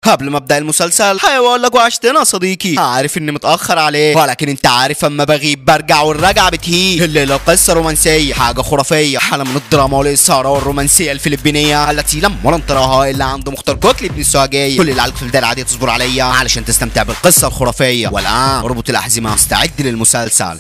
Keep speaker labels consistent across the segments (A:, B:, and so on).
A: قبل ما ابدا المسلسل هقول لك وحشتنا يا صديقي. عارف اني متاخر عليه، ولكن انت عارف اما بغيب برجع والرجعه بتهي. الليله قصه رومانسيه حاجه خرافيه، حاله من الدراما والاثاره والرومانسيه الفلبينيه التي لم ولن تراها الا عند مختار كوكلي ابن السواجيه. كل اللي عليك في البدايه العاديه تصبر عليا علشان تستمتع بالقصه الخرافيه. والان اربط الاحزمه واستعد للمسلسل.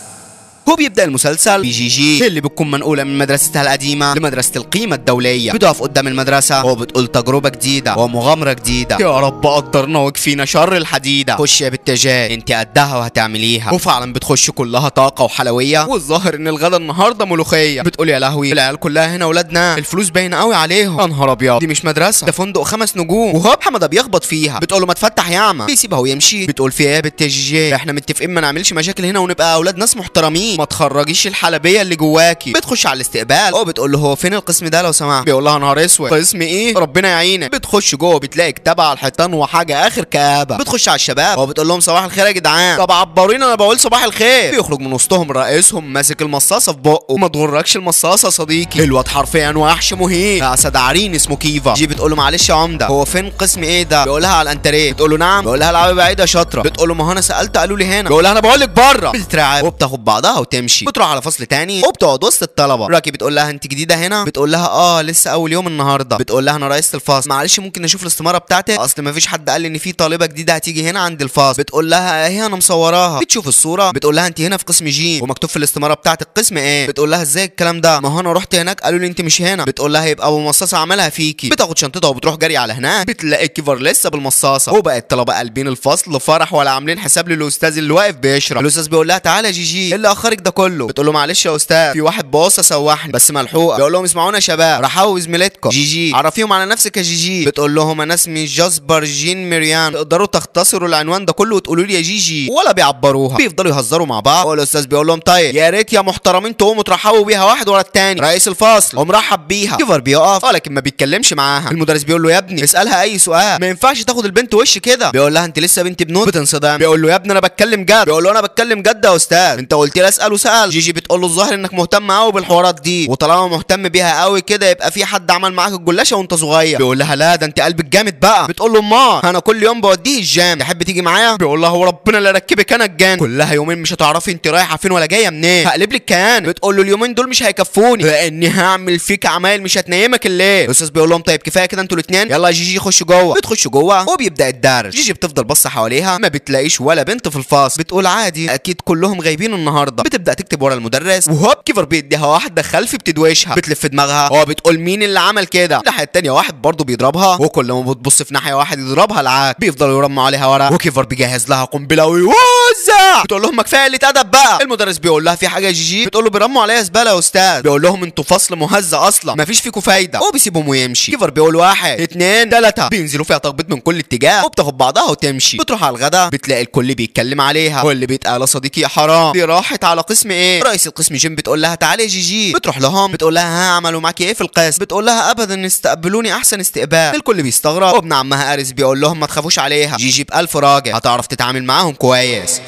A: هو بيبدأ المسلسل بجيجي اللي بتكون منقولة من مدرستها القديمة لمدرسة القيمة الدولية. بتقف قدام المدرسة وبتقول تجربة جديدة ومغامرة جديدة. يا رب قدرنا وكفينا شر الحديدة. خش يا بنت جاي، انت قدها وهتعمليها. وفعلا بتخش كلها طاقة وحلوية، والظاهر ان الغدا النهارده ملوخية. بتقول يا لهوي العيال كلها هنا ولادنا، الفلوس باينة قوي عليهم. يا نهار ابيض، دي مش مدرسة، ده فندق 5 نجوم. وهوب حمادة بيخبط فيها. بتقول له ما تفتح ياما، بيسيبها ويمشي. بتقول في ايه يا بنت جيجي، احنا متفقين ما نعملش مشاكل هنا ونبقى اولاد ناس محترمين، ما تخرجيش الحلبيه اللي جواكي. بتخش على الاستقبال وبتقول له هو فين القسم ده لو سمحت. بيقول لها نهار اسود، قسم ايه ربنا يعينك. بتخش جوه بتلاقي كتابه على الحيطان وحاجه اخر كآبه. بتخش على الشباب وبتقول لهم صباح الخير يا جدعان. طب عبروني انا بقول صباح الخير. بيخرج من وسطهم رئيسهم ماسك المصاصه في بقه. وما تغركش المصاصه يا صديقي، الواد حرفيا وحش مهين، اسد عرين اسمه كيفا. جي بتقول له معلش يا عمده هو فين قسم ايه ده. بيقولها على الانتريه. بتقول له نعم. بيقولها العبي بعيده شاطره. بتقول له ما هو انا سالت قالوا لي هنا. بيقولها انا بقول لك بره. بتترعب وبتاخد بعضها وتمشي. بتروح على فصل تاني وبتقعد وسط الطلبه. راكي بتقول لها انت جديده هنا. بتقول لها لسه اول يوم النهارده. بتقول لها انا رئيسه الفصل، معلش ممكن نشوف الاستماره بتاعتك، اصل ما فيش حد قال لي ان في طالبه جديده هتيجي هنا عند الفصل. بتقول لها اهي انا مصوراها. بتشوف الصوره. بتقول لها انت هنا في قسم جي ومكتوب في الاستماره بتاعتك قسم ايه. بتقول لها ازاي الكلام ده، ما هو انا رحت هناك قالوا لي انت مش هنا. بتقول لها يبقى ابو مصاصه عملها فيكي. بتاخد شنطتها وبتروح جري على هناك. بتلاقي كيفر لسه بالمصاصه، وبقى الطلبه قلبين الفصل فرح ولا عاملين حساب للاستاذ اللي واقف بيشرب. الاستاذ بيقول لها تعالى يا جيجي ايه اللي اخرك ده كله. بتقول له معلش يا استاذ في واحد باصه سوحني بس ملحوقه. بيقول لهم اسمعونا يا شباب، راحوا زميلتكم جيجي عرفيهم على نفسك يا جيجي. بتقول لهم انا اسمي جاسبر جين ميريان، تقدروا تختصروا العنوان ده كله وتقولوا لي يا جيجي، ولا بيعبروها. بيفضلوا يهزروا مع بعض. والاستاذ بيقول لهم طيب يا ريت يا محترمين تقوموا ترحبوا بيها واحد ورا التاني. رئيس الفصل ومرحب بيها. كيفر بيقف ولكن ما بيتكلمش معاها. المدرس بيقول له يا ابني اسالها اي سؤال، ما ينفعش تاخد البنت وش كده. بيقول لها انت لسه بنت بنوت. بتنصدم. بيقول له يا ابني انا بتكلم جد. بيقول له انا بتكلم جد يا استاذ، انت قلت لي اسال وسال. جيجي بتقول له الظاهر انك مهتم قوي بالحوارات دي، وطالما مهتم بيها قوي كده يبقى في حد عمل معاك الجلاشه وانت صغير. بيقول لها لا ده انت قلبك جامد بقى. بتقول له ما انا كل يوم بوديه الجام، تحب تيجي معايا. بيقول لها هو ربنا اللي ركبك انا الجان، كلها يومين مش هتعرفي انت رايحه فين ولا جايه منين، هقلب لك كيان. بتقول له اليومين دول مش هيكفوني لاني هعمل فيك عمايل مش هتنيمك الليل. الاستاذ بيقول لهم طيب كفايه كده انتوا الاثنين، يلا يا جيجي خش جوه. بتخش جوه وبيبدا الدرس. جيجي بتفضل بص حواليها ما بتلاقيش ولا بنت في الفصل. بتقول عادي اكيد كلهم غايبين النهارده. بتبدا تكتب ورا المدرس، وهوب كيفر بيديها واحده خلفي بتدوشها. بتلف دماغها وبتقول مين اللي عمل كده. الناحيه الثانيه واحد برضه بيضربها، وكل ما بتبص في ناحيه واحد يضربها العاك. بيفضلوا يرموا عليها ورا، وكيفر بيجهز لها قنبله ويوزع. بتقول لهم ما كفايه اللي ادب بقى. المدرس بيقول لها في حاجه يا جيجي. بتقول له بيرموا عليا زباله يا استاذ. بيقول لهم انتوا فصل مهزأ اصلا ما فيش فيكم فايده، وبيسيبهم ويمشي. كيفر بيقول 1 2 3، بينزلوا فيها تخبيط من كل اتجاه، وبتاخد بعضها وتمشي. بتروح على الغدا بتلاقي الكل بيتكلم عليها، واللي بيتقال يا صديقي يا حرام دي راحت على قسم ايه. رئيس القسم جيم بتقول لها تعالي يا جيجي. بتروح لهم بتقول لها ها عملوا معاكي ايه في القسم. بتقول لها ابدا استقبلوني احسن استقبال. الكل بيستغرب، وابن عمها ارس بيقول لهم ما تخافوش عليها، جيجي بألف راجل هتعرف تتعامل معاهم كويس.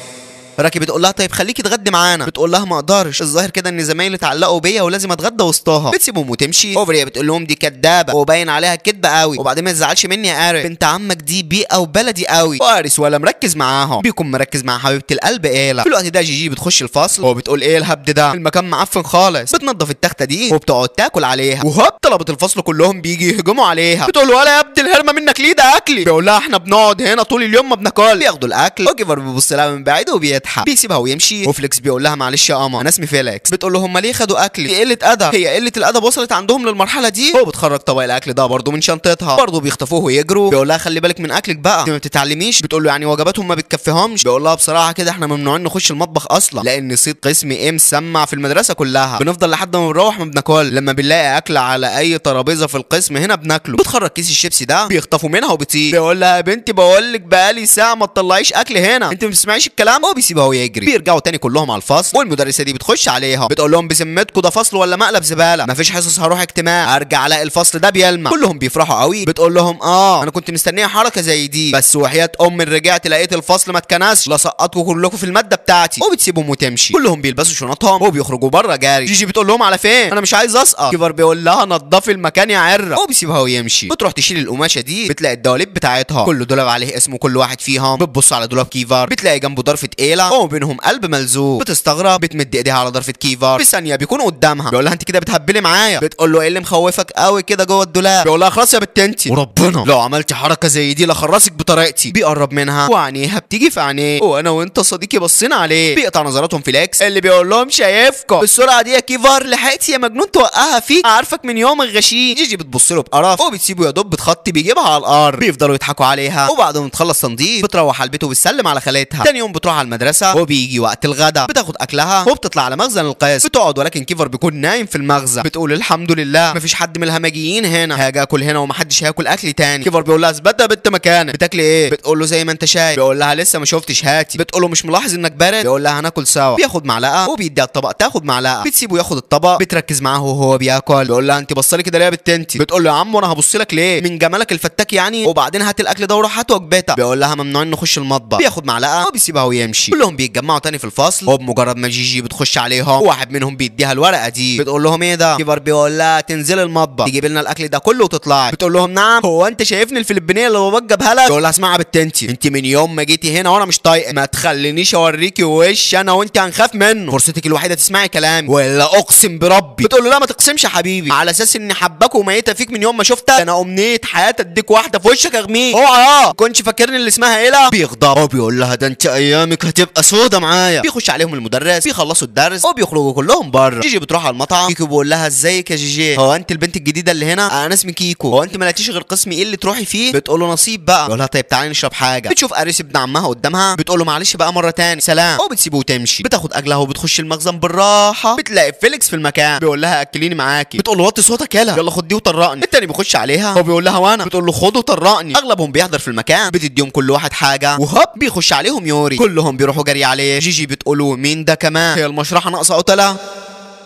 A: راكي بتقول لها طيب خليكي تغدي معانا. بتقول لها ما اقدرش، الظاهر كده ان زمايلي اتعلقوا بيا ولازم اتغدى وسطها. بتسيبهم وتمشي. اوفريا بتقول لهم دي كدابه وباين عليها كدبه قوي، وبعدين ما تزعلش مني يا ارس، بنت عمك دي بيئه وبلدي قوي. وارس ولا مركز معاهم، بيكون مركز مع حبيبه القلب ايلا. في الوقت ده جيجي بتخش الفصل وبتقول ايه الهبد ده، المكان معفن خالص. بتنظف التخته دي وبتقعد تاكل عليها، وهوب طلبه الفصل كلهم بيجي يهجموا عليها. بتقول له ولا يا ابني الهرمه منك ليه ده اكلي. بيقول لها احنا بنقعد هنا طول اليوم ما بناكل. بياخدوا الاكل، وكيفر بيبص لها من بعيد وبيضحك. بيسيبها ويمشي. وفليكس بيقول لها معلش يا قمر انا اسمي فيليكس. بتقول له هم ليه خدوا اكلي، دي قله ادب. هي قله الادب وصلت عندهم للمرحله دي. هو بتخرج طبق الاكل ده برضه من شنطتها، برضه بيخطفوه ويجروا. بيقول لها خلي بالك من اكلك بقى، انت ما بتتعلميش. بتقول له يعني وجباتهم ما بتكفيهمش. بيقول لها بصراحه كده احنا ممنوعين نخش المطبخ اصلا لان صيت قسم ايه مسمع في المدرسه كلها، بنفضل لحد ما بنروح ما بناكل، لما بنلاقي اكل على اي ترابيزه في القسم هنا بناكله. بتخرج كيس الشيبسي ده بيخطفوا منها وبتطير. بيقول لها يا بنتي بقول لك بقالي ساعه ما تطلعيش اكل هنا، انت ما بتسمعيش الكلام. هو بيسيبها ويجري. بيرجعوا تاني كلهم على الفصل، والمدرسه دي بتخش عليها بتقول لهم بذمتكم ده فصل ولا مقلب زباله، مفيش حصص هروح اجتماع. ارجع الاقي الفصل ده بيلمع. كلهم بيفرحوا قوي. بتقول لهم انا كنت مستنيه حركه زي دي، بس وحياه رجعت لقيت الفصل ما اتكنسش، لا سقطكم كلكم في الماده بتاعتي وبتسيبهم وتمشي. كلهم بيلبسوا شنطهم وبيخرجوا بره جاري. جيجي بتقول لهم على فين؟ انا مش عايز اسقط. كيفر بيقول لها نضفي المكان يا عره وبيسيبها ويمشي. بتروح تشيل القماشه دي، بتلاقي الدواليب بتاعتها كل دولاب عليه اسمه كل واحد فيهم. بتبص على دولاب كيفر، بتلاقي جنبه ضرفه قيله وبينهم قلب ملزوق. بتستغرب، بتمد ايديها على ضرفه كيفر، في ثانيه بيكون قدامها. بيقول لها انت كده بتهبلي معايا. بتقول له ايه اللي مخوفك قوي كده جوه الدولاب؟ بيقول لها خلاص يا بنت انت، وربنا لو عملتي حركه زي دي لخرسك بطريقتي. بيقرب منها وعينيها بتيجي في عينيه، وانا وانت صديقي بصينا عليه. بيقطع نظراتهم فليكس اللي بيقول لهم شايفكم بالسرعه دي يا كيفر، لحقتي يا مجنون توقعها فيك، عارفك من يوم الغشيم. جيجي بتبص له بقرف وبتسيبه يا دوب بتخطي بيجيبها على الارض. بيفضلوا يضحكوا عليها، وبعد ما تخلص تنظيف بتروح على البيت وبتسلم على خالتها. تاني يوم بتروح على المدرسه وبيجي وقت الغدا، بتاخد اكلها وبتطلع على مخزن القيس. بتقعد ولكن كيفر بيكون نايم في المخزن. بتقول الحمد لله مفيش حد من الهمجيين هنا، هاجي اكل هنا ومحدش هياكل اكل تاني. كيفر بيقول لها اثبت يا بنت مكانك، بتاكلي ايه؟ بتقول له زي ما انت شايف. بيقول لها لسه ما شفتش هاتي. بتقول له مش ملاحظ انك بارد؟ بيقول لها هناكل سوا. بياخد معلقه وبيديها الطبق تاخد معلقه، بتسيبه ياخد الطبق. بتركز معاه وهو بياكل. بيقول لها انت بصلي كده ليه يا بنت انت؟ بتقول له يا عم وانا هبص لك ليه؟ من جمالك الفتاك يعني؟ وبعدين هات الاكل ده وروح هات وجبتك. بيقول لها ممنوع نخش المطبخ. بياخد معلقه وبيسيبها ويمشي. كلهم بيتجمعوا تاني في الفصل، وبمجرد ما جيجي بتخش عليهم واحد منهم بيديها الورقه دي. بتقول لهم ايه ده؟ كيفر بيقول لها تنزل المطبخ تجيب لنا الاكل ده كله وتطلعي. بتقول لهم نعم، هو انت شايفني الفلبينيه اللي باباك جابها لك؟ بيقول لها اسمعي يا بنت انت من يوم ما جيتي هنا وانا مش طايقه، ما تخلينيش اوريكي وش انا وانت هنخاف منه، فرصتك الوحيده تسمعي كلامي ولا اقسم بربي. بتقول له لا ما تقسمش يا حبيبي، على اساس اني حباك وميته فيك من يوم ما شفتك، انا امنيه حياتي اديك واحده في وشك اغميك، اوعى ما كنتش فاكرني اللي اسمها ايه. بيغضب وبيقول لها ده انت ايامك هتبقى سودا معايا. بيخش عليهم المدرس، بيخلصوا الدرس وبيخرجوا كلهم بره. جيجي بتروح على المطعم. كيكو بيقول لها ازيك يا جيجي، هو انت البنت الجديده اللي هنا؟ انا اسمي كيكو، هو انت ما لقيتيش غير قسم ايه اللي تروحي فيه؟ بتقول له نصيب بقى. بيقول لها طيب تعالي نشرب حاجه. بتشوف اريس ابن عمها قدامها، بتقول له معلش بقى مره تاني سلام، وبتسيبه وتمشي. بتاخد اكلها وبتخش المخزن بالراحه. بتلاقي فيليكس في المكان، بيقول لها اكليني معاكي. بتقول له وطي صوتك يلا خد دي وطرقني. التاني بيخش عليها وبيقول لها وانا؟ بتقول له خد وطرقني. اغلبهم بيحضر في المكان، بتديهم كل واحد حاجه، وهوب بيخش عليهم يوري. كلهم بيروحوا جري عليه. جيجي بتقول له مين ده كمان؟ هي المشرحه ناقصه قتله؟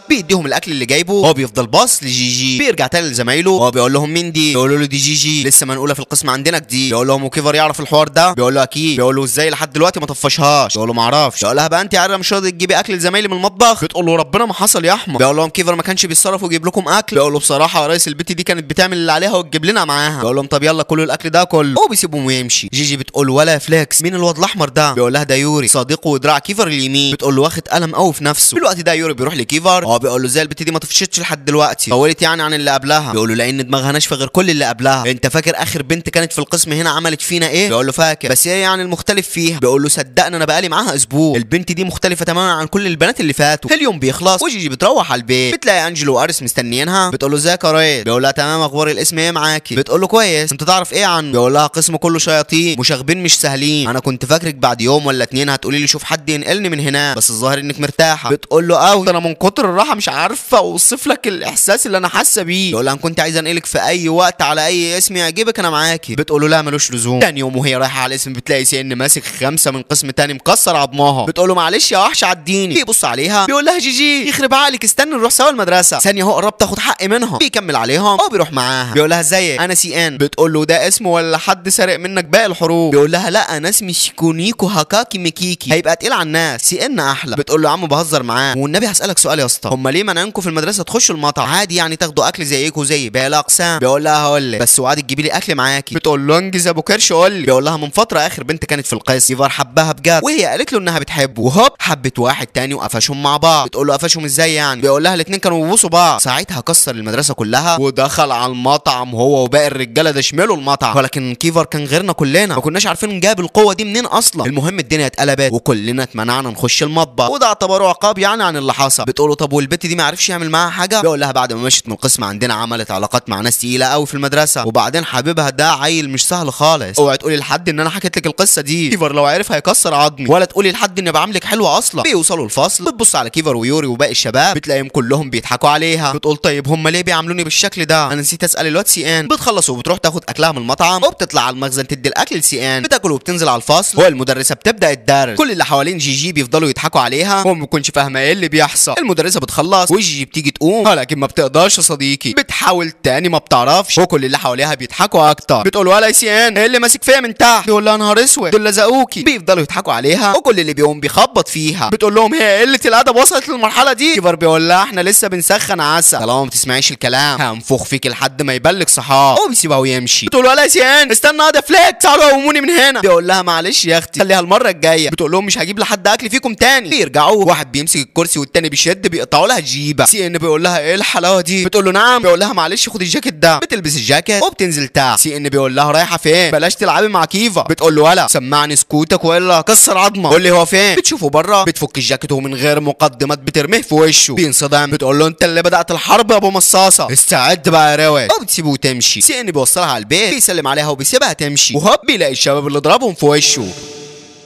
A: بيديهم الاكل اللي جايبه. هو بيفضل باص لجيجي. بيرجع تاني لزمايله وهو بيقول لهم مين دي؟ بيقولوا له دي جيجي لسه منقوله في القسم عندنا جديد. بيقول لهم وكيفر يعرف الحوار ده؟ بيقول له اكيد. بيقول له ازاي لحد دلوقتي ما طفشهاش؟ بيقول له ما اعرفش. بيقول لها بقى انت عارفه مش راضي تجيبي اكل لزمايلي من المطبخ؟ بتقول له ربنا ما حصل يا احمد. بيقول لهم كيفر ما كانش بيتصرف ويجيب لكم اكل؟ بيقول له بصراحه يا ريس البت دي كانت بتعمل اللي عليها وتجيب لنا معاها. بيقول لهم طب يلا كلوا الاكل ده كله وبيسيبهم ويمشي. جيجي بتقول ولا يا فليكس مين الواد الاحمر ده؟ بيقول لها ده يوري صديقه ودراع كيفر اليمين. بتقول له واخد قلم قوي في نفسه. في الوقت ده يوري بيروح لكيفر، هو بيقول له ازاي البت دي ما طفشتش لحد دلوقتي؟ طولت يعني عن اللي قبلها؟ بيقول له لان دماغها ناشفه غير كل اللي قبلها. انت فاكر اخر بنت كانت في القسم هنا عملت فينا ايه؟ بيقول له فاكر، بس ايه يعني المختلف فيها؟ بيقول له صدقني انا بقالي معاها اسبوع، البنت دي مختلفه تماما عن كل البنات اللي فاتوا. اليوم بيخلص وجيجي بتروح على البيت. بتلاقي انجلو وارس مستنيينها. بتقول له ازيك يا ريس؟ بيقول لها تمام، اخبار الاسم ايه معاكي؟ بتقول له كويس، انت تعرف ايه عنه؟ بيقول لها قسم كله شياطين مشاغبين مش سهلين، انا كنت فاكرك بعد يوم ولا اتنين هتقولي لي شوف حد ينقلني من هنا، بس الظاهر انك مرتاحه. بتقول له قوي، انا من كتر الراحه مش عارفه اوصف لك الاحساس اللي انا حاسه بيه. بيقول لها ان كنت عايزه انقلك في اي وقت على اي اسم يعجبك انا معاكي. بتقول له لا ملوش لزوم. تاني يوم وهي رايحه على الاسم بتلاقي سن ماسك 5 من قسم تاني مكسر عظمها. بتقول له معلش يا وحش عديني. بيبص عليها بيقول لها جيجي يخرب عقلك استنى نروح سوا المدرسه. ثانيه هو قربت تاخد حقي منهم. بيكمل عليهم او بيروح معاها. بيقول لها ازيك انا سي ان. بتقول له ده اسمه ولا حد سارق منك باقي الحروف؟ بيقول لها لا انا اسمي شيكونيكو هاكاكي ميكيكي، هيبقى تقيل على الناس، سي ان احلى. بتقول له يا عم بهزر معاه. والنبي هسالك سؤال يا اسطى، هم ليه منعينكم في المدرسه تخشوا المطعم عادي يعني تاخدوا اكل زيكم زي باقي الاقسام؟ بيقول لها هقول لك بس وعدي تجيبي لي اكل معاكي. بتقول له انجز ابو كرش قول لي. بيقول لها من فتره اخر بنت كانت في القسم كيفر حبها بجد وهي قالت له انها بتحبه، وهوب حبت واحد تاني وقفشهم مع بعض. بتقول له قفشهم ازاي يعني؟ بيقول لها الاثنين كانوا بيبوسوا بعض. ساعتها كسر المدرسه كلها ودخل على المطعم هو وباقي الرجاله ده شملوا المطعم، ولكن كيفر كان غيرنا كلنا ما كناش عارفين جاب القوه دي منين اصلا. المهم الدنيا اتقلبت وكلنا اتمنعنا نخش المطبخ، وده اعتبره عقاب يعني عن اللي حصل. بتقول له طب والبت دي ما عرفش يعمل معاها حاجه؟ بيقول لها بعد ما مشيت من القسم عندنا عملت علاقات مع ناس تقيله قوي في المدرسه، وبعدين حبيبها ده عيل مش سهل خالص. اوعي تقولي لحد ان انا حكيت لك القصه دي، كيفر لو عرف هيكسر عظمي، ولا تقولي لحد اني بعاملك حلوه اصلا. بيوصلوا الفصل بتبص على كيفر ويوري وباقي الشباب بتلاقيهم كلهم بيضحكوا عليها. بتقول طيب هم ليه بيعاملوني بالشكل ده؟ انا نسيت اسال الواد سي ان. بتخلص وبتروح تاخد اكلها من المطعم وبتطلع على المخزن تدي الاكل لسي ان. بتاكل وبتنزل على الفصل والمدرسه بتبدا الدرس. كل اللي حوالين جيجي بيفضلوا يضحكوا عليها وما بتكونش فاهمه ايه اللي بيحصل. المدرسه بتخلص وجيجي بتيجي تقوم، لكن ما بتقدرش يا صديقي. بتحاول تاني ما بتعرفش، وكل اللي حواليها بيضحكوا اكتر. بتقول ولا سي ان ايه اللي ماسك فيا من تحت؟ بيقول لها نهار اسود دول لزقوكي. بيفضلوا يضحكوا عليها، وكل اللي بيقوم بيخبط فيها. بتقول لهم هي قله الادب وصلت للمرحله دي؟ كيفر بيقول لها احنا لسه بنسخن عسل، طالما ما بتسمعيش الكلام هنفخ فيك لحد ما يبلغ صحاب. وبيسيبها ويمشي. بتقول ولا سي ان استنى ده فليك تعالوا قوموني من هنا. بيقول لها معلش يا اختي خليها المره الجايه. بتقول لهم مش هجيب لحد اكل فيكم تاني. بيرجعوا واحد بيمسك الكرسي والتاني بيشد بيقطعوا لها الجيبه. سي ان بيقول لها ايه الحلاوه دي؟ بتقول له نعم. بيقول لها معلش خد الجاكيت ده. بتلبس الجاكيت وبتنزل تحت. سي ان بيقول لها رايحه فين؟ بلاش تلعبي مع كيفا. بتقول له ولا سمعني سكوتك والا كسر عظمه. قول لي هو فين؟ بتشوفه بره بتفك الجاكيت ومن غير مقدمات بترميه في وشه. بينصدم. بتقول له انت اللي بدات الحرب يا ابو مصاصه، استعد بقى يا روي. وبتسيبه وتمشي. سي ان بيوصلها على البيت بيسلم عليها وبيسيبها تمشي، وهوب بيلاقي الشباب اللي ضربهم في وشه.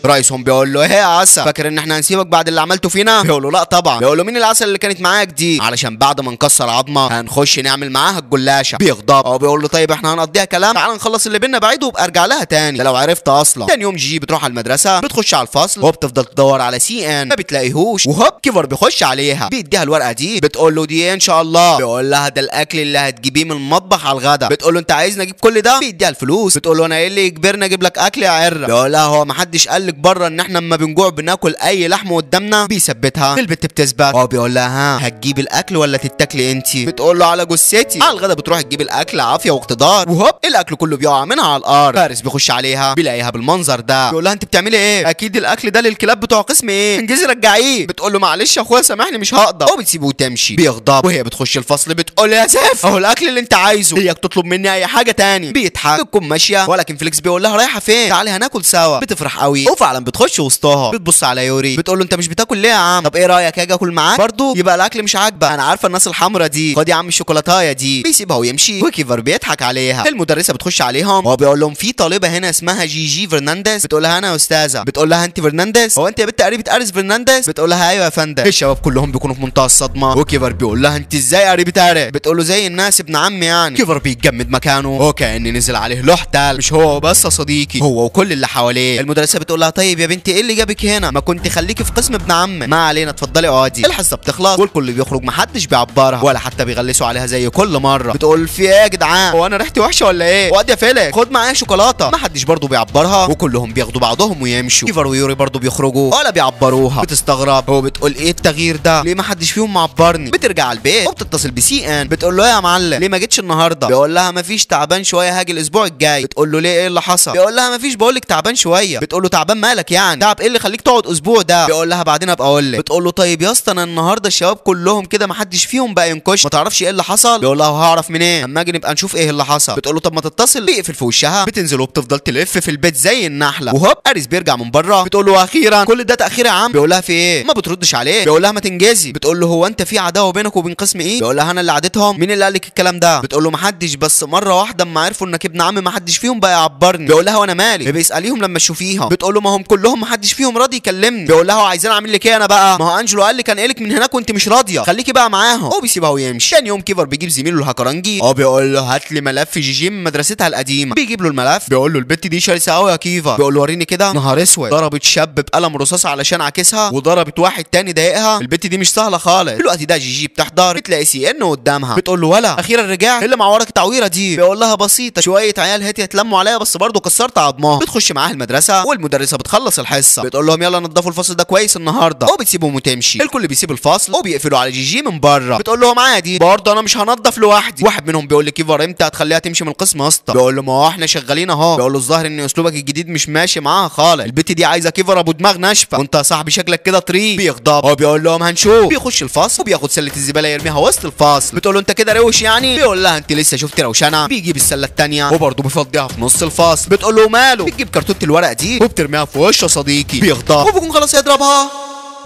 A: رئيسهم بيقول له ايه يا عسل فاكر ان احنا هنسيبك بعد اللي عملته فينا؟ بيقول له لا طبعا. بيقول له مين العسل اللي كانت معاك دي؟ علشان بعد ما نكسر عظمه هنخش نعمل معاها الجلاشه. بيغضب. هو بيقول له طيب احنا هنقضيها كلام، تعال نخلص اللي بينا بعيد وابقى ارجع لها تاني، ده لو عرفت اصلا. تاني يوم جي بتروح على المدرسه بتخش على الفصل وبتفضل تدور على سي ان ما بتلاقيهوش، وهوب كيفر بيخش عليها بيديها الورقه دي. بتقول له دي ايه ان شاء الله؟ بيقول لها ده الاكل اللي هتجيبيه من المطبخ على الغدا. بتقول له انت عايزني اجيب كل ده؟ بيديها الفلوس. بتقول له انا ايه اللي يجبرني اجيب لك اكل يا عره؟ بيقول لها هو ما حدش قال لك بره ان احنا لما بنجوع بناكل اي لحم قدامنا؟ بيثبتها. البت بتثبت. هو بيقول لها ها هتجيب الاكل ولا تتاكلي انت؟ بتقول له على جثتي. على الغدا بتروح تجيب الاكل عافيه واقتدار، وهوب الاكل كله بيقع منها على الارض. فارس بيخش عليها بيلاقيها بالمنظر ده. بيقول لها انت بتعملي ايه؟ اكيد الاكل ده للكلاب بتوع قسم ايه، انجزي رجعيه. بتقول له معلش يا اخويا سامحني مش هقدر. وبتسيبه وتمشي. بيغضب. وهي بتخش الفصل بتقول يا زاف اهو الاكل اللي انت عايزه، هي تطلب مني اي حاجه تاني. بيضحك. بتكون ماشيه، ولكن فليكس بيقول لها رايحه فين؟ تعالي هناكل سوا. بتفرح قوي وفعلا بتخش وسطها. بتبص على يوري بتقول له انت مش بتاكل ليه يا عم؟ طب ايه رايك اجي اكل معاك برضه؟ يبقى الاكل مش عاجبك، انا عارفه الناس الحمرا دي، خد يا عم الشوكولاتايه دي. بيسيبها ويمشي، وكيفر بيضحك عليها. المدرسه بتخش عليهم وهو بيقول لهم في طالبه هنا اسمها جيجي فرنانديز. بتقول لها انا يا استاذه. بتقول لها انت فرنانديز؟ هو انت يا بنت قريبه اريس فرنانديز؟ بتقول لها ايوه يا فندم. الشباب كلهم بيكونوا في منتهى الصدمه، وكيفر بيقول لها انت ازاي قريبه اريس؟ بتقول له زي الناس ابن عمي يعني. كيفر بيتجمد مكانه وكأن نزل عليه لوح تلج. مش هو بس يا صديقي، هو وكل اللي حواليه. المدرسه بتقول لها طيب يا بنتي ايه اللي جابك هنا؟ ما كنت خليكي في قسم ابن عمك. ما علينا اتفضلي اقعدي. الحصه بتخلص والكل بيخرج، محدش بيعبرها ولا حتى بيغلسوا عليها زي كل مره. بتقول في ايه يا جدعان؟ هو انا ريحتي وحشه ولا ايه؟ واد يا فيلك خد معايا شوكولاته. محدش برضه بيعبرها، وكلهم بياخدوا بعضهم ويمشوا. كيفر ويوري برضه بيخرجوا ولا بيعبروها. بتستغرب وبتقول ايه التغيير ده؟ ليه ما حدش فيهم معبرني؟ بترجع على البيت وبتتصل بسي ان. بتقول له يا معلم ليه ما جيتش النهارده؟ بيقول لها مفيش تعبان شويه هاجي الاسبوع الجاي. بتقول له ليه ايه اللي حصل؟ بيقول لها مفيش بقول لك تعبان شويه. بتقول له تعبان مالك يعني؟ تعب ايه اللي خليك تقعد اسبوع ده؟ بيقول لها بعدين ابقى اقول لك. بتقول له طيب يا اسطى انا النهارده الشباب كلهم كده ما حدش فيهم بقى ينكش، ما تعرفش ايه اللي حصل؟ بيقول لها هعرف منين اما اجي نبقى نشوف ايه اللي حصل. بتقول له طب ما تتصل. بيقفل في وشها. بتنزل وبتفضل تلف في البيت زي النحله، وهوب اريس بيرجع من بره. بتقول له اخيرا كل ده تاخير يا عم. بيقول لها في ايه؟ ما بتردش عليه. بيقول لها ما تنجزي. بتقول له هو انت في عداوه بينك وبين قسم ايه؟ بيقول لها انا اللي عادتهم. مين اللي قال لك الكلام ده؟ بتقول له ما حدش، بس مره واحده اما عرفوا انك ابن عمي ما حدش فيهم بقى يعبرني. بيقول لها وانا مالي؟ بيساليهم لما تشوفيها. بتقول له ما هم كلهم ما حدش فيهم راضي يكلمني. بيقول لها عايزين اعمل لك ايه انا بقى؟ ما هو انجلو قال لي كان قالك من هناك وانت مش راضيه، خليكي بقى معاهم. وبيسيبها ويمشي. تاني يوم كيفر بيجيب زميله الهكرنجي بيقول له هات لي ملف جيجي من مدرستها القديمه. بيجيب له الملف. بيقول له البت دي شرسه قوي يا كيفر. بيقول له وريني كده. نهار اسود، ضربت شاب بقلم رصاص علشان عاكسها، وضربت واحد تاني ضايقها. البت دي مش سهله خالص. في الوقت ده جيجي بتحضر بتلاقي سي ان قدامها. بتقول له ولا اخيرا رجع؟ ايه اللي معورك التعويره دي؟ بيقول لها بسيطه، شويه عيال هاتي يتلموا عليا بس برضه كسرت عظمها. بتخش معاها المدرسه والمدرسه بتخلص الحصه. بتقول لهم يلا نضفوا الفصل ده كويس النهارده، وبتسيبهم وتمشي. الكل بيسيب الفصل وبيقفلوا على جيجي من بره. بتقول لهم عادي برضه انا مش هنضف لوحدي. واحد منهم بيقول لكيفر امتى هتخليها تمشي من القسم يا اسطى؟ بيقول له ما هو احنا شغالين اهو. بيقول له الظاهر ان اسلوبك الجديد مش ماشي معاها خالص، البت دي عايزه كيفر ابو دماغ ناشفه، وانت يا صاحبي شكلك كده طريق. بيغضب. هو بيقول لهم هنشوف. بيخش الفصل وبياخد سله الزباله يرميها وسط الفصل. بتقول له انت كده روش يعني؟ بيقول لها انت لسه شفت روشنه. بيجيب السله الثانيه وبرضه بيفضيها في نص الفصل. بتقول له ماله؟ بتجيب كرتونه الورق دي وبترميها في وشه صديقي. بيغضب وبيكون خلاص يضربها،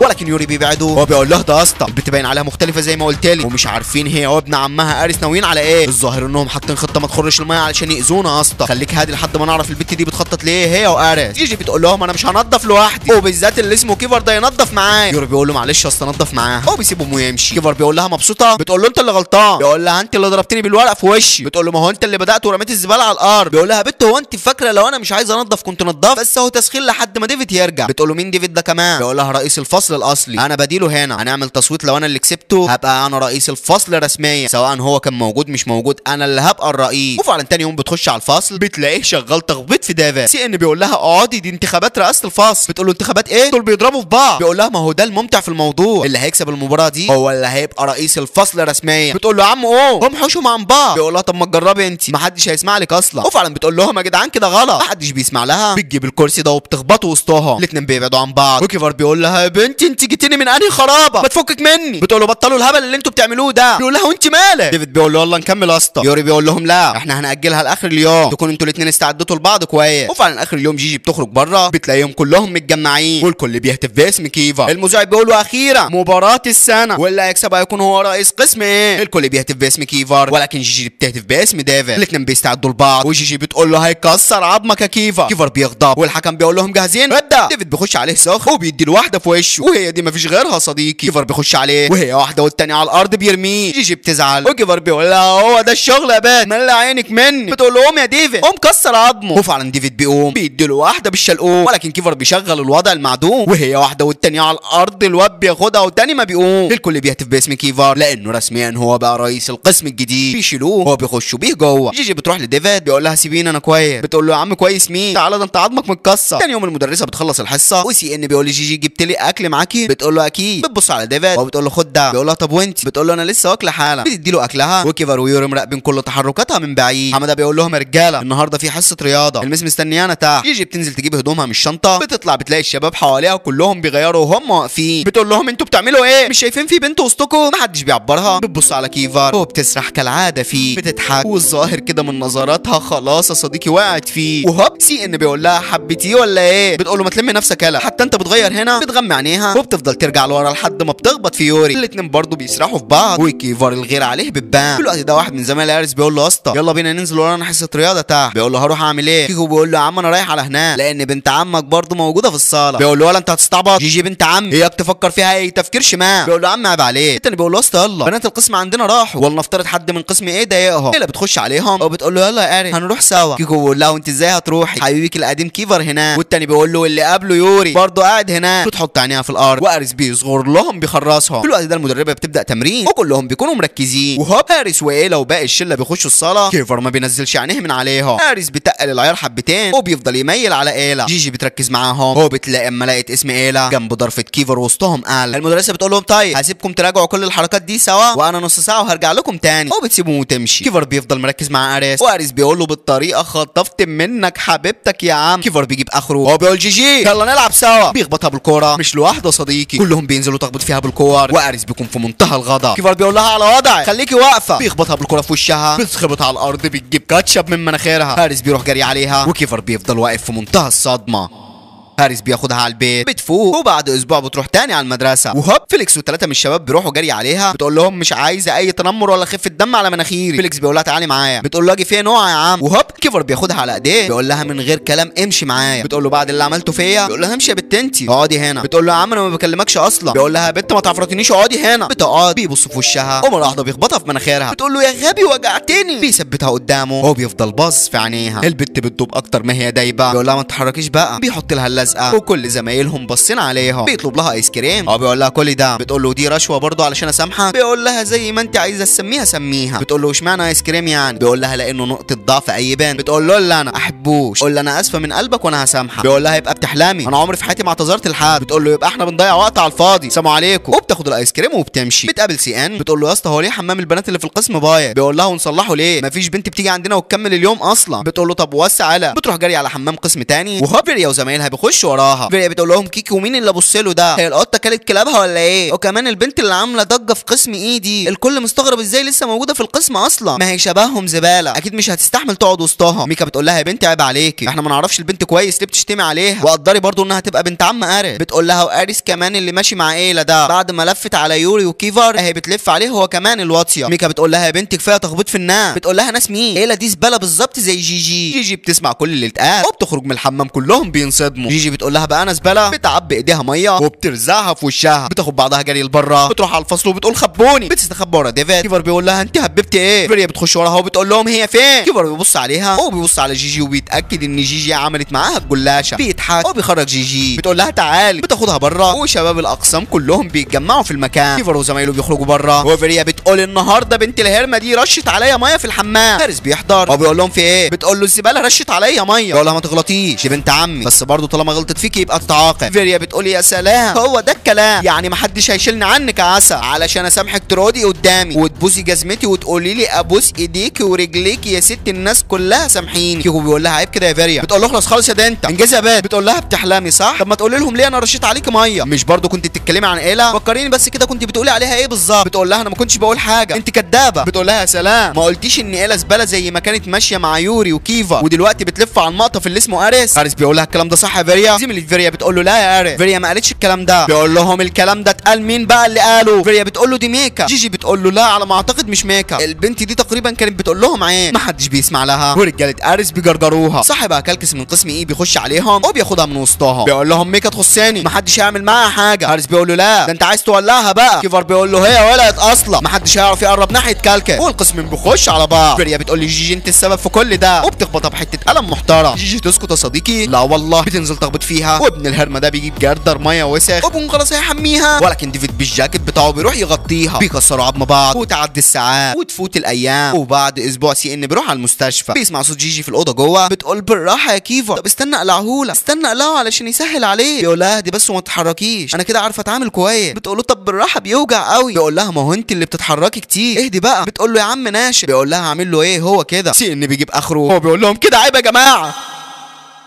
A: ولكن يوري بيبعده. هو بيقول له ده يا اسطى البت باين عليها مختلفه زي ما قلت لي، ومش عارفين هي وابن عمها اريس ناويين على ايه. الظاهر انهم حاطين خطه ما تخرش الميه علشان ياذونا يا اسطى، خليك هادي لحد ما نعرف البت دي بتخطط ليه هي واريس. جيجي بتقول لهم انا مش هنضف لوحدي، وبالذات اللي اسمه كيفر ده ينضف معايا. يوري بيقول له معلش يا اسطى نضف معاه. هو بيسيبهم ويمشي. كيفر بيقول لها مبسوطه؟ بتقول له انت اللي غلطان. بيقول لها انت اللي ضربتني بالورق في وشي. بتقول له ما هو انت اللي بدات ورميت الزباله على الارض. بيقول لها بت هو انت فاكره لو انا مش عايز انضف كنت نضفت؟ بس اهو تسخين لحد ما ديفيد يرجع. بتقول له مين ديفيد ده كمان؟ بيقول لها رئيس الفصل الفصل الاصلي، انا بديله هنا، هنعمل تصويت، لو انا اللي كسبته هبقى انا رئيس الفصل رسميا، سواء هو كان موجود مش موجود انا اللي هبقى الرئيس. وفعلا تاني يوم بتخش على الفصل بتلاقيه شغال تخبيط في دافا. سي ان بيقول لها اقعدي دي انتخابات رئاسه الفصل. بتقول له انتخابات ايه؟ دول بيضربوا في بعض. بيقول لها ما هو ده الممتع في الموضوع، اللي هيكسب المباراه دي هو اللي هيبقى رئيس الفصل رسميا. بتقول له يا عم هم حوشهم عن بعض. بيقول لها طب ما تجربي انت، ما حدش هيسمع لك اصلا. وفعلا بتقول لهم يا جدعان كده غلط، ما حدش بيسمع لها. بتجيب الكرسي ده وبتخبطه وسطهم، الاثنين بيبعدوا عن بعض. وكيفر بيقول لها يا بنتي انت جيتيني من انهي خرابه، ما تفكك مني. بتقول له بطلوا الهبل اللي انتوا بتعملوه ده. بيقول لها وانت مالك؟ ديفيد بيقول له يلا نكمل يا اسطى. يوري بيقول لهم لا احنا هنأجلها لاخر اليوم، تكونوا انتوا الاثنين استعدتوا لبعض كويس. وفعلا اخر اليوم جيجي بتخرج بره، بتلاقيهم كلهم متجمعين والكل بيهتف باسم كيفر. المذيع بيقول له اخيرا مباراه السنه واللي هيكسب هيكون هو رئيس قسم ايه. الكل بيهتف باسم كيفر ولكن جيجي بتهتف باسم ديفيد. الاثنين بيستعدوا لبعض وجيجي بتقول له هيكسر عظمك يا كيفر. كيفر بيغضب والحكم بيقول لهم جاهزين ابدا. ديفيد بيخش عليه سخ وبيدي له واحده في وشه، وهي دي مفيش غيرها صديقي. كيفر بيخش عليه وهي واحده والتاني على الارض بيرميه. جيجي بتزعل وكيفر بيقول لها هو ده الشغل يا بات، ملى عينك مني. بتقول له قوم يا ديفيد، قوم كسر عظمه. وفعلا ديفيد بيقوم بيدي له واحده بالشلقوم، ولكن كيفر بيشغل الوضع المعدوم وهي واحده والتانيه على الارض. الواد بياخدها والتاني ما بيقوم. الكل بيهتف باسم كيفر لانه رسميا هو بقى رئيس القسم الجديد. بيشيلوه هو بيخشوا بيه جوه. جيجي بتروح لديفيد بيقول لها سيبيني انا كويس. بتقول له يا عم كويس مين؟ تعالى ده انت عظمك متكسر. تاني يوم المدرسه بتخلص الحصه وسي ان بيقول لجيجي جبت لي اكل معاكي؟ بتقول له اكيد. بتبص على ديفيد وبتقول له خد ده. بيقول لها طب وانت؟ بتقول له انا لسه واكله حالا. بتدي له اكلها وكيفر ويوري مراقبين كل تحركاتها من بعيد. حماده بيقول لهم يا رجاله النهارده في حصه رياضه، المس مستنيانا تحت. جيجي بتنزل تجيب هدومها من الشنطه، بتطلع بتلاقي الشباب حواليها وكلهم بيغيروا وهم واقفين. بتقول لهم انتوا بتعملوا ايه؟ مش شايفين في بنت وسطكم؟ محدش بيعبرها. بتبص على كيفر وبتسرح كالعاده فيه، بتضحك والظاهر كده من نظراتها خلاص يا صديقي وقعت فيه. وهوب سي ان بيقول لها حبيتيه ولا ايه؟ بتقول له ما تلمي نفسك يلا، حتى انت بتغير هنا. بتغمي عينيها وبتفضل ترجع لورا لحد ما بتخبط في يوري. الاثنين برضه بيسرحوا في بعض وكيفر الغير عليه بتبان. في الوقت ده واحد من زمايل اريس بيقول له يا اسطى يلا بينا ننزل ورانا حصه رياضه تحت. بيقول له هروح اعمل ايه؟ كيكو بيقول له يا عم انا رايح على هناك لان بنت عمك برضه موجوده في الصاله. بيقول له ولا انت هتستعبط؟ جيجي بنت عمي اياك تفكر فيها اي تفكير شمال. بيقول له يا عم عيب عليك. التاني بيقول له يا اسطى يلا بنات القسم عندنا راحوا، ولنفترض حد من قسم ايه ضايقهم. هي بتخش عليهم وبتقول له يلا يا اري هنروح سوا. كيكو بيقول لها وانت ازاي هتروحي؟ حبيبك القديم كيفر هناك. والتاني بيقول له اللي قبله يوري برضه قاعد هناك. بتحط عينيها في الارض واريس بيصغر لهم بيخرسهم. في الوقت ده المدربه بتبدا تمرين وكلهم بيكونوا مركزين. وهوب هاريس وايلا وباقي الشله بيخشوا الصاله. كيفر ما بينزلش عينيه من عليها. هاريس بتقل العيار حبتين وبيفضل يميل على ايلا. جيجي بتركز معاهم وبتلاقي اما لقيت اسم ايلا جنب ضرفه كيفر وسطهم قال. المدرسه بتقول لهم طيب هسيبكم تراجعوا كل الحركات دي سوا وانا نص ساعه وهرجع لكم تاني. وبتسيبهم وتمشي. كيفر بيفضل مركز مع اريس واريس بيقول له بالطريقه خطفت منك حبيبتك يا عم. كيفر بيجيب اخره وهو بيقول جيجي يلا نلعب سوا. بيخبطها بالكوره مش لوحده صديقي، كلهم بينزلوا تخبط فيها بالكور واريس بيكون في منتهى الغضب. كيفر بيقول لها على وضعك خليكي واقفه. بيخبطها بالكوره في وشها بتخبط على الارض بتجيب كاتشب من مناخيرها. هاريس بيروح جري عليها وكيفر بيفضل واقف في منتهى الصدمه. هاريس بياخدها على البيت بتفوق وبعد اسبوع بتروح تاني على المدرسه. وهوب فيليكس وثلاثه من الشباب بيروحوا جري عليها. بتقول لهم مش عايزه اي تنمر ولا خفه دم على مناخيري. فيليكس بيقول لها تعالي معايا. بتقول له اجي فين يا عم؟ وهوب كيفر بياخدها على ايديه بيقول لها من غير كلام امشي معايا. بتقول له بعد اللي عملته فيا؟ بيقول لها امشي يا بت انت اقعدي هنا. بتقول له يا عم انا ما بكلمكش اصلا. بيقول لها يا بت ما تعفرتنيش اقعدي هنا. بتقعد بيبص في وشها ومره واحده بيخبطها في مناخيرها. بتقول له يا غبي وجعتني. بيثبتها قدامه وهو بيفضل باص في عينيها. البت بتدوب اكتر ما هي دايبه. بيقول لها ما تتحركيش بقى. بيحط لها اللزقه وكل زمايلهم باصين عليها. بيطلب لها ايس كريم بيقول لها كلي ده. بتقول له دي رشوه برضه علشان اسامحك. بيقول لها زي ما انت عايزه تسميها سميها. بتقول له اشمعنى ايس كريم يعني؟ بيقول لها لانه نقطه ضعف اي بنت. بتقول له لا انا احبوش. قول له انا اسفه من قلبك وانا هسامحك. بيقول لها يبقى بتحلمي انا عمري في حياتي ما اعتذرت لحد. بتقول له يبقى احنا بنضيع وقت على الفاضي سلام عليكم. وبتاخد الايس كريم وبتمشي. بتقابل سي ان بتقول له يا اسطى هو ليه حمام البنات اللي في القسم بايظ؟ بيقول لها ونصلحه ليه؟ مفيش بنت بتيجي عندنا وتكمل اليوم اصلا. بتقول له طب وسع على. بتروح جري على حمام قسم تاني وهوب فيريا وزمايلها بيخشوا وراها. فيريا بتقول لهم كيكي ومين اللي ابص له ده؟ هي القطه كلت كلابها ولا ايه؟ وكمان البنت اللي عامله ضجه في قسم ايه دي؟ الكل مستغرب ازاي لسه موجوده في القسم اصلا، ما هي شبههم زباله اكيد مش هتستحمل تقعد وسطها. ميكا بتقول لها يا بنتي عيب عليكي احنا ما نعرفش البنت كويس ليه بتشتمي عليها؟ وقدري برضو انها تبقى بنت عم اريس. بتقول لها واريس كمان اللي ماشي مع ايلا ده بعد ما لفت على يوري وكيفر اهي بتلف عليه هو كمان الواطيه. ميكا بتقول لها يا بنتي كفايه تخبيط في الناس. بتقول لها ناس مين؟ ايلا دي زباله بالظبط زي جيجي. جيجي بتسمع كل اللي اتقال وبتخرج من الحمام كلهم بينصدموا. جيجي جيجي بتقول لها بقى انا زباله، بتعبي ايديها ميه وبترزعها في وشها، بتاخد بعضها جري لبره، بتروح على الفصل وبتقول خبوني، بتستخبى ورا ديفيد. كيفر بيقول لها انت هببتي ايه؟ فيريا بتخش وراها وبتقول لهم هي فين؟ كيفر بيبص عليها وبيبص على جيجي وبيتاكد ان جيجي عملت معاها الجلاشه، بيضحك وبيخرج جيجي، بتقول لها تعالي، بتاخدها بره وشباب الاقسام كلهم بيتجمعوا في المكان. كيفر وزمايله بيخرجوا بره وفيريا بتقول النهارده بنت الهرمه دي رشت عليا ميه في الحمام. هارس بيحضر وبيقول لهم في ايه؟ بتقول له الزباله رشت عليا ميه. بيقول لها ما تغلطيش دي بنت عمي، بس برضه طالما غلطت فيكي يبقى تتعاقب. فيريا بتقول يا سلام هو ده الكلام، يعني ما حدش هيشيلني عنك يا عسل علشان اسامحك ترودي قدامي وتبوسي جزمتي وتقولي لي ابوس ايديكي ورجليكي يا ست الناس كلها سامحيني. كيكو بيقول لها عيب كده يا فيريا. بتقول له اخلص خالص يا ده انت انجزي يا بات. بتقول لها بتحلمي صح؟ طب ما تقولي لهم ليه انا رشيت عليكي ميه؟ مش برضه كنت بتتكلمي عن ايلا؟ فكريني بس كده كنت بتقولي عليها ايه بالظبط؟ بتقول لها انا ما كنتش بقول حاجه، انت كدابه. بتقول لها يا سلام ما قلتيش ان ايلا زباله زي ما كانت ماشيه مع يوري وكيفا ودلوقتي بتلف على المقطف اللي اسمه اريس؟ اريس بيقول لها الكلام ده صح يا فيريا؟ زميلة فيريا بتقول له لا يا اريس، فيريا ما قالتش الكلام ده. بيقول لهم الكلام ده اتقال مين بقى اللي قاله؟ فيريا بتقول له دي ميكا. جيجي بتقول له لا على ما اعتقد مش ميكا، البنت دي تقريبا كانت بتقول لهم عين. ما حدش بيسمع لها ورجاله اريس بيجرجروها. صاحب كالكس من قسم ايه بيخش عليهم وبياخدها من وسطهم، بيقول لهم ميكا تخصني ما حدش هيعمل معاها حاجه. اريس بيقول له لا ده انت عايز تولعها بقى. كيفر بيقول له هي ولقت اصلا ما حدش هيعرف يقرب ناحيه كالكس، والقسمين بيخش على بعض. فيريا بتقول لي جيجي انت السبب في كل ده وبتخبطها بحته قلم محترم. جيجي تسكت يا صديقي؟ لا والله، بتنزل تخبط فيها وابن الهرمه ده بيجيب جردر ميه وسخ وبقوم خلاص هيحميها، ولكن ديفيد بالجاكيت بتاعه بيروح يغطيها، بيكسروا عظم بعض وتعدي الساعات وتفوت الايام، وبعد اسبوع سي ان بيروح على المستشفى. بيسمع صوت جيجي في الاوضه جوه بتقول بالراحه يا كيفا، طب استنى اقلعهولك، استنى اقلعه علشان يسهل عليه. بيقول لها دي بس وما تتحركيش انا كده عارفه اتعامل كويس. بتقول له طب بالراحه بيوجع قوي. بيقول لها ما هو انت اللي بتتحركي كتير اهدي بقى. بتقول له يا عم ناشف. بيقول لها هعمل له ايه هو كده؟ سي ان بيجيب اخره هو بيقول لهم كده عيب يا جماعه،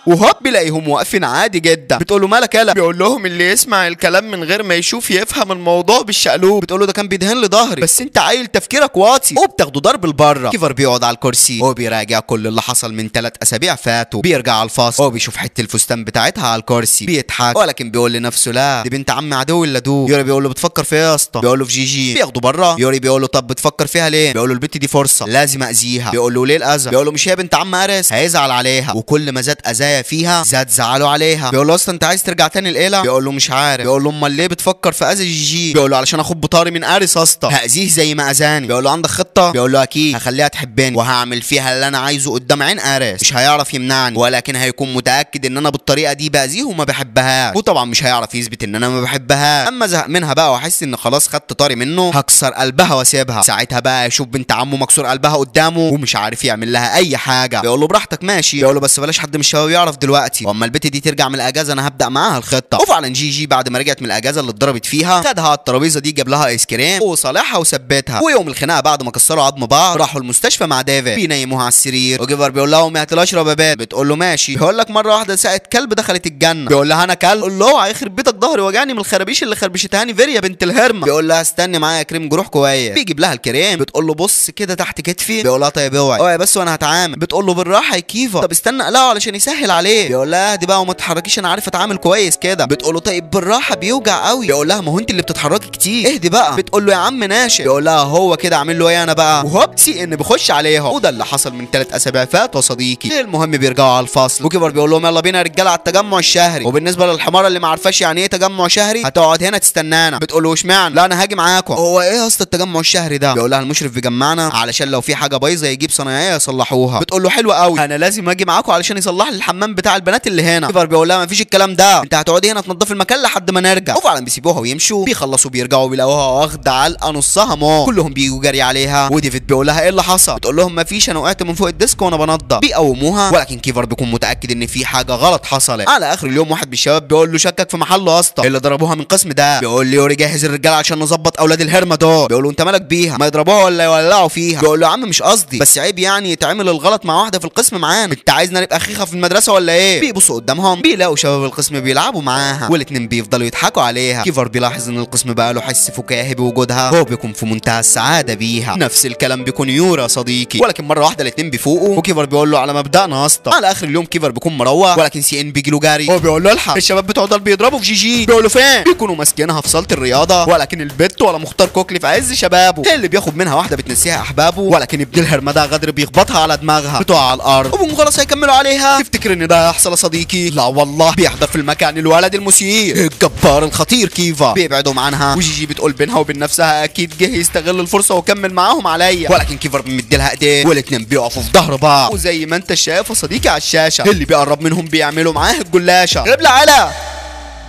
A: وهوب بيلاقيهم واقفين عادي جدا. بتقول له مالك يالا؟ بيقول لهم اللي يسمع الكلام من غير ما يشوف يفهم الموضوع بالشقلوب. بتقول له ده كان بيدهن لي ظهري بس انت عيل تفكيرك واطي، وبتاخده ضرب لبره. كيفر بيقعد على الكرسي وبيراجع كل اللي حصل من 3 اسابيع فاتوا. بيرجع على الفصل وبيشوف حته الفستان بتاعتها على الكرسي، بيضحك ولكن بيقول لنفسه لا دي بنت عم عدو اللدود. يوري بيقول له بتفكر في ايه يا اسطى؟ بيقول له في جيجي. بياخده بره. يوري بيقول له طب بتفكر فيها ليه؟ بيقول له البت دي فرصه لازم اذيها. بيقول له ليه الاذى؟ بيقول له مش هي بنت عم ارس؟ هيزعل عليها، وكل ما زاد اذايا فيها زاد زعلوا عليها. بيقول له اصلا انت عايز ترجع تاني لإيلا؟ بيقول له مش عارف. بيقول له امال ليه بتفكر في اذى جيجي؟ بيقول له علشان اخد بطاري من اريس يا اسطى، هاذيه زي ما اذاني. بيقول له عندك خطه؟ بيقول له اكيد، هخليها تحبني وهعمل فيها اللي انا عايزه قدام عين اريس، مش هيعرف يمنعني ولكن هيكون متاكد ان انا بالطريقه دي باذيه وما بحبهاش، وطبعا مش هيعرف يثبت ان انا ما بحبهاش. اما زهق منها بقى واحس ان خلاص خدت طاري منه هكسر قلبها واسيبها. ساعتها بقى يشوف بنت عمه مكسور قلبها قدامه ومش عارف يعمل لها اي حاجه. بيقول له براحتك ماشي. بيقول له بس بلاش حد من الشباب يعرف دلوقتي، واما البت دي ترجع من الاجازه انا هبدا معاها الخطه. وفعلا جيجي بعد ما رجعت من الاجازه اللي اتضربت فيها خدها على الترابيزه دي، جاب لها ايس كريم وصالحها وثبتها. ويوم الخناقه بعد ما كسروا عظم بعض راحوا المستشفى مع ديفيد، بينيموها على السرير. وجيفر بيقول لها امي هات لي اشرب يا بات. بتقول له ماشي. بيقول لك مره واحده ساقت كلب دخلت الجنه. بيقول لها انا كلب؟ قول له هيخرب بيتك ظهري وجعني من الخرابيش اللي خربشتهاني فيريا بنت الهرمه. بيقول لها استني معايا كريم جروح كويس. بيجيب لها الكريم. بتقول له بص كده تحت كتفي. بيقول لها طيب اوعي بس وانا هتعامل. بتقول له بالراحه يا كيفا. طب استنى اقلعه علشان يسهل عليه. بيقول لها دي بقى وما تتحركيش انا عارف اتعامل كويس كده. بتقول له طيب بالراحه بيوجع قوي. بيقول لها ما هو انت اللي بتتحركي كتير اهدي بقى. بتقول له يا عم ناشف. بيقول لها هو كده اعمل له ايه انا بقى؟ وهوب سي ان بيخش عليها. وده اللي حصل من 3 اسابيع فاتوا يا صديقي. المهم بيرجعوا على الفصل وكيفر بيقول لهم يلا بينا يا رجاله على التجمع الشهري، وبالنسبه للحماره اللي ما عارفاش يعني ايه تجمع شهري هتقعد هنا تستنانا. بتقول له اشمعنى؟ لا انا هاجي معاكم. هو ايه يا اسطى التجمع الشهري ده؟ بيقول لها المشرف بيجمعنا علشان لو في حاجه بايظه يجيب صنايعيه يصلحوها. بتقول له حلو قوي، انا لازم اجي معاكم علشان يصلح لي الحمام بتاع البنات اللي هنا. كيفر بيقول لها مفيش الكلام ده، انت هتقعدي هنا تنضفي المكان لحد ما نرجع. وفعلا بيسيبوها ويمشوا. بيخلصوا بيرجعوا بيلاقوها واخده علقه نصها موت. كلهم بيجوا جري عليها. وديفيد بيقول لها ايه اللي حصل؟ بتقول لهم مفيش انا وقعت من فوق الديسك وانا بنضف. بيقوموها ولكن كيفر بيكون متاكد ان في حاجه غلط حصلت. على اخر اليوم واحد من الشباب بيقول له شكك في محله يا اسطى اللي ضربوها من قسم ده. بيقول لي يوري جهز الرجاله عشان نظبط اولاد الهرمه دول. بيقول له انت مالك بيها؟ ما يضربوها ولا يولعوا فيها. بيقول له يا عم مش قصدي بس عيب يعني يتعمل الغلط مع واحده في القسم معانا، انت عايزنا نبقى خيخه في المدرسه ولا ايه؟ بيبصوا قدامهم بيلاقوا شباب القسم بيلعبوا معاها والاتنين بيفضلوا يضحكوا عليها. كيفر بيلاحظ ان القسم بقى له حس فكاهي بوجودها، هو بيكون في منتهى السعاده بيها. نفس الكلام بيكون يورا يا صديقي. ولكن مره واحده الاتنين بيفوقوا وكيفر بيقول له على مبدأنا يا اسطى. على اخر اليوم كيفر بيكون مروح ولكن سي ان بيجي له جاري. هو بيقول له الحق الشباب بتوع دول بيضربوا في جيجي. بيقول له فين؟ بيكونوا ماسكينها في صاله الرياضه ولكن البت ولا مختار كوكلي في عز شبابه هي اللي بياخد منها واحده بتنسيها احبابه، ولكن ابن الهرمه ده غدر بيخبطها على دماغها بتقع على الارض. وبقوم خلاص هيكملوا عليها. تفتكر ان ده هيحصل يا صديقي؟ لا والله، بيحضر في المكان الولد المثير الجبار الخطير كيفا، بيبعدهم عنها، وجيجي بتقول بينها وبين نفسها اكيد جه يستغل الفرصه وكمل معاهم عليا، ولكن كيفر بيمدلها ايديه والاتنين بيقفوا في ظهر بعض، وزي ما انت شايف يا صديقي على الشاشه اللي بيقرب منهم بيعملوا معاه الجلاشه. ابلع على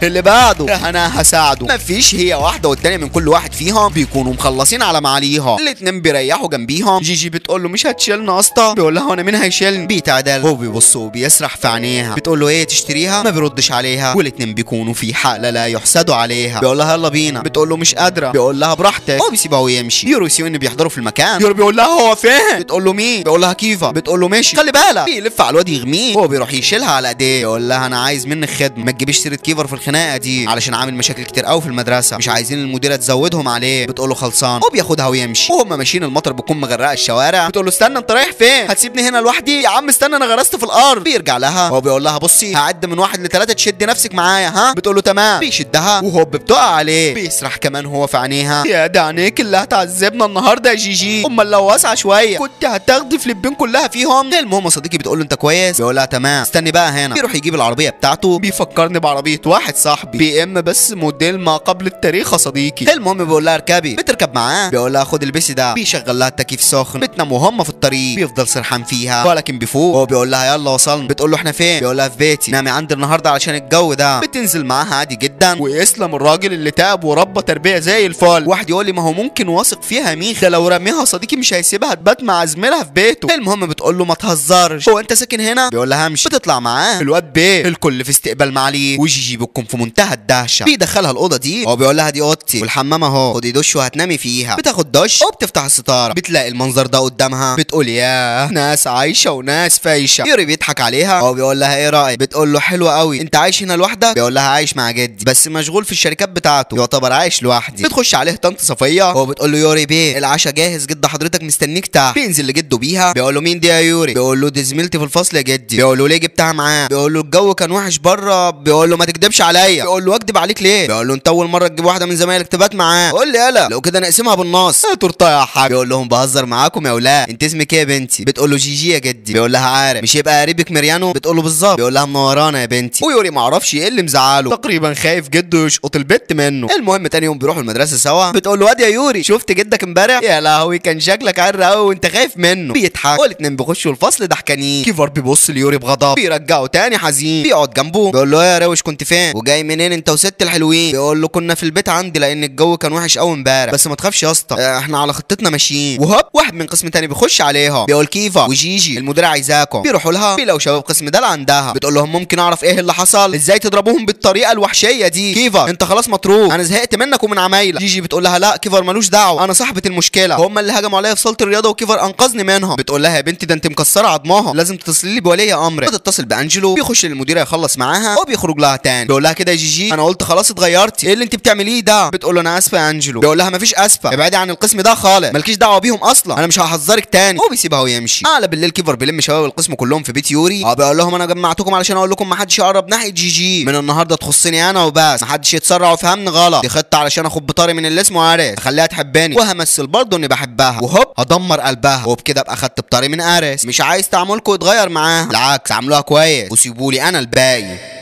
A: اللي بعده انا هساعده. مفيش هي واحده والتانيه من كل واحد فيهم بيكونوا مخلصين على معاليها، الاتنين بيريحوا جنبيهم. جيجي بتقول له مش هتشيلنا يا اسطى؟ بيقول لها وانا مين هيشيلني؟ بيتعدل، هو بيبص وبيسرح في عينيها، بتقول له ايه تشتريها؟ ما بيردش عليها، والاتنين بيكونوا في حاله لا يحسدوا عليها. بيقول لها يلا بينا، بتقول له مش قادره، بيقول لها براحتك، هو بيسيبها ويمشي. يورو وسيون بيحضروا في المكان، يورو بيقول لها هو فين؟ بتقول له مين؟ بيقول لها كيفا، بتقول له ماشي خلي بالك، بيلف على الواد يغميه، هو بيروح يشيلها على ايديه، يقول لها انا عايز منك خدمه، ما تجيبيش سيره كيفر في الخناقه دي علشان عامل مشاكل كتير قوي في المدرسه، مش عايزين المديره تزودهم عليه. بتقول له خلصان، وبياخدها ويمشي، وهم ماشيين المطر بيكون مغرقه الشوارع. بتقول له استنى انت رايح فين؟ هتسيبني هنا لوحدي؟ يا عم استنى انا غرست في الارض. بيرجع لها، هو بيقول لها بصي هعد من 1 ل3 تشدي نفسك معايا ها؟ بتقول له تمام، بيشدها وهوب بتقع عليه، بيسرح كمان هو في عينيها. يا ده عينيك اللي هتعذبنا النهارده يا جيجي، امال لو واسعه شويه كنت هتاخدي فليبين كلها فيهم. المهم يا صديقي بتقول له انت كويس؟ بيقول لها تمام، استني بقى هنا. بيروح يجيب العربيه بتاعته، بيفكرني بعربيه واحد صاحبي بي ام بس موديل ما قبل التاريخ يا صديقي. المهم بيقول لها اركبي، بتركب معاه، بيقول لها خد البسي ده، بيشغل لها التكييف سخن، بتنام وهم في الطريق، بيفضل سرحان فيها ولكن بيفوق، هو بيقول لها يلا وصلنا. بتقول له احنا فين؟ بيقول لها في بيتي، نامي عندي النهارده علشان الجو ده. بتنزل معاها عادي جدا، ويسلم الراجل اللي تعب وربى تربيه زي الفل. واحد يقول لي ما هو ممكن واثق فيها ميخ، ده لو رميها صديقي مش هيسيبها تبات مع زميلها في بيته. المهم بتقول له ما تهزرش، هو انت ساكن هنا؟ بيقول لها امشي. بتطلع معاه الواد بيه، الكل في استقبال معاليه، وجيجي بتكون في منتهى الدهشه، بيدخلها الاوضه دي، هو بيقول لها دي اوضتي والحمام اهو، خدي دش وهتنامي فيها. بتاخد دش وبتفتح الستاره، بتلاقي المنظر ده قدامها، بتقول ياه ناس عايشه وناس فايشه. يوري بيضحك عليها، هو بيقول لها ايه رايك؟ بتقول له حلوه قوي. انت عايش هنا لوحدك؟ بيقول لها عايش مع جدي بس مشغول في الشركات بتاعته، يعتبر عايش لوحدي. بتخش عليه طنط صفيه، هو بتقول له يوري بيه العشاء جاهز، جد حضرتك مستنيك تحت. بينزل لجده بيها، بيقول له مين دي يا يوري؟ بيقول له دي زميلتي في الفصل يا جدي. بيقول له ليه جبتها معاه؟ بيقول له الجو كان وحش بره. بيقول له ما تكدبش عليا. بيقول له اكدب عليك ليه؟ بيقول له انت اول مره تجيب واحده من زمايلك تبات معاه، قول لي يالا لو كده نقسمها بالنص. تورته يا حاج. بيقول لهم بهزر معاكم يا ولاد، انت اسمك ايه يا بنتي؟ بتقول له جيجي يا جدي. بيقول لها عارف، مش يبقى قريبك مريانو؟ بتقول له بالظبط. بيقول لها منورانا يا بنتي. ويوري ما اعرفش ايه اللي مزعله، تقريبا خايف جده يشقط البت منه. المهم تاني يوم بيروحوا المدرسه سوا، بتقول له واد يا يوري شفت جدك امبارح؟ يا لهوي كان شكلك عر قوي وانت خايف منه. بيضحك، والاتنين بيخشوا الفصل ضحكانين. كيفر بيبص ليوري بغضب، بيرجعه تاني حزين، بيقعد جنبه، بيقول له يا روش كنت فين وجاي منين انت وست الحلوين؟ بيقول له كنا في البيت عندي لان الجو كان وحش قوي امبارح، بس ما تخافش يا اسطى احنا على خطتنا ماشيين. وهوب واحد من قسم تاني بيخش عليها، بيقول كيفا وجيجي المديره عايزاكم. بيروحوا لها، بيلاقوا شباب قسم ده عندها، بتقول لهم ممكن اعرف ايه اللي حصل؟ ازاي تضربوهم بالطريقه الوحشيه دي؟ كيفا انت خلاص مطروح، انا زهقت منك ومن عمايلك. جيجي بتقول لها لا كيفر ملوش دعوه، انا صاحبه المشكله، هم اللي هجموا عليا في صاله الرياضه وكيفر انقذني منهم. بتقول لها يا بنتي ده انت مكسره عظمها، لازم تتصلي لي بولي امرك. بتتصل بانجلو، بيخش للمديره يخلص معاها وبيخرج لها تاني. بيقول لها كده يا جيجي انا قلت خلاص اتغيرتي، ايه اللي انت بتعمليه ده؟ بتقول له انا اسفه يا انجلو. بيقول لها مفيش اسفه، ابعدي عن القسم ده خالص، مالكيش دعوه بيهم اصلا، انا مش هحذرك تاني. وبيسيبها ويمشي. على بالليل كيفر بيلم شباب القسم كلهم في بيت يوري، بيقول لهم انا جمعتكم علشان اقول لكم ما حدش يقرب ناحيه جيجي من النهارده، تخصني انا وبس، ما حدش يتسرع ويفهمني غلط، دي خطه علشان اخد بطاري من اللي اسمه ارس، اخليها تحبني وهمثل برضه اني بحبها، وهوب هدمر قلبها، وبكده ابقى خدت بطاري من ارس. مش عايز تعاملكم يتغير معاها، بالعكس عاملوها كويس وسيبوا لي انا الباقي.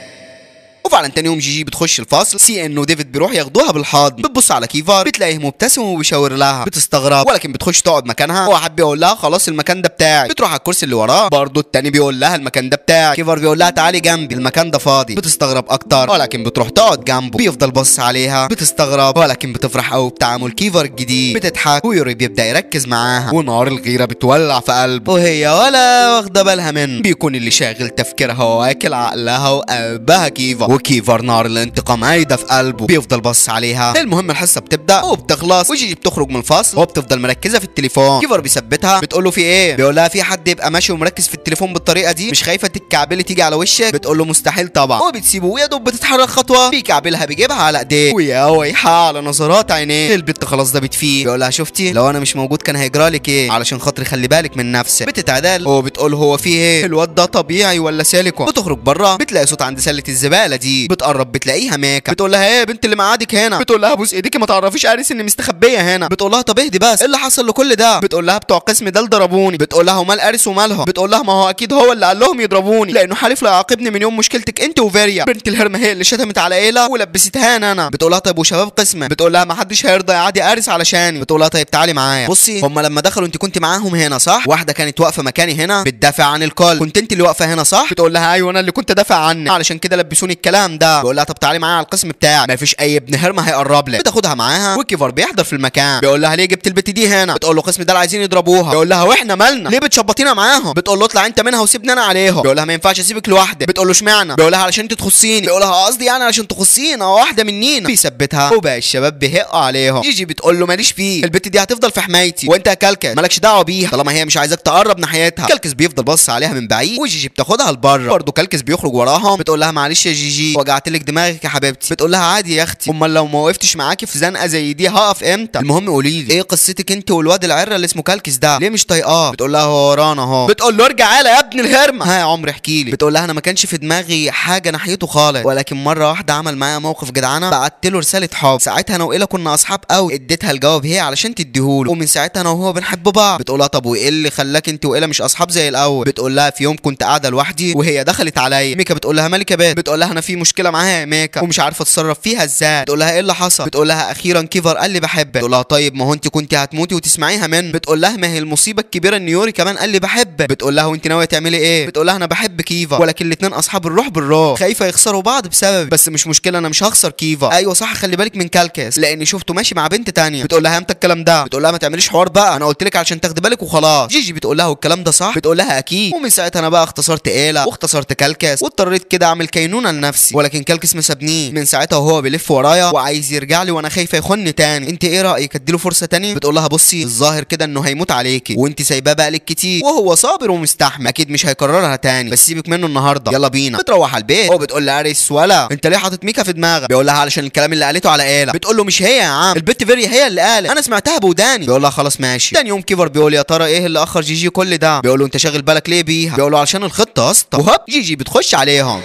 A: وفعلا تاني يوم جيجي بتخش الفصل، سي ان وديفيد بيروح ياخدوها بالحضن، بتبص على كيفر بتلاقيه مبتسم وبيشاور لها، بتستغرب ولكن بتخش تقعد مكانها. هو حب يقول لها خلاص المكان ده بتاعي، بتروح على الكرسي اللي وراه، برضه التاني بيقول لها المكان ده بتاعي. كيفر بيقول لها تعالي جنبي المكان ده فاضي، بتستغرب اكتر ولكن بتروح تقعد جنبه، بيفضل بص عليها، بتستغرب ولكن بتفرح قوي بتعامل كيفر الجديد، بتضحك ويوري بيبدا يركز معاها، ونار الغيره بتولع في قلبه، وهي ولا واخده بالها منه. بيكون اللي شاغل تفكيرها واكل عقلها وقلبها كيفر، وكيفر نار الانتقام هيدا في قلبه، بيفضل بص عليها. المهم الحصه بتبدا وبتخلص، وجيجي بتخرج من الفصل وبتفضل مركزه في التليفون. كيفر بيثبتها، بتقول له في ايه؟ بيقول لها في حد يبقى ماشي ومركز في التليفون بالطريقه دي؟ مش خايفه تتكعبلي تيجي على وشك؟ بتقول له مستحيل طبعا، وبتسيبه ويا دوب بتتحرك خطوه بيكعبلها بيجيبها على ايديه، ويا ويحها على نظرات عينيه. البت خلاص ده بتفيق، بيقول لها شفتي لو انا مش موجود كان هيجرى لك ايه؟ علشان خاطري خلي بالك من نفسك. بتتعدل وبتقول هو في ايه؟ الواد ده طبيعي ولا سيليكون؟ بتخرج بره بتلاقي صوت عند سله الزباله دي، جيجي بتقرب بتلاقيها ميكا بتقول لها ايه يا بنت اللي مقعدك هنا؟ بتقول لها بوس ايديكي ما تعرفيش اريس اني مستخبيه هنا. بتقول لها طب اهدي بس، ايه اللي حصل لكل ده؟ بتقول لها بتوع قسم ده ضربوني. بتقول لها ومال اريس ومالها؟ بتقول لها ما هو اكيد هو اللي قال لهم يضربوني لانه حالف لا يعاقبني من يوم مشكلتك انت وفيريا بنت الهرمه هي اللي شتمت على ايلا ولبستها انا. بتقول لها طيب وشباب قسمه؟ بتقول لها ما حدش هيرضى يعادي اريس علشاني. بتقول لها طيب تعالي معايا. بصي هم لما دخلوا انت كنت معاهم هنا صح؟ واحده كانت واقفه مكاني هنا بتدافع عن الكل، كنت انت اللي واقفه هنا صح؟ بتقول لها ايوه انا اللي كنت دافع عنك علشان كده لبسوني الكلام ده. بقول لها طب تعالي معايا على القسم بتاعي ما فيش اي ابن هرمه هيقرب لك. بتاخدها معاها وكيفر بيحضر في المكان. بيقول لها ليه جبت البت دي هنا؟ بتقول له القسم ده عايزين يضربوها. بيقول لها واحنا مالنا؟ ليه بتشبطينا معاهم؟ بتقول له اطلع انت منها وسيبني انا عليهم. بيقول لها ما ينفعش اسيبك لوحدك. بتقول له اشمعنى؟ بيقول لها علشان انت تخصيني. بيقول لها قصدي يعني علشان تخصينا واحده منينا. بيثبتها وباقي الشباب بيهقوا عليهم. جيجي بتقول له ماليش فيه، البت دي هتفضل في حمايتي وانت يا كلكس مالكش دعوه بيها طالما هي مش عايزاك تقرب ناحيتها. كلكس بيفضل بص عليها من بعيد وجيجي بتاخدها لبره. برضه كلكس بيخرج وراهم. بتقول لها معلش يا جيجي وجعت لك دماغك يا حبيبتي. بتقول لها عادي يا اختي، امال لو ما وقفتش معاكي في زنقه زي دي هقف امتى؟ المهم قولي لي ايه قصتك انت والواد العره اللي اسمه كلكس ده؟ ليه مش طايقاه؟ بتقول لها هو ورانا اهو. بتقول له ارجع يالا يا ابن الهرمه. ها يا عمرو احكي لي. بتقول لها انا ما كانش في دماغي حاجه ناحيته خالص، ولكن مره واحده عمل معايا موقف جدعانه بعت له رساله حب. ساعتها انا وإيلا كنا اصحاب قوي، اديتها الجواب هي علشان تديهوله ومن ساعتها انا وهو بنحب بعض. بتقول لها طب وايه اللي خلاك انت وإيلا مش اصحاب زي الاول؟ بتقول لها في يوم كنت قاعده لوحدي وهي دخلت عليا. ميكا بتقول لها مالك يا بنت؟ بتقول لها انا في مشكله معاها يا ميكا ومش عارفه اتصرف فيها ازاي. بتقول لها ايه اللي حصل؟ بتقول لها اخيرا كيفر قال لي بحبك. بتقول لها طيب ما هو انت كنت هتموتي وتسمعيها منه. بتقول لها ما هي المصيبه الكبيره ان يوري كمان قال لي بحبك. بتقول لها وانت ناويه تعملي ايه؟ بتقول لها انا بحب كيفا ولكن الاثنين اصحاب الروح بالروح، خايفه يخسروا بعض بسبب، بس مش مشكله انا مش هخسر كيفا. ايوه صح خلي بالك من كلكس لاني شفته ماشي مع بنت تانية. بتقول لها امتى الكلام ده؟ بتقول لها ما تعمليش حوار بقى انا قلت لك عشان تاخدي بالك وخلاص. جيجي بتقول لها والكلام ده صح؟ بتقول لها اكيد. ومن ساعتها انا بقى اختصرت إيلا واختصرت كلكس واضطريت كده اعمل كينونه لنفسي، ولكن كلكس ما سابنيش. من ساعتها وهو بيلف ورايا وعايز يرجع لي وانا خايفه يخوني تاني. انت ايه رايك اديله فرصه تانية؟ بتقول لها بصي الظاهر كده انه هيموت عليكي وانت سايباه بقالك كتير وهو صابر ومستحمل اكيد مش هيكررها تاني، بس سيبك منه النهارده يلا بينا. بتروح على البيت وبتقول لاريس ولا انت ليه حاطط ميكا في دماغك؟ بيقول لها علشان الكلام اللي قالته على إيلا. بتقول له مش هي يا عم البت فيريا هي اللي قالت انا سمعتها بوداني. بيقول لها خلاص ماشي. تاني يوم كيفر بيقول يا ترى ايه اللي اخر جيجي كل ده؟ بيقول له انت شاغل بالك ليه بيها؟ بيقول له علشان الخطه يا اسطى. وهوب جيجي بتخش عليهم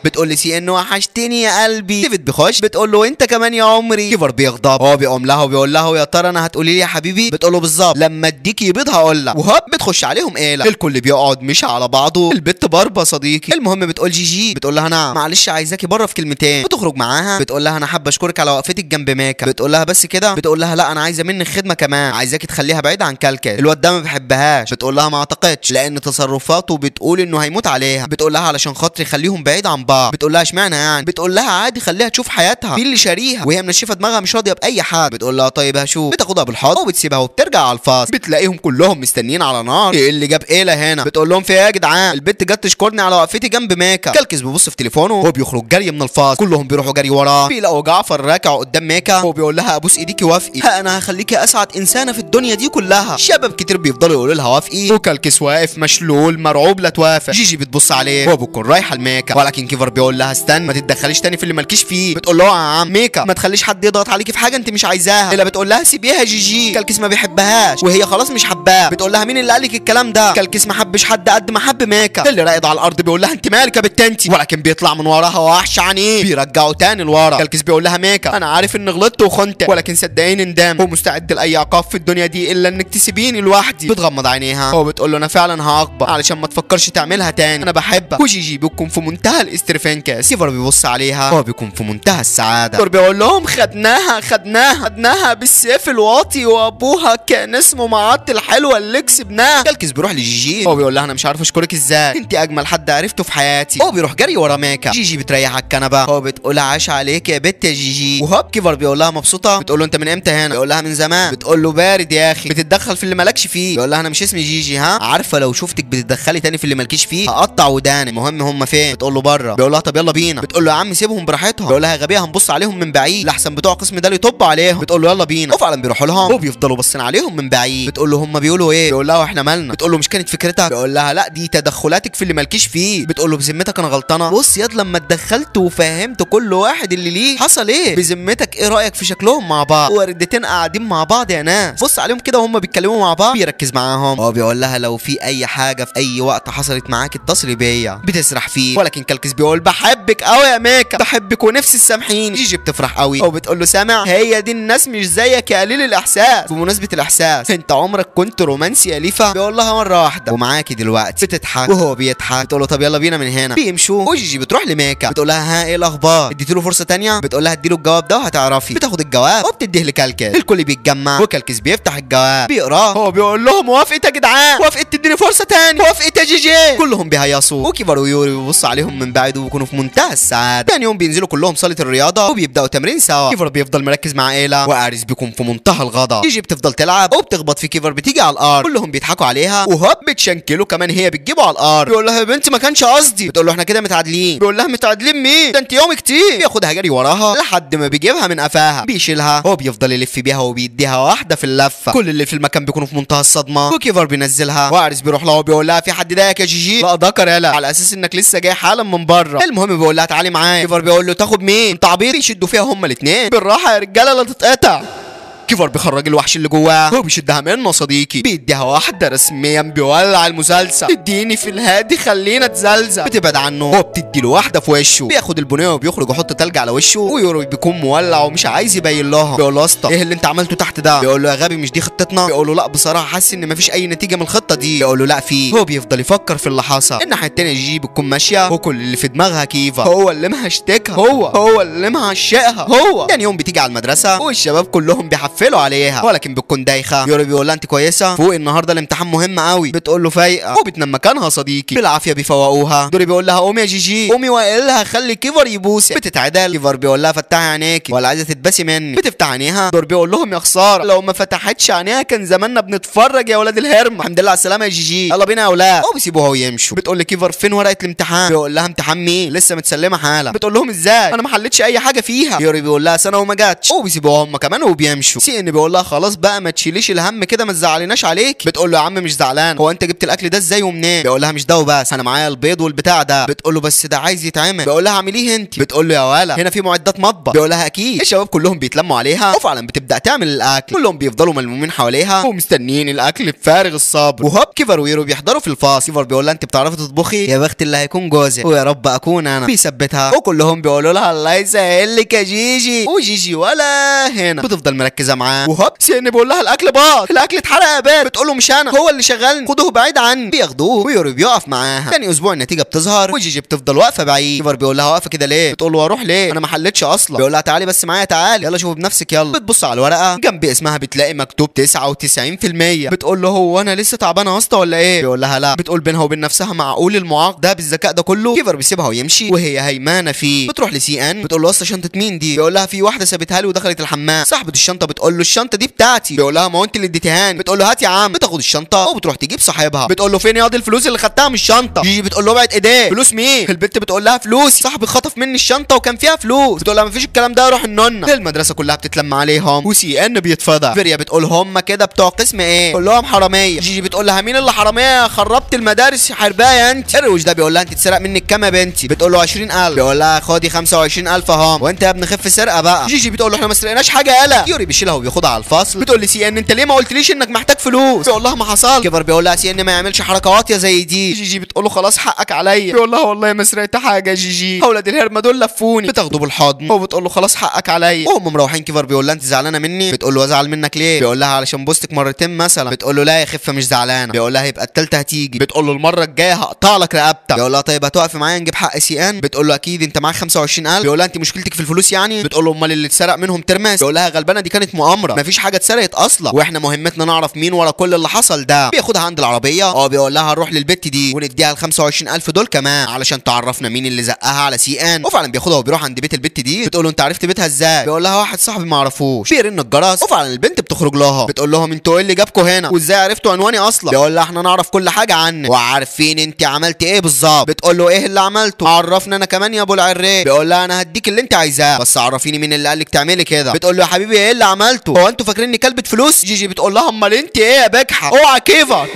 A: بتقول لي سي انه وحشتني يا قلبي. ديفيد بيخش بتقول له انت كمان يا عمري. كيفر بيغضب هو بيقوم لها وبيقول لها يا ترى انا هتقولي لي يا حبيبي؟ بتقول له بالظبط لما اديكي بيض هقول لك. وهوب بتخش عليهم إيلا الكل بيقعد مش على بعضه. البت باربا صديقي. المهم بتقول جيجي بتقول لها نعم معلش عايزاكي بره في كلمتين. بتخرج معاها بتقول لها انا حابه اشكرك على وقفتك جنب ميكا. بتقول لها بس كده؟ بتقول لها لا انا عايزه منك خدمه كمان، عايزاكي تخليها بعيد عن كلكس الواد ده ما بيحبهاش. بتقول لها ما اعتقدش لان تصرفاته بتقول انه هيموت عليها. بتقول لها علشان خاطري خليهم بعيد عن بعض. بتقول لها اشمعنى يعني؟ بتقول لها عادي خليها تشوف حياتها في اللي شاريها وهي منشفه دماغها مش راضيه باي حاجه. بتقول لها طيب هشوف. بتاخدها بالحضن وبتسيبها وبترجع على الفاصل. بتلاقيهم كلهم مستنيين على نار. ايه اللي جاب إيلا هنا؟ بتقول لهم في ايه يا جدعان؟ البت جت تشكرني على وقفتي جنب ميكا. كلكس بيبص في تليفونه وهو بيخرج جري من الفاصل. كلهم بيروحوا جري وراه. بيلاقوا جعفر راكع قدام ميكا وبيقول لها ابوس ايديكي وافقي انا هخليكي اسعد انسانه في الدنيا دي كلها. شباب كتير بيفضلوا يقولوا لها وافقي وكلكس واقف مشلول مرعوب لا توافق. جيجي بتبص عليه وهو بيكون رايحه لميكا ولكن كيفر بيقول لها استنى ما تتدخليش تاني في اللي مالكيش فيه. بتقول له يا عم ميكا ما تخليش حد يضغط عليكي في حاجه انت مش عايزاها. الا بتقول لها سيبيها جيجي كلكس ما بيحبهاش وهي خلاص مش حباه. بتقول لها مين اللي قال لك الكلام ده؟ كلكس ما حبش حد قد ما حب ميكا. اللي راقد على الارض بيقول لها انت مالك يا بت انت؟ ولكن بيطلع من وراها وحش عنيف بيرجعه تاني لورا. كلكس بيقول لها ميكا انا عارف اني غلطت وخنت ولكن صدقيني ندم ومستعد لاي عقاب في الدنيا دي الا انك تسيبيني لوحدي. بتغمض عينيها وبتقول له انا فعلا هعاقبك علشان ما تفكرش تعملها تاني انا بحبك. وجيجي بيكون في منتهى الاسترفنكس. كيفر بيبص عليها هو بيكون في منتهى السعاده. دور بيقول لهم خدناها بالسيف الواطي وابوها كان اسمه معط الحلوه اللي كسبناها. كلكس بيروح لجيجي هو بيقول لها انا مش عارف اشكرك ازاي انت اجمل حد عرفته في حياتي. هو بيروح جري ورا ميكا. جيجي بتريح على الكنبه هو بتقول عاش عليك يا بت يا جيجي. وهوب كيفر بيقول لها مبسوطه؟ بتقول له انت من امتى هنا؟ بيقول لها من زمان. بتقول له بارد يا اخي بتتدخل في اللي مالكش فيه. بيقول لها انا مش اسمي جيجي ها عارفه لو شفتك بتتدخلي تاني في اللي مالكيش فيه هقطع وداني. المهم هم فين؟ بتقول له بره. بيقول لها طب يلا بينا. بتقول له يا عم سيبهم براحتهم. بيقول لها غبيه هنبص عليهم من بعيد لحسن بتوع القسم ده اللي يطب عليهم. بتقول له يلا بينا. وفعلا بيروحوا لهم وبيفضلوا باصين عليهم من بعيد. بتقول له هم بيقولوا ايه؟ بيقول لها واحنا مالنا؟ بتقول له مش كانت فكرتك؟ بيقول لها لا دي تدخلاتك في اللي مالكيش فيه. بتقول له بذمتك انا غلطانه؟ بص ياد لما اتدخلت وفهمت كل واحد اللي ليه حصل ايه بذمتك ايه رايك في شكلهم مع بعض وردتين قاعدين مع بعض يا ناس. بص عليهم كده وهم بيتكلموا مع بعض بيركز معاهم. هو بيقول لها لو في اي حاجه في اي وقت حصلت معاك اتصلي بيا. بتسرح فيه ولكن كلكس بيقول بيقول بحبك قوي يا ميكا، بحبك ونفسي تسامحيني. جيجي بتفرح قوي وبتقول له سامع، هي دي الناس مش زيك يا قليل الاحساس. بمناسبه الاحساس، انت عمرك كنت رومانسي يا ليفا؟ بيقول لها مره واحده ومعاكي دلوقتي. بتضحك وهو بيضحك. بتقول له طب يلا بينا من هنا. بيمشوا وجيجي بتروح لميكا بتقول لها ها ايه الاخبار؟ اديت له فرصه تانيه؟ بتقول لها اديله الجواب ده وهتعرفي. بتاخد الجواب وبتديه لكلكس. الكل بيتجمع وكلكس بيفتح الجواب بيقراه. هو بيقول لهم وافقت يا جدعان، وافقت تديني فرصه تاني، وافقت يا جيجي. كلهم بيهيصوا وكيفر ويوري بيبصوا عليهم من بعيد وبيكونوا في منتهى السعاده. تاني يوم بينزلوا كلهم صاله الرياضه وبيبداوا تمرين سوا. كيفر بيفضل مركز مع ايلا واريس بيكون في منتهى الغضب. جيجي بتفضل تلعب وبتخبط في كيفر بتيجي على الارض. كلهم بيضحكوا عليها وهوب بتشنكله كمان هي بتجيبه على الارض. بيقول لها يا بنتي ما كانش قصدي. بتقول له احنا كده متعادلين. بيقول لها متعادلين مين؟ ده انت يوم كتير. بياخدها جري وراها لحد ما بيجيبها من قفاها. بيشيلها هو بيفضل يلف بيها وبيديها واحده في اللفه. كل اللي في المكان بيكونوا في منتهى الصدمه وكيفر بينزلها واريس بيروح لها وبيقول لها في حد ضايقك يا جيجي؟ لا ذكر يالا، على اساس انك لسه جاي حالا من بره. المهم بيقول لها تعالي معايا. كيفر بيقول له تاخد مين؟ انت عبيط. بيشدوا فيها هما الاثنين. بالراحه يا رجاله لا تتقطع. كيفر بيخرج الوحش اللي جواه هو بيشدها منه صديقي. بيديها واحده رسميا بيولع المسلسل. اديني في الهادي خلينا تزلزل. بتبعد عنه هو بتدي له واحده في وشه. بياخد البنيه وبيخرج يحط تلج على وشه ويورو بيكون مولع ومش عايز يبين لها. بيقول له يا اسطى ايه اللي انت عملته تحت ده؟ بيقول له يا غبي مش دي خطتنا؟ بيقول له لا بصراحه حاسس ان مفيش اي نتيجه من الخطه دي. بيقول له لا في. هو بيفضل يفكر في اللي حصل. الناحيه التانيه جيجي بتكون ماشيه وكل اللي في دماغها كيفر هو اللي مهشتكها، هو اللي مهشقها. هو تاني يوم بتيجي على المدرسه والشباب كلهم بيحفلوا عليها ولكن بتكون دايخه. يوري بيقول لها انت كويسه؟ فوق النهارده الامتحان مهم قوي. بتقول له فايقه وبتنام مكانها صديقي. بالعافيه بيفوقوها. دوري بيقول لها قومي يا جيجي قومي والا هخلي كيفر يبوسك. بتتعدل. كيفر بيقول لها فتحي عينيكي ولا عايزه تتبسي مني؟ بتفتح عينيها. دور بيقول لهم يا خساره لو ما فتحتش عينيها كان زماننا بنتفرج يا ولاد الهرم. الحمد لله على السلامه يا جيجي، يلا بينا يا اولاد. وبيسيبوها ويمشوا. بتقول لكيفر فين ورقه الامتحان؟ بيقول لها امتحان مين؟ لسه متسلمه حالا. بتقول لهم ازاي انا ما حلتش اي حاجه فيها؟ يوري بيقول لها سنه وما جاتش. وبيسيبوها هم كمان وبيمشوا. سي ان بيقول لها خلاص بقى ما تشيليش الهم كده ما تزعليناش عليك. بتقول له يا عم مش زعلان، هو انت جبت الاكل ده ازاي ومنين؟ بيقول لها مش ده وبس انا معايا البيض والبتاع ده. بتقول له بس ده عايز يتعمل. بيقول لها اعمليه انت. بتقول له يا ولا هنا في معدات مطبخ. بيقول لها اكيد. الشباب كلهم بيتلموا عليها وفعلا بتبدا تعمل الاكل. كلهم بيفضلوا ملمومين حواليها ومستنيين الاكل بفارغ الصبر. وهوب كيفر ويرو بيحضروا في الفاصل. كيفر بيقول لها انت بتعرفي تطبخي؟ يا بخت اللي هيكون جوزك ويا رب اكون انا. بيثبتها وكلهم بيقولوا لها الله يسهل لك يا جيجي. وجيجي ولا هنا بتفضل مركزه معاه. وهوب سين بيقول لها الاكل باظ، الاكل اتحرق يا بنت. بتقول له مش انا، هو اللي شغلني، خدوه بعيد عني. بياخدوه ويوري بيقف معاها. تاني اسبوع النتيجه بتظهر وجيجي بتفضل واقفه بعيد. كيفر بيقول لها واقفه كده ليه؟ بتقول له اروح ليه انا ما حلتش اصلا. بيقول لها تعالي بس معايا تعالي يلا شوفي بنفسك يلا. بتبص على الورقه جنب اسمها بتلاقي مكتوب 99%. بتقول له هو انا لسه تعبانه يا اسطى ولا ايه؟ بيقول لها لا. بتقول بينها وبين نفسها معقول المعاق ده بالذكاء ده كله؟ كيفر بيسيبها ويمشي وهي هيمانه فيه. بتروح لسي ان بتقول له اصلا شنطه مين دي؟ بيقول لها في واحده سابتها لي ودخلت الحمام. صاحبه الشنطه بتقول له الشنطه دي بتاعتي. بيقول لها ما هو انت اللي اديتهاني. بتقول له هات يا عم. بتاخد الشنطه وبتروح تجيب صاحبها. بتقول له فين ياض الفلوس اللي خدتها من الشنطه؟ جيجي بتقول له ابعد ايديه. فلوس مين؟ البنت بتقول لها فلوسي، صاحبي خطف مني الشنطه وكان فيها فلوس. بتقول لها مفيش الكلام ده روح النونه. المدرسه كلها بتتلم عليهم وسي ان بيتفضح. فيريا بتقول هم كده بتوع قسم ايه؟ كلهم حراميه. جيجي بتقول لها مين اللي حراميه؟ خربت المدارس يا حربايه انت. الروش ده بيقول لها انت اتسرق منك كام يا بنتي؟ بتقول له 20,000. بيقول لها خدي 25,000 اهم وانت يا ابن خف سرقه بقى. جيجي بتقول له احنا ما سرقناش حاجه يالا. يوري بيشيلها وبياخدها على الفصل. بتقول لي سي ان انت ليه ما قلتليش انك محتاج فلوس؟ بيقول لها ما حصل. كيفر بيقول لها سي ان ما يعملش حركه واطيه زي دي. جيجي بتقول له خلاص حقك عليا. بيقول لها والله ما سرقت حاجه يا جيجي، اولاد الهرمه دول لفوني. بتاخده بالحضن وبتقول له خلاص حقك عليا. وهم مروحين كيفر بيقول لها انت زعلانه مني؟ بتقول له ازعل منك ليه؟ بيقول لها علشان بوستك مرتين مثلا. بتقول له لا يا خفه مش زعلانه. بيقول لها يبقى التالتة هتيجي. بتقول له المره الجايه هقطع لك رقبتك. بيقول لها طيب هتقفي معايا نجيب حق سي ان؟ بتقول له اكيد انت معاك 25,000. بيقول لها انت مشكلتك في الفلوس يعني؟ بتقول له امال اللي اتسرق منهم ترمس. بيقول لها غلبانه دي كانت مؤامره، مفيش حاجه اتسرقت اصلا واحنا مهمتنا نعرف مين ورا كل اللي حصل ده. بياخدها عند العربيه بيقول لها هنروح للبت دي ونديها ال 25,000 دول كمان علشان تعرفنا مين اللي زقها على سي ان. وفعلا بياخدها وبيروح عند بيت البت دي. بتقول له انت عرفت بيتها ازاي؟ بيقول لها واحد صاحبي ما اعرفوش. بيرن الجرس وفعلا البنت بتخرج لها. بتقول لهم انتوا ايه اللي جابكم هنا وازاي عرفتوا عنواني اصلا؟ بيقول لها احنا نعرف كل حاجه عنك وعارفين انت عملت ايه بالظبط. بتقول له ايه اللي عملته؟ عرفنا انا كمان يا ابو العريق. بيقول لها انا هديك اللي انت عايزاه بس عرفيني مين اللي قال لك تعملي كده. بتقول له يا حبيبي ايه اللي عملته؟ هو انتوا فاكريني كلبة فلوس؟ جيجي بتقول لها امال انت ايه يا بجحه؟ اوعى كيفر.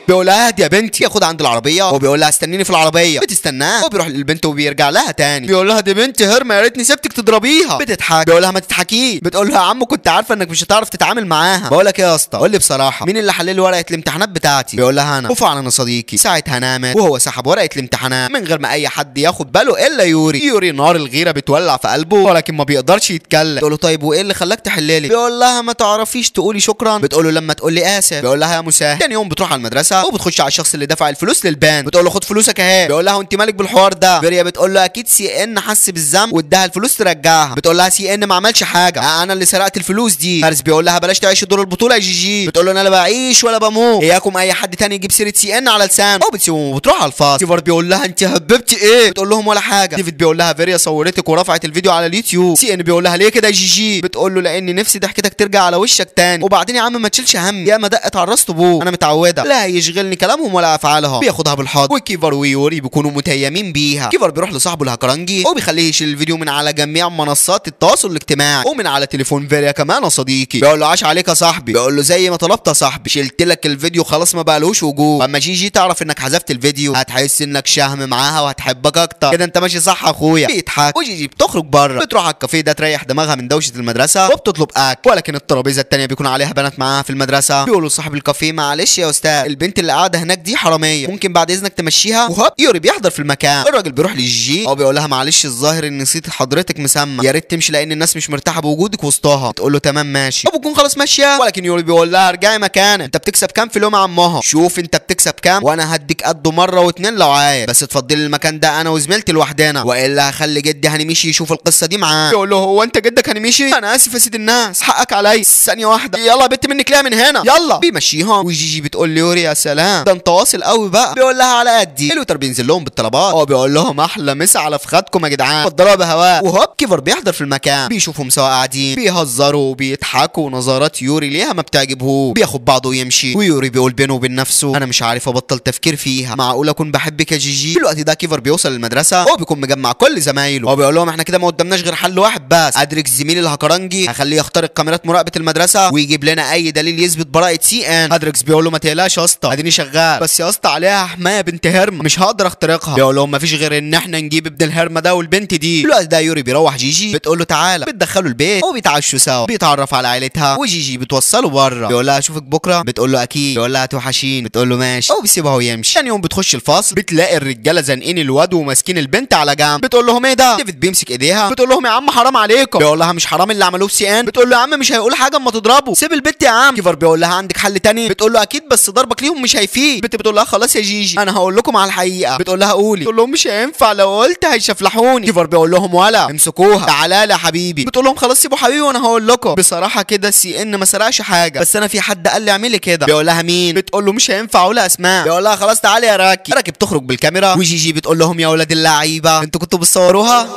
A: بيقول لها اهدي يا بنتي، ياخدها عند العربيه وبيقول لها استنيني في العربيه. بتستناه وبيروح للبنت وبيرجع لها تاني. بيقول لها دي بنت هرمه، يا ريتني سبتك تضربيها. بتضحك. بيقول لها ما تضحكيش. بتقول له يا عم كنت عارفه انك مش هتعرف تتعامل معاها. بقول لك ايه يا اسطى، قول لي بصراحه مين اللي حلل لي ورقه الامتحانات بتاعتي؟ بيقول لها انا. وفعلا يا صديقي ساعتها نامت وهو سحب ورقه الامتحانات من غير ما اي حد ياخد باله الا يوري. يوري نار الغيره بتولع في قلبه ولكن ما بيقدرش يتكلم. تقول له طيب وايه اللي خلاك تحللي؟ بيقول لها ما تعرفيش تقولي شكرا. بتقول له لما تقول لي اسف. بيقول لها يا مساعد. تاني يوم بتروح على المدرسه وبتخش على الشخص اللي دفع الفلوس للبان. بتقول له خد فلوسك اهي. بيقول لها وانت مالك بالحوار ده؟ فيريا بتقول له اكيد سي ان حس بالذنب واداها الفلوس ترجعها. بتقول لها سي ان ما عملش حاجه، انا اللي سرقت الفلوس دي. فارس بيقول لها بلاش تعيش دور البطوله يا جيجي. بتقول له انا لا بعيش ولا بموت، اياكم اي حد تاني يجيب سيره سي ان على لسانه. وبتسيبهم وبتروح على الفاصل. كيفر بيقول لها انت هببتي ايه؟ بتقول لهم ولا حاجه. ديفيد بيقول لها فيريا صورتك ورفعت الفيديو على اليوتيوب. سي ان بيقول لها ليه كده يا جيجي؟ بتقول له لاني نفسي ضحكتك ترجع على وشك تاني، وبعدين يا عم ما تشيلش هم، يا ما دقت على الراس طبوع، انا متعوده لا يشغلني كلامهم ولا افعالهم. بياخدها بالحضن وكيفر ويوري بيكونوا متيمين بيها. كيفر بيروح لصاحبه الهكرنجي وبيخليه يشيل الفيديو من على جميع منصات التواصل الاجتماعي ومن على تليفون فيريا كمان يا صديقي. بيقول له عاش عليك يا صاحبي. بيقول له زي ما طلبت يا صاحبي، شلت لك الفيديو خلاص ما بقالهوش وجود، اما جيجي تعرف انك حذفت الفيديو هتحس انك شهم معاها وهتحبك اكتر كده، انت ماشي صح يا اخويا. بيضحك وجيجي بتخرج بره بتروح على الكافيه ده تريح دماغها من دوشه المدرسه وبتطلب اكل، ولكن الترابيزه الثانيه بيكون عليها بنات معاها في المدرسه. بيقولوا صاحب الكافيه معلش يا استاذ البنت اللي قاعده هناك دي حراميه، ممكن بعد اذنك تمشيها. وهوب يوري بيحضر في المكان. الراجل بيروح لجيجي وبيقول لها معلش الظاهر ان نسيت حضرتك مسمى، يا ريت تمشي لان الناس مش مرتاحه بوجودك وسطها. تقول له تمام ماشي وبكون خلاص ماشيه، ولكن يوري بيقول لها ارجعي مكانك، انت بتكسب كام في اليوم يا عمها؟ شوف انت بتكسب كام وانا هديك قده مره واتنين لو عايز، بس تفضلي المكان ده انا وزميلتي لوحدنا والا هخلي جدي هنمشي يشوف القصه دي معاه. يقول له هو انت جدك هنمشي؟ انا اسف يا سيد الناس حقك عليا، ثانيه واحده يلا يا بنت منك ليه من هنا يلا. بيمشيهم وجيجي بتقول ليوري يا سلام ده انت واصل قوي بقى. بيقول لها على قدي. الوتر بينزل لهم بالطلبات وبيقول لهم احلى مسا على فخادكم يا جدعان، اتفضلوا بهواء. وهوب كيفر بيحضر في المكان بيشوفهم سوا قاعدين بيهزروا وبيضحكوا ونظرات يوري ليها ما بتعجبهوش. بياخد بعضه ويمشي ويوري بيقول بينه وبين نفسه انا مش عارف ابطل تفكير فيها، معقول اكون بحبك يا جيجي؟ في الوقت ده كيفر بيوصل للمدرسه وبيكون مجمع كل زمايله وبيقول لهم احنا كده ما قدامناش غير حل واحد بس، ادرك زميلي الهكرنجي هخليه يخترق كاميرات مراقبه المدرسه ويجيب لنا اي دليل يثبت براءه سي ان. ادريكس بيقول له ما تقلقش يا اسطى اديني شغال، بس يا اسطى عليها حمايه بنت هرمه مش هقدر اخترقها. بيقول لهم ما فيش غير ان احنا نجيب ابن الهرمه ده والبنت دي. في الوقت ده يوري بيروح جيجي بتقول له تعالى، بتدخله البيت وبيتعشوا سوا، بيتعرف على عائلتها وجيجي بتوصله بره. بيقول لها اشوفك بكره، بتقول له اكيد. بيقول لها توحشين، بتقول له ماشي وبيسيبها ويمشي. ثاني يوم بتخش الفصل بتلاقي الرجاله زانقين الواد وماسكين البنت على جنب. بتقول لهم ايه ده؟ ديفيد بيمسك ايديها بتقول لهم يا عم حرام عليكم. بيقول لها مش حرام اللي عملوه في سي ان. بتقول له يا عم مش هيقول حاجه اما تضربه، سيب البنت يا عم. كيفر بيقول لها عندك حل تاني؟ بتقول له اكيد بس ضربك ليهم مش هيفيد. البنت بتقول لها خلاص يا جيجي انا هقول لكم على الحقيقه. بتقول لها قولي. بتقول لهم مش هينفع لو قلت هيشفلحوني. كيفر بيقول لهم ولا امسكوها تعالى لي يا حبيبي. بتقول لهم خلاص سيبوا حبيبي وانا هقول لكم بصراحه كده سي ان ما سرقش حاجه، بس انا في حد قال لي اعملي كده. بيقول لها مين؟ بتقول له مش هينفع اقول اسماء. بيقول لها خلاص تعالي يا راكي. راكي بتخرج بالكاميرا وجيجي بتقول لهم يا ولاد اللعيبه انتوا كنتوا بتصوروها؟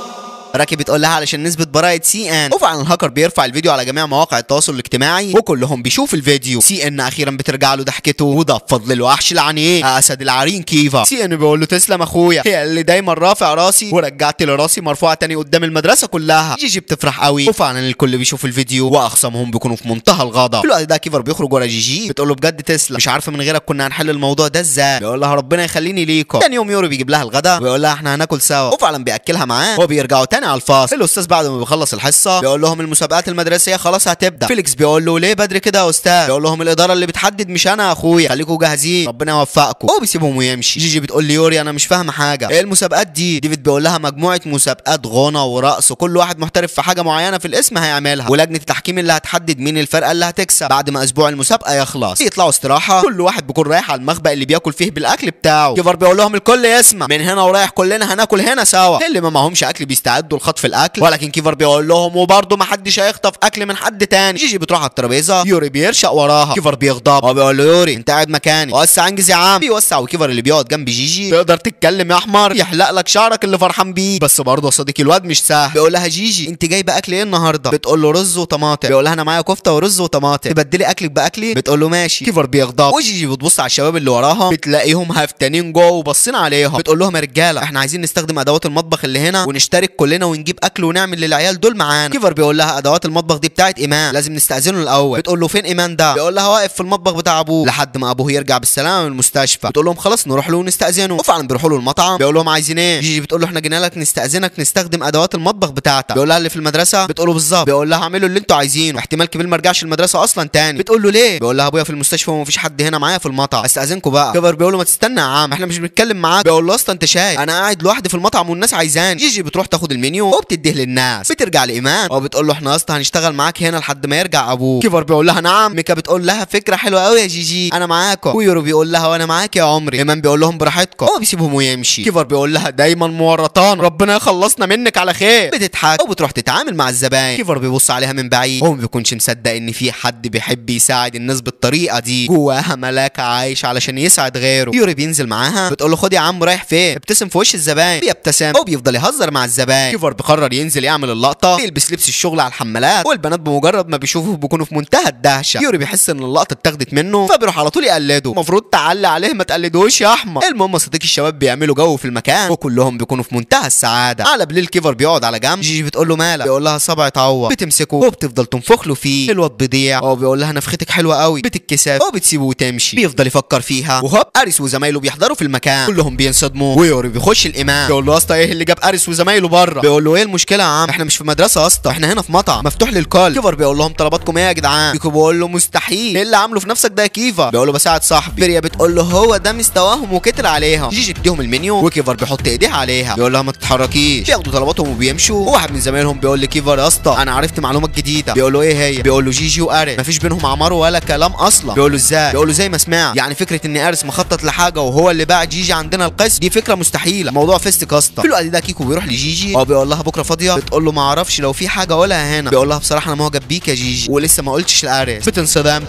A: راكي بتقول لها علشان نثبت براءة سي ان. وفعلا الهاكر بيرفع الفيديو على جميع مواقع التواصل الاجتماعي وكلهم بيشوف الفيديو. سي ان اخيرا بترجع له ضحكته وده بفضل الوحش العنيف اسد العرين كيفا. سي ان بيقول له تسلم اخويا، هي اللي دايما رافع راسي ورجعت لي راسي مرفوعه تاني قدام المدرسه كلها. جيجي بتفرح قوي وفعلا الكل بيشوف الفيديو واخصامهم بيكونوا في منتهى الغضب. في الوقت ده كيفر بيخرج ورا جيجي بتقول له بجد تسلم، مش عارفه من غيرك كنا هنحل الموضوع ده ازاي. بيقول لها ربنا يخليني ليكم. تاني يوم يوري بيجيب لها الغدا ويقول لها احنا هناكل سوا وفعلا بياكلها معاه وبيرجعوا تاني على الفاصل. الاستاذ بعد ما بيخلص الحصه بيقول لهم المسابقات المدرسيه خلاص هتبدا. فيليكس بيقول له ليه بدري كده يا استاذ؟ بيقول لهم الاداره اللي بتحدد مش انا يا اخويا، خليكم جاهزين ربنا يوفقكم. هو بيسيبهم ويمشي. جيجي بتقول لي يوري انا مش فاهمه حاجه، ايه المسابقات دي؟ ديفيد بيقول لها مجموعه مسابقات غنى ورقص وكل واحد محترف في حاجه معينه في الاسم هيعملها، ولجنه التحكيم اللي هتحدد مين الفرقه اللي هتكسب بعد ما اسبوع المسابقه يخلص. يطلعوا استراحه كل واحد بيكون رايح على المخبأ اللي بياكل فيه بالاكل بتاعه. كيفر بيقول لهم الكل يسمع من هنا ورايح كلنا هناكل هنا سوا. اللي ما معهمش اكل بيستعدوا لخطف الاكل، ولكن كيفر بيقول لهم وبرضه ما حدش هيخطف اكل من حد تاني. جيجي بتروح على الترابيزه يوري بيرشق وراها. كيفر بيغضب وبيقول له يوري انت قاعد مكاني وسع انجز يا عم. بيوسع وكيفر اللي بيقعد جنب جيجي تقدر تتكلم يا احمر يحلق لك شعرك اللي فرحان بيه، بس برضه يا صديقي الواد مش سهل. بيقول لها جيجي انت جايبه اكل ايه النهارده؟ بتقول له رز وطماطم. بيقول لها انا معايا كفته ورز وطماطم تبدلي اكلك باكلي؟ بتقول له ماشي. كيفر بيغضب وجيجي بتبص على الشباب اللي وراها بتلاقيهم هفتانين جوه وباصين عليهم. بتقول لهم يا رجاله احنا عايزين نستخدم ادوات المطبخ اللي هنا ونشترك كلنا لنا ونجيب اكل ونعمل للعيال دول معانا. كيفر بيقول لها ادوات المطبخ دي بتاعت ايمان، لازم نستأذنه الاول. بتقول له فين ايمان ده؟ بيقول لها واقف في المطبخ بتاع ابوه لحد ما ابوه يرجع بالسلامه من المستشفى. بتقول لهم خلاص نروح له ونستأذنه، وفعلا بيروحوا له المطعم. بيقول لهم عايزين ايه؟ جيجي بتقول له احنا جينا لك نستأذنك نستخدم ادوات المطبخ بتاعتك. بيقول لها اللي في المدرسه؟ بتقول له بالظبط. بيقول لها اعملوا اللي انتوا عايزينه، احتمال كبير ما ارجعش المدرسه اصلا تاني. بتقول له ليه؟ بيقول لها ابويا في المستشفى ومفيش حد هنا معايا في المطعم، استأذنكم بقى. كيفر بيقول له ما تستنى يا عم، احنا مش بنتكلم معاك. بيقول له اصلا انت شايف انا قاعد لوحدي في المطعم والناس عايزاني. جيجي بتروح تاخد المنيو وبتديه للناس. بترجع لايمان وبتقول له احنا اصلا هنشتغل معاك هنا لحد ما يرجع ابوك. كيفر بيقول لها نعم. ميكا بتقول لها فكره حلوه قوي يا جيجي، انا معاكم. ويورو بيقول لها وانا معاك يا عمري. ايمان بيقول لهم براحتكم، هو بيسيبهم ويمشي. كيفر بيقول لها دايما مورطان، ربنا يخلصنا منك على خير. بتضحك وبتروح تتعامل مع الزباين. كيفر بيبص عليها من بعيد، هو ما بيكونش مصدق ان في حد بيحب يساعد الناس بالطريقه دي، جواها ملاك عايش علشان يساعد غيره. يوري بينزل معاها، بتقول له خد يا عم رايح فين؟ ابتسم في وش الزباين. بيبتسم وبيفضل يهزر مع الزباين. كيفر بيقرر ينزل يعمل اللقطه، بيلبس لبس الشغل على الحمالات، والبنات بمجرد ما بيشوفوه بيكونوا في منتهى الدهشه. يوري بيحس ان اللقطه اتاخدت منه، فبيروح على طول يقلده. المفروض تعلي عليه ما تقلدوش يا احمد. المهم صديق الشباب بيعملوا جو في المكان وكلهم بيكونوا في منتهى السعاده. على بالليل كيفر بيقعد على جنب. جيجي بتقول له مالك؟ بيقول لها صبعي اتعور. بتمسكه وبتفضل تنفخ له فيه. الواد بيضيع وبيقول لها نفختك حلوه قوي. بتتكسف وبتسيبه وتمشي. بيفضل يفكر فيها، وهوب اريس وزمايله بيحضروا في المكان، كلهم بينصدموا. ويوري بيخش الامام بيقول له يا اسطى ايه اللي جاب اريس وزمايله بره؟ بيقول له ايه المشكله يا عم؟ احنا مش في مدرسه يا اسطى، احنا هنا في مطعم مفتوح للكل. كيفر بيقول لهم طلباتكم ايه يا جدعان؟ كيكو بيقول له مستحيل، ايه اللي عامله في نفسك ده يا كيفر؟ بيقول له بساعد صاحبي. بريا بتقول له هو ده مستواهم وكتر عليهم. جيجي بتديهم المنيو وكيفر بيحط ايديه عليها، بيقول لها ما تتحركيش. بياخدوا طلباتهم وبيمشوا. وواحد من زمايلهم بيقول لكيفر يا اسطى انا عرفت معلومه جديده. بيقول له ايه هي؟ بيقول له جيجي واريس مفيش بينهم عمار ولا كلام اصلا. بيقول له ازاي؟ بيقول له زي ما سمعت، يعني فكره ان اريس مخطط لحاجه وهو اللي باع جيجي عندنا القسم دي فكره مستحيله، موضوع فيست كاستا. في الوقت ده كيكو بيروح لجيجي وبيقول لها بكره فاضيه؟ بتقول له ما اعرفش، لو في حاجه اقولها هنا. بيقول لها بصراحه انا معجب بيك يا جيجي ولسه ما قلتش لاريس. بتنصدم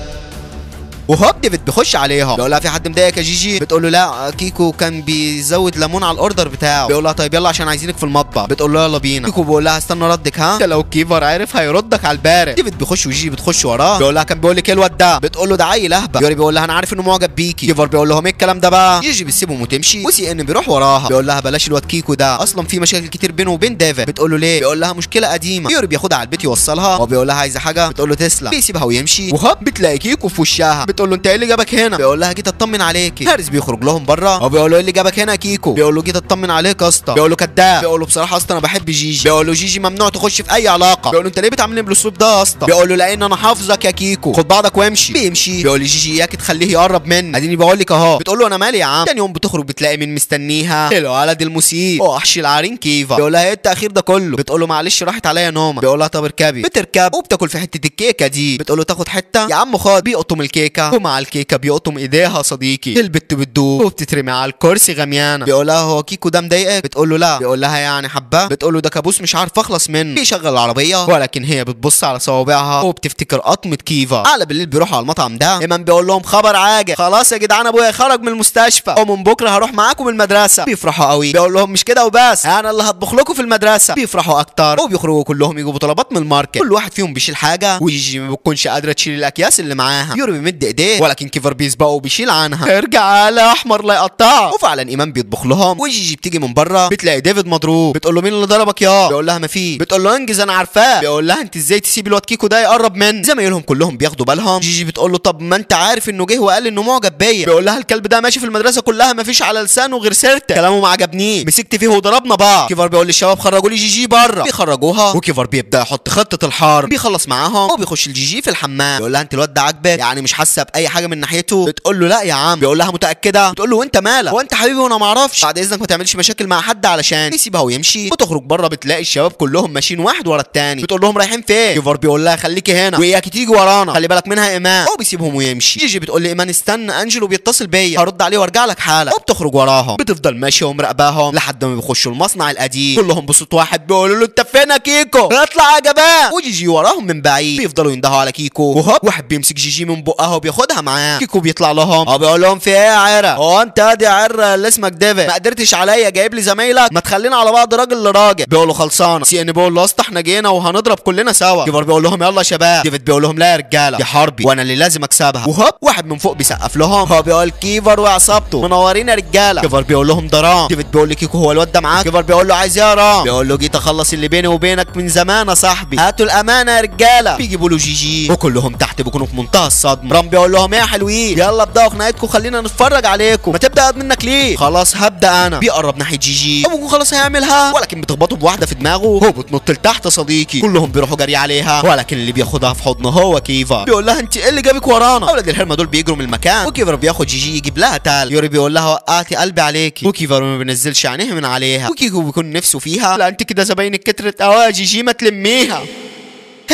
A: وهوب ديفيد بيخش عليها. بيقول لها في حد مضايقك يا جيجي؟ بتقول له لا كيكو كان بيزود ليمون على الاوردر بتاعه. بيقول لها طيب يلا عشان عايزينك في المطبخ. بتقول له يلا بينا. كيكو بيقول لها استنى ردك ها، لو كيفر عارف هيردك على البارد. ديفيد بيخش وجيجي بتخش وراه. بيقول لها كان بيقول لك ايه الواد ده؟ بتقول له ده عيل اهبل. يوري بيقول لها انا عارف انه معجب بيكي. كيفر بيقول لهم ايه الكلام ده بقى؟ جيجي بتسيبهم وتمشي وسي ان بيروح وراها. بيقول لها بلاش الواد كيكو ده، اصلا في مشاكل كتير بينه وبين ديفيد. بتقول له ليه؟ بيقول لها مشكله قديمه. يوري بياخدها على البيت يوصلها وبيقول لها عايزه حاجه؟ بتقول له تسلم. بيسيبها ويمشي. وهوب بتلاقي كيكو في وشها. بتقول له انت ايه اللي جابك هنا؟ بيقول لها جيت اطمن عليكي. هاريس بيخرج لهم بره وبيقول له ايه اللي جابك هنا يا كيكو؟ بيقول له جيت اطمن عليك يا اسطى. بيقول له كداب. بيقول له بصراحه اصلا انا بحب جيجي. بيقول له جيجي ممنوع تخش في اي علاقه. بيقول له انت ليه بتعاملني بالاسلوب ده يا اسطى؟ بيقول له لان انا حافظك يا كيكو، خد بعضك وامشي. بيمشي. بيقول لي جيجي اياك تخليه يقرب مني، اديني بقول لك اهو. بتقول له انا مالي يا عم. تاني يوم بتخرج بتلاقي مين مستنيها؟ الولد المسيء وحش العرين كيفا. بيقول لها ايه التاخير ده كله؟ بتقول له معلش راحت عليا نومه. بيقول لها طب اركبي. بتركب وبتاكل في حته الكيكه دي. بتقول له تاخد حته يا عم خد. بيقطم الكيكه ومع الكيكه بيقطم ايديها صديقي. البت بتدوب وبتترمي على الكرسي غميانه. بيقول لها هو كيكو ده مضايقك؟ بتقول له لا. بيقول لها يعني حباه؟ بتقول له ده كابوس مش عارف اخلص منه. بيشغل العربيه ولكن هي بتبص على صوابعها وبتفتكر قطمه كيفا. على بالليل بيروحوا على المطعم ده. ايمان بيقول لهم خبر عاجل، خلاص يا جدعان ابويا خرج من المستشفى ومن بكره هروح معاكم المدرسه. بيفرحوا قوي. بيقول لهم مش كده وبس، انا اللي هطبخ لكم في المدرسه. بيفرحوا اكتر وبيخرجوا كلهم يجيبوا طلبات من الماركت. كل واحد فيهم بيشيل حاجه ويجي ما بتكونش قادره تشيل الاكياس اللي معاها. يوري بيمد ايديه ولكن كيفر بيسبقه وبيشيل عنها. ارجع على احمر لا يقطعه. وفعلا ايمان بيطبخ لهم. وجيجي بتيجي من بره بتلاقي ديفيد مضروب. بتقول له مين اللي ضربك يا؟ بيقول لها ما فيش. بتقول له انجز انا عارفاه. بيقول لها انت ازاي تسيب الواد كيكو ده يقرب من زمايلهم؟ كلهم بياخدوا بالهم. جيجي بتقول له طب ما انت عارف انه جه وقال انه معجب بيا. بيقول لها الكلب ده ماشي في المدرسه كلها ما فيش على لسانه غير سيرتك، كلامه ما عجبنيش، مسكت فيه وضربنا بعض. كيفر بيقول للشباب خرجوا لي جيجي بره. بيخرجوها وكيفر بيبدا يحط خطه الحرب. بيخلص معاهم وبيخش الجيجي في الحمام. بيقول لها انت الواد ده عاجبك؟ يعني مش حاسه باي حاجه من ناحيته؟ بتقول له لا يا عم. بيقول لها متاكده؟ بتقول له وانت مالك؟ هو انت حبيبي وانا ما اعرفش؟ بعد اذنك ما تعملش مشاكل مع حد علشان يسيبها ويمشي. بتخرج بره بتلاقي الشباب كلهم ماشيين واحد ورا الثاني. بتقول لهم رايحين فين؟ كيفر بيقول لها خليكي هنا واياكي تيجي ورانا، خلي بالك منها ايمان. هو بيسيبهم ويمشي. جيجي بتقول لي ايمان استنى انجلو بيتصل بيا هرد عليه وارجع لك حالا. وبتخرج وراهم. بتفضل ماشيه ومراقباهم لحد ما بيخشوا المصنع القديم. كلهم بصوت واحد بيقولوا له انت فين يا كيكو؟ اطلع يا جبان. وجيجي وراهم من بعيد. بيفضلوا يندهوا على كيكو. وهوب واحد بيمسك جيجي من بقها بياخدها معاه. كيكو بيطلع لهم بيقول لهم في ايه يا عرة؟ هو انت ادي عرة اللي اسمك ديفيد ما قدرتش عليا جايب لي زمايلك؟ ما تخلينا على بعض راجل لراجل. بيقولوا خلصانه. سي ان بيقول له اصل احنا جينا وهنضرب كلنا سوا. كيفر بيقول لهم يلا يا شباب. ديفيد بيقول لهم لا يا رجاله دي حربي وانا اللي لازم اكسبها. وهوب واحد من فوق بيسقف لهم. هو بيقول كيفر وعصابته منورين يا رجاله. كيفر بيقول لهم ده رام. ديفيد بيقول لكيكو هو الواد ده معاك؟ كيفر بيقول له عايز ايه يا رام؟ بيقول له جيت اخلص اللي بيني وبينك من زمان يا صاحبي، هاتوا الامانه يا رجاله. بيجيبوا له جي وكلهم تحت بيكونوا في منتهى الصدمه. رام بيقول لهم يا حلوين يلا ابداوا خناقتكم خلينا نتفرج عليكم. ما تبدا منك ليه؟ خلاص هبدا انا. بيقرب ناحيه جي ابوكم خلاص هيعملها ولكن بتخبطوا بواحده في دماغه. هو بتنط لتحت يا صديقي. كلهم بيروحوا جري عليها ولكن اللي بياخدها في حضنه هو كيفر. بيقول لها انت ايه اللي جابك ورانا؟ اولاد الهرمه دول بيجروا من المكان وكيفر بياخد جي يجيب لها تال. يوري بيقول لها وقعتي قلبي عليكي وكيفر ما بينزلش عينيه من عليها. وكيكو بيكون نفسه فيها. لا انت كده زباينك كترت قوي جي ما تلميها.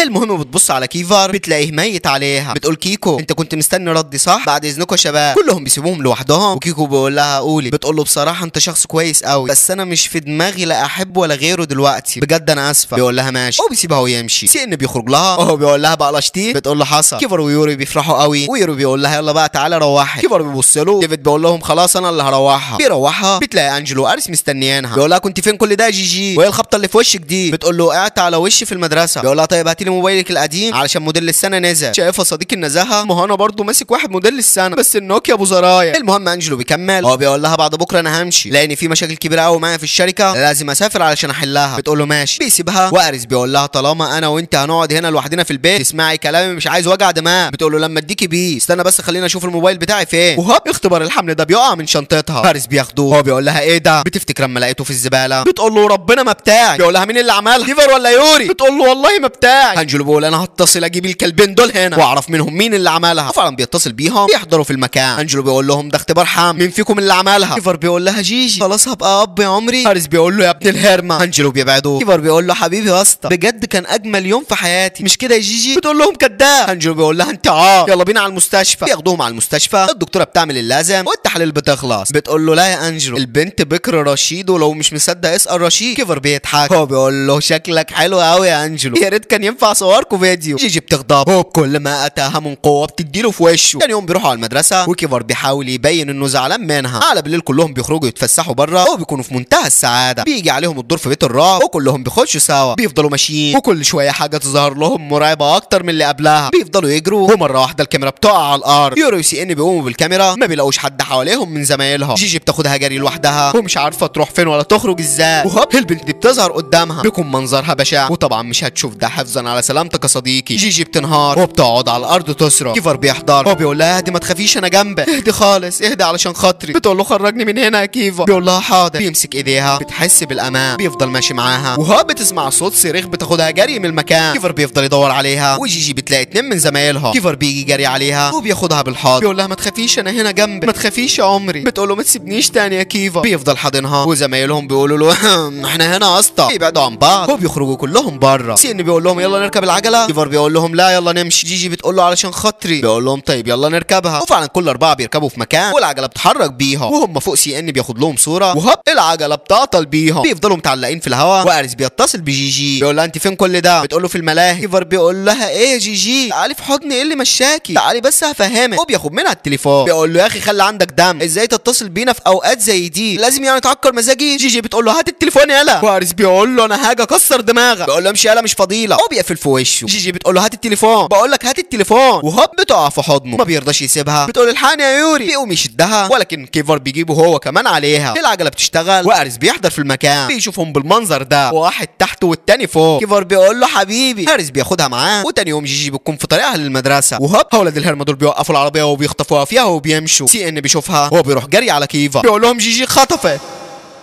A: المهم بتبص على كيفر بتلاقيه ميت عليها. بتقول كيكو انت كنت مستني ردي صح؟ بعد اذنكم يا شباب. كلهم بيسيبوهم لوحدهم وكيكو بيقول لها قولي. بتقول له بصراحه انت شخص كويس قوي بس انا مش في دماغي لا احب ولا غيره دلوقتي بجد انا اسفه. بيقول لها ماشي وبيسيبها ويمشي. سي ان بيخرج لها وهو بيقول لها بقى لشتي. بتقول له حصل. كيفر ويوري بيفرحوا قوي ويوري بيقول لها يلا بقى تعالى روحي. كيفر بيبص له. ديفيد بيقول لهم خلاص انا اللي هروحها. بيروحها بتلاقي انجلو وارس مستنيينها. بيقول لها كنت فين كل ده يا جي وايه الخبطه اللي في وشك دي؟ بتقول له قعدت على وشي في المدرسه. بيقول لها طيب هاتي لي موبايلك القديم علشان موديل السنه نزل. شايفه صديقي النزاهه؟ ما هو انا برضه ماسك واحد موديل السنه بس النوكيا ابو زرايا. المهم انجلو بيكمل هو بيقول لها بعد بكره انا همشي لان في مشاكل كبيره قوي معايا في الشركه لازم اسافر علشان احلها. بتقول له ماشي. بيسيبها وارس بيقول لها طالما انا وانت هنقعد هنا لوحدنا في البيت تسمعي كلامي مش عايز وجع دماغ. بتقول له لما اديكي بيه استنى بس خلينا اشوف الموبايل بتاعي فين. وهوب اختبار الحمل ده بيقع من شنطتها. فارس بياخدوه. هو بيقول لها ايه ده؟ بتفتكر اما لقيته في الزباله. بتقول له ربنا ما بتاعي. بيقول لها مين اللي عملها؟ كيفر ولا يوري؟ بتقول له والله ما بتاعي. انجلو بيقول انا هتصل اجيب الكلبين دول هنا واعرف منهم مين اللي عملها. وفعلا بيتصل بيهم بيحضروا في المكان. انجلو بيقول لهم ده اختبار حام مين فيكم اللي عملها؟ كيفر بيقول لها جيجي خلاص هبقى اب يا عمري. فارس بيقول له يا ابن الهرمه. انجلو بيبعدوه. كيفر بيقول له حبيبي يا اسطى بجد كان اجمل يوم في حياتي مش كده يا جيجي؟ بتقول لهم كداب. انجلو بيقول لها انت يلا بينا على المستشفى. بياخدوهم على المستشفى. الدكتوره بتعمل اللازم والتحاليل بتخلص. بتقول له لا يا انجلو البنت بكر رشيد ولو مش مصدق اسال رشيد. كيفر بيضحك. هو بيقول له شكلك حلو قوي يا انجلو يا ريت كان ينفع صوركم فيديو. جيجي بتغضب. هو كل ما اتاها من قوه بتديله في وشه. تاني يوم بيروحوا على المدرسه وكيفر بيحاول يبين انه زعلان منها. على بالليل كلهم بيخرجوا يتفسحوا بره وبيكونوا في منتهى السعاده. بيجي عليهم الدور في بيت الرعب وكلهم بيخشوا سوا. بيفضلوا ماشيين وكل شويه حاجه تظهر لهم مرعبه اكتر من اللي قبلها. بيفضلوا يجروا ومره واحده الكاميرا بتقع على الارض. يوري وسي ان بيقوموا بالكاميرا ما بيلاقوش حد حواليهم من زمايلها. جيجي بتاخدها جري لوحدها ومش عارفه تروح فين ولا تخرج ازاي. وهوب البنت دي بتظهر قدامها بيكون منظرها بشع وطبعا مش هتشوف ده حفظا على سلامتك يا صديقي. جيجي بتنهار وبتقعد على الارض تصرخ. كيفر بيحضر. هو بيقول لها اهدي ما تخافيش انا جنبك. اهدي خالص اهدي علشان خاطري. بتقول له خرجني من هنا يا كيفر. بيقول لها حاضر. بيمسك ايديها بتحس بالامان. بيفضل ماشي معاها وهو بتسمع صوت صريخ بتاخدها جري من المكان. كيفر بيفضل يدور عليها وجيجي بتلاقي اتنين من زمايلها. كيفر بيجي جري عليها وبياخدها بالحضن. بيقول لها ما تخافيش انا هنا جنبك ما تخافيش يا عمري. بتقول له ما تسيبنيش تاني يا كيفر. بيفضل حاضنها وزمايلهم بيقولوا له احنا هنا يا اسطى. بيبعدوا عن بعض وبيخرجوا كلهم بره. سي ان بيقول لهم يلا نركب العجله. كيفر بيقول لهم لا يلا نمشي. جيجي بتقول له علشان خاطري. بيقول لهم طيب يلا نركبها. وفعلا كل اربعه بيركبوا في مكان والعجله بتتحرك بيها وهم فوق. سي ان بياخد لهم صوره وهوب العجله بتعطل بيهم. بيفضلوا متعلقين في الهواء. وارس بيتصل بجيجي بيقول لها انت فين كل ده؟ بتقول له في الملاهي. كيفر بيقول لها ايه يا جيجي تعالي في حضني ايه اللي مشاكي تعالي بس هفهمك. وبياخد منها التليفون. بيقول له يا اخي خلي عندك دم ازاي تتصل بينا في اوقات زي دي لازم يعني تعكر مزاجي. جيجي بتقول له هات التليفون يلا. وارس بيقول له انا هاجي اكسر دماغك. بيقول له امشي يلا مش فضيله. هو بيقفل في وشه. جيجي بتقول له هات التليفون. بقول لك هات التليفون. وهوب بتقع في حضنه ما بيرضاش يسيبها. بتقول الحقني يا يوري. بيقوم يشدها ولكن كيفر بيجيبه هو كمان عليها. العجله بتشتغل وارس بيحضر في المكان. بيشوفهم بالمنظر ده واحد تحت والتاني فوق. كيفر بيقول له حبيبي. هارس بياخدها معاه وتاني يوم جيجي بتكون في طريقها للمدرسه. وهوب اولاد الهرمه دول بيوقفوا العربيه وبيخطفوها فيها وبيمشوا. سي ان بيشوفها وهو بيروح جري على كيفر. بيقول لهم جيجي خطفت.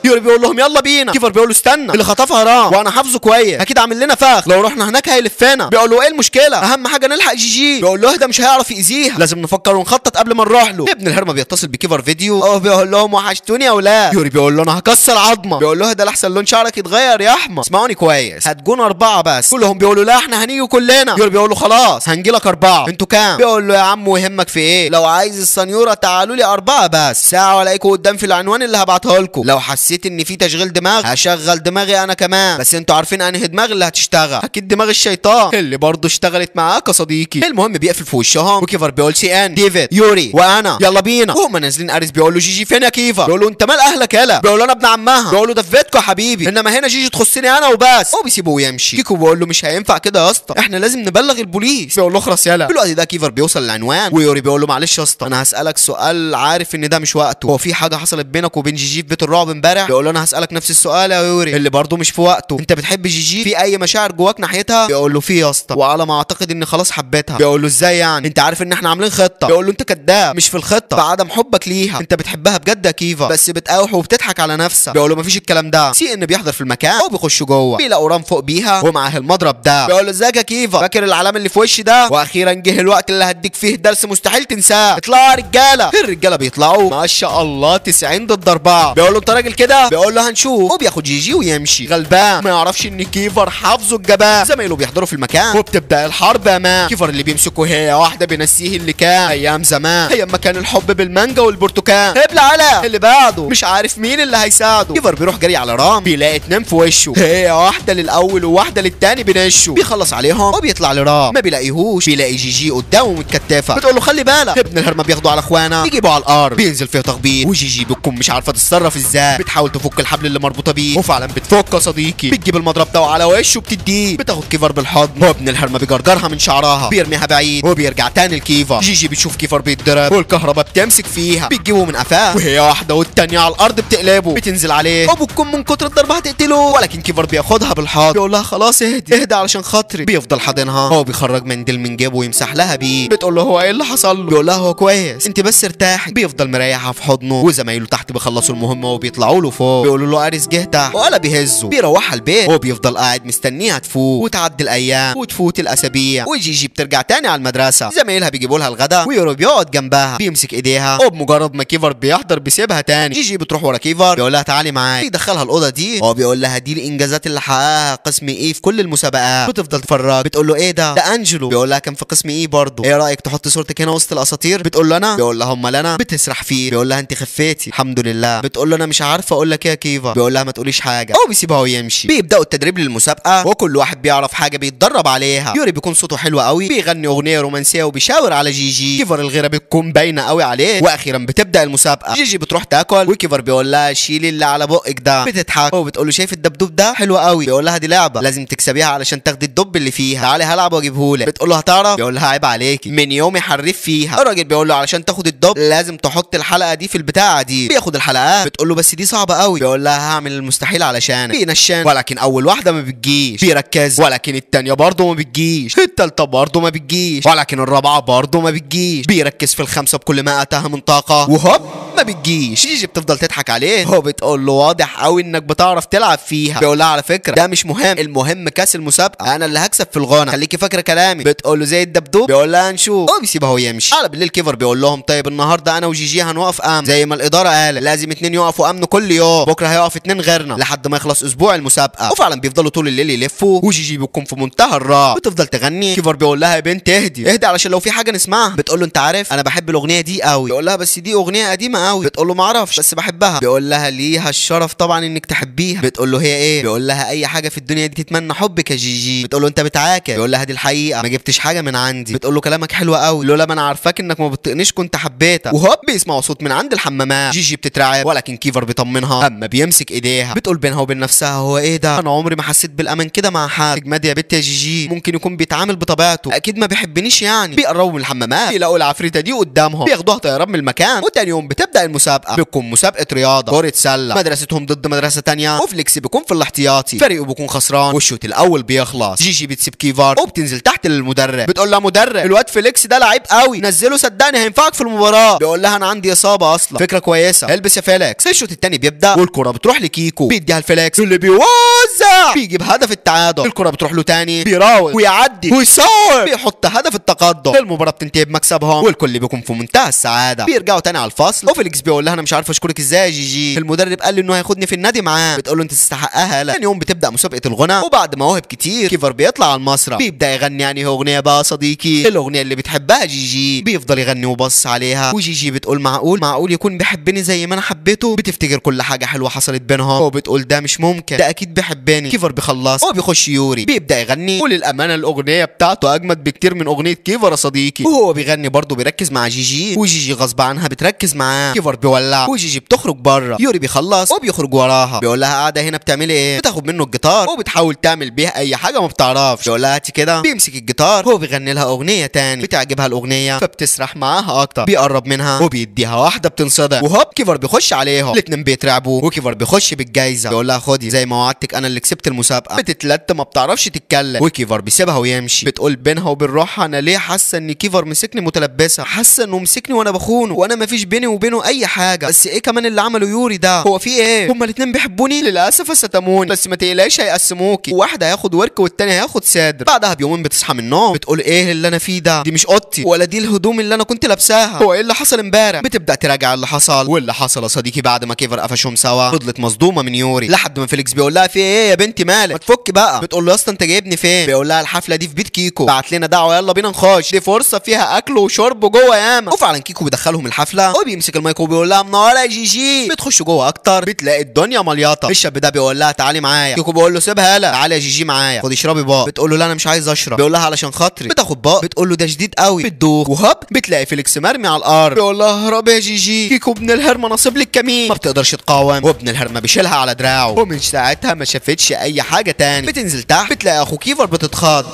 A: يوري بيقول لهم يلا بينا. كيفر بيقول له استنى اللي خطفها رام وانا حافظه كويس اكيد عامل لنا فخ لو رحنا هناك هيلفنا. بيقول له ايه المشكله اهم حاجه نلحق جيجي. بيقول له اهدى مش هيعرف يأذيها لازم نفكر ونخطط قبل ما نروح له. ابن الهرمه بيتصل بكيفر فيديو بيقول لهم وحشتوني يا اولاد. يوري بيقول له انا هكسر عظمه. بيقول له اهدى لحسن لون شعرك يتغير يا احمد. اسمعوني كويس هتكون 4 بس. كلهم بيقولوا لا احنا هنيجي كلنا. يوري بيقول له خلاص هنجي لك 4 انتوا كام؟ بيقول له يا عم ويهمك في ايه لو عايز السنيوره تعالوا لي 4 بس. ساعه والاقيكم قدام في العنوان اللي هبعته لكم لو حسيت حسيت ان في تشغيل دماغ هشغل دماغي انا كمان، بس انتوا عارفين انهي دماغ اللي هتشتغل؟ اكيد دماغ الشيطان اللي برضه اشتغلت معاك يا صديقي. المهم بيقفل في وشهم وكيفر بيقول سي ان ديفيد يوري وانا يلا بينا، وهم نازلين اريس بيقول له جيجي فين يا كيفر؟ بيقول له انت مال اهلك يلا؟ بيقول له انا ابن عمها. بيقول له ده في بيتكم يا حبيبي، انما هنا جيجي تخصني انا وبس. هو بيسيبه ويمشي. كيكو بيقول له مش هينفع كده يا اسطى، احنا لازم نبلغ البوليس. بيقول له اخرس يلا. في الوقت ده كيفر بيوصل للعنوان ويوري بيقول له معلش يا اسطى انا هسالك سؤال، عارف ان ده مش وقته، هو في حاجه حصلت بينك وبين جيجي في بيت الرعب امبارح؟ بيقول له انا هسالك نفس السؤال يا يوري اللي برضه مش في وقته، انت بتحب جيجي؟ في اي مشاعر جواك ناحيتها؟ بيقول له في يا اسطى، وعلى ما اعتقد اني خلاص حبيتها. بيقول له ازاي يعني؟ انت عارف ان احنا عاملين خطه. بيقول له انت كداب، مش في الخطه بعدم حبك ليها، انت بتحبها بجد يا كيفا بس بتقاوح وبتضحك على نفسك. بيقول له مفيش الكلام ده. سي ان بيحضر في المكان وبيخش جوه بيلاقوا رام فوق بيها ومعاه المضرب ده. بيقول له ازيك يا كيفا، فاكر العلامه اللي في وشي ده؟ واخيرا جه الوقت اللي هديك فيه درس مستحيل تنساه، اطلعوا يا رجاله. الرجاله بيطلعوا ما شاء الله 90 ضد 4. بيقول له انت راجل كده؟ بيقول له هنشوف. وبياخد جيجي ويمشي غلبان ما يعرفش ان كيفر حافظه الجبان. زمايله بيحضروا في المكان وبتبدا الحرب امان. كيفر اللي بيمسكه هي واحده بينسيه اللي كان ايام زمان، ايام ما كان الحب بالمانجا والبرتقال. ابلع على اللي بعده مش عارف مين اللي هيساعده. كيفر بيروح جري على رام بيلاقي اتنين في وشه، هي واحده للاول وواحده للتاني بنشه. بيخلص عليهم وبيطلع لرام ما بيلاقيهوش، بيلاقي جيجي قدامه متكتفه. بتقول له خلي بالك. ابن الهرمه بياخده على اخوانا يجيبوا على الارض بينزل فيه تخبيط، وجيجي بتكون مش عارفه تتصرف ازاي، بتحاول تفك الحبل اللي مربوطه بيه وفعلا بتفك يا صديقي. بتجيب المضرب ده على وشه وبتديه، بتاخد كيفر بالحضن وابن الهرمه بيجرجرها من شعرها بيرميها بعيد وبيرجع تاني لكيفر. جيجي بتشوف كيفر بيتضرب والكهرباء بتمسك فيها بتجيبه من قفاه، وهي واحده والتانيه على الارض بتقلبه بتنزل عليه وبتكون من كتر الضربه هتقتله، ولكن كيفر بياخدها بالحضن بيقول لها خلاص اهدي اهدي علشان خاطري. بيفضل حاضنها هو بيخرج منديل من جيبه ويمسح لها بيه. بتقول له هو ايه اللي حصل له؟ بيقول لها هو كويس انت بس ارتاحي. بيفضل مريحها في حضنه وزمايله تحت بيخلصوا المهمه وبيطلعوا له فوق بيقولوا له اريس جه تحت ولا بيهزه. بيروحها البيت وبيفضل قاعد مستنيها تفوق وتعدي الايام وتفوت الاسابيع وجيجي بترجع تاني على المدرسه. زمايلها بيجيبوا لها الغداء ويورو بيقعد جنبها بيمسك ايديها وبمجرد ما كيفر بيحضر بيسيبها تاني. جيجي بتروح ورا كيفر بيقول لها تعالي معايا، بيدخلها الاوضه دي وبيقول لها دي الانجازات اللي حققها قسم ايه في كل المسابقات. بتفضل تفرج. بتقول له ايه ده انجلو. بيقول لها كان في قسم ايه برضه، ايه رايك تحط صورتك هنا وسط الاساطير؟ بتقول له انا. بيقول لها امال انا. بتسرح فيه بيقول لها انت خفيتي الحمد لله. بتقول له انا مش عارفه اقول لك ايه يا كيفر. بيقول لها ما تقوليش حاجه. هو بيسيبها ويمشي. بيبداوا التدريب للمسابقه وكل واحد بيعرف حاجه بيتدرب عليها. يوري بيكون صوته حلو قوي بيغني اغنيه رومانسيه وبيشاور على جيجي. كيفر الغيره بتكون باينه قوي عليه. واخيرا بتبدا المسابقه. جيجي بتروح تاكل وكيفر بيقول لها شيلي اللي على بقك ده. بتضحك وبتقول له شايف الدبدوب ده حلو قوي. بيقول لها دي لعبه لازم تكسبيها علشان تاخدي الدب اللي فيها، تعالي هلعب واجيبهولك. بتقول له هتعرف. بيقول لها عيب عليكي من يومي حريف فيها. الراجل بيقول له علشان تاخد الدب لازم تحط الحلقه دي في البتاعه دي. بياخد الحلقات. بتقول له بس دي صعبه قوي. بيقول لها هعمل المستحيل علشانك. بينشان ولكن اول واحده ما بتجيش. بيركز ولكن الثانيه برضه ما بتجيش. الثالثه برضه ما بتجيش ولكن الرابعه برضه ما بتجيش. بيركز في الخمسه بكل ما اتاها من طاقه وهوب ما بتجيش. جيجي بتفضل تضحك عليه هو بتقول له واضح قوي انك بتعرف تلعب فيها. بيقول لها على فكره ده مش مهم، المهم كاس المسابقه انا اللي هكسب في الغنى خليكي فاكره كلامي. بتقول له زي الدبدوب. بيقول لها نشوف. هو بيسيبها ويمشي. على بالليل كيفر بيقول لهم طيب النهارده انا وجيجي هنوقف امن زي ما الاداره قالت، لازم اتنين يقفوا امن كل يوم، بكره هيقف اتنين غيرنا لحد ما يخلص اسبوع المسابقه. وفعلا بيفضلوا طول الليل يلفوا وجيجي بيكون في منتهى الراحه بتفضل تغني. كيفر بيقول لها يا بنت اهدي اهدي علشان لو في حاجه نسمعها. بتقول له انت عارف انا بحب الاغنيه دي قوي. بيقول لها بس دي اغنيه قديمه قوي. بتقول له ما اعرفش بس بحبها. بيقول لها ليها الشرف طبعا انك تحبيها. بتقول له هي ايه؟ بيقول لها اي حاجه في الدنيا دي تتمنى حبك يا جيجي. بتقول له انت بتعاكس. بيقول لها دي الحقيقه ما جبتش حاجه من عندي. بتقول له كلامك حلو قوي لولا ما انا عارفاك انك ما بتطقنيش كنت حبيتك. وهوب بيسمعوا صوت من عند الحمامات. جيجي بتترعب ولكن كيفر بيطمنها اما بيمسك ايديها. بتقول بينها وبين نفسها هو ايه ده انا عمري ما حسيت بالامان كده مع حد. اجمدي يا بنت يا جيجي ممكن يكون بيتعامل بطبيعته اكيد ما بيحبنيش يعني. بيقربوا من الحمامات بيلاقوا العفريته دي قدامهم بياخدوها طيران من المكان. وتاني يوم بتبدا المسابقه بتكون مسابقه رياضه كره سله. مدرستهم ضد مدرسه تانيه وفليكس بيكون في الاحتياطي. فريقه بيكون خسران والشوط الاول بيخلص. جيجي بتسيب كيفر وبتنزل تحت للمدرب. بتقول لها مدرب الواد فليكس ده لعيب قوي نزله صدقني هينفعك في المباراه. بيقول لها انا عندي اصابه اصلا. فكره كويسه البس يا فليكس. الشوط الثاني بيبدا والكره بتروح لكيكو بيديها لفليكس اللي بيوزع بيجيب هدف التعادل. الكره بتروح له تاني بيراوغ ويعدي ويصور بيحط هدف التقدم. المباراه بتنتهي بمكسبهم والكل بيكون في منتهى السعاده. بيرجعوا تاني على الفصل وفليكس بيقول لها انا مش عارف اشكرك ازاي يا جيجي، المدرب قال لي انه هياخدني في النادي معاه. بتقول له انت تستحقها. لا يوم بتبدا مسابقه الغنى وبعد مواهب كتير كيفر بيطلع على المسرح بيبدا يغني يعني اغنيه بقى صديقي الاغنيه اللي بتحبها جيجي. بيفضل يغني وبص عليها وجيجي بتقول معقول يكون بيحبني زي ما انا حبيته. بتفتكر كل كل حاجه حلوه حصلت بينهم وبتقول ده مش ممكن، ده اكيد بيحبني. كيفر بيخلص وبيخش يوري بيبدا يغني، وللامانه الاغنيه بتاعته اجمد بكتير من اغنيه كيفر يا صديقي. وهو بيغني برضه بيركز مع جيجي، وجيجي غصب عنها بتركز معاه. كيفر بيولع وجيجي بتخرج بره، يوري بيخلص وبيخرج وراها، بيقول لها قاعده هنا بتعملي ايه؟ بتاخد منه الجيتار وبتحاول تعمل بيها اي حاجه ما بتعرفش. بيقول لها هاتي كده، بيمسك الجيتار هو بيغني لها اغنيه تاني، بتعجبها الاغنيه فبتسرح معاها اكتر، بيقرب منها وبيديها واحده بتنصدم، وهوب كيفر بيخش عليهم، الاتنين بيترعبوا وكيفر بيخش بالجايزه. بيقول لها خدي زي ما وعدتك انا اللي كسبت المسابقه. بتتلت ما بتعرفش تتكلم، وكيفر بيسيبها ويمشي. بتقول بينها وبين روحها انا ليه حاسه ان كيفر مسكني متلبسه، حاسه انه مسكني وانا بخونه وانا ما فيش بيني وبينه اي حاجه، بس ايه كمان اللي عمله يوري ده؟ هو في ايه؟ هما الاتنين بيحبوني للاسف ستموني، بس ما تقلقيش هيقسموكي، واحد هياخد ورك والتاني هياخد صدر. بعدها بيومين بتصحى من النوم، بتقول ايه اللي انا فيه ده؟ دي مش اوضتي ولا دي الهدوم اللي انا كنت لابساها، هو ايه اللي حصل امبارح؟ بتبدا تراجع اللي حصل، واللي حصل يا صديقي بعد ما كيفر قفشهم سوا فضلت مصدومه من يوري، لحد ما فيليكس بيقول لها في ايه يا بنتي مالك؟ ما تفك بقى. بتقول له يا اسطى انت جايبني فين؟ بيقول لها الحفله دي في بيت كيكو، بعت لنا دعوه يلا بينا نخش، دي فرصه فيها اكل وشرب جوه ياما. وفعلا كيكو بيدخلهم الحفله وبيمسك المايك وبيقول لها منوره يا جيجي. بتخش جوه اكتر بتلاقي الدنيا مليطه، الشاب ده بيقول لها تعالي معايا، كيكو بيقول له سيبها يلا، تعالي يا جيجي معايا خدي اشربي بقى. بتقول له لا انا مش عايز اشرب، بيقول لها علشان خاطري. بتاخد بقى، بتقول له ده شديد قوي، بتدوخ، وهوب بتلاقي فيليكس مرمي على الارض، بيقول لها اهرب يا جيجي، كيكو ابن الهرمه نصيب لك كمين. ما بتقدرش تقاوم، وابن الهرمه بيشيلها على دراعه، ومن ساعتها ما شافتش اي حاجه تاني. بتنزل تحت بتلاقي اخو كيفر بتتخاض،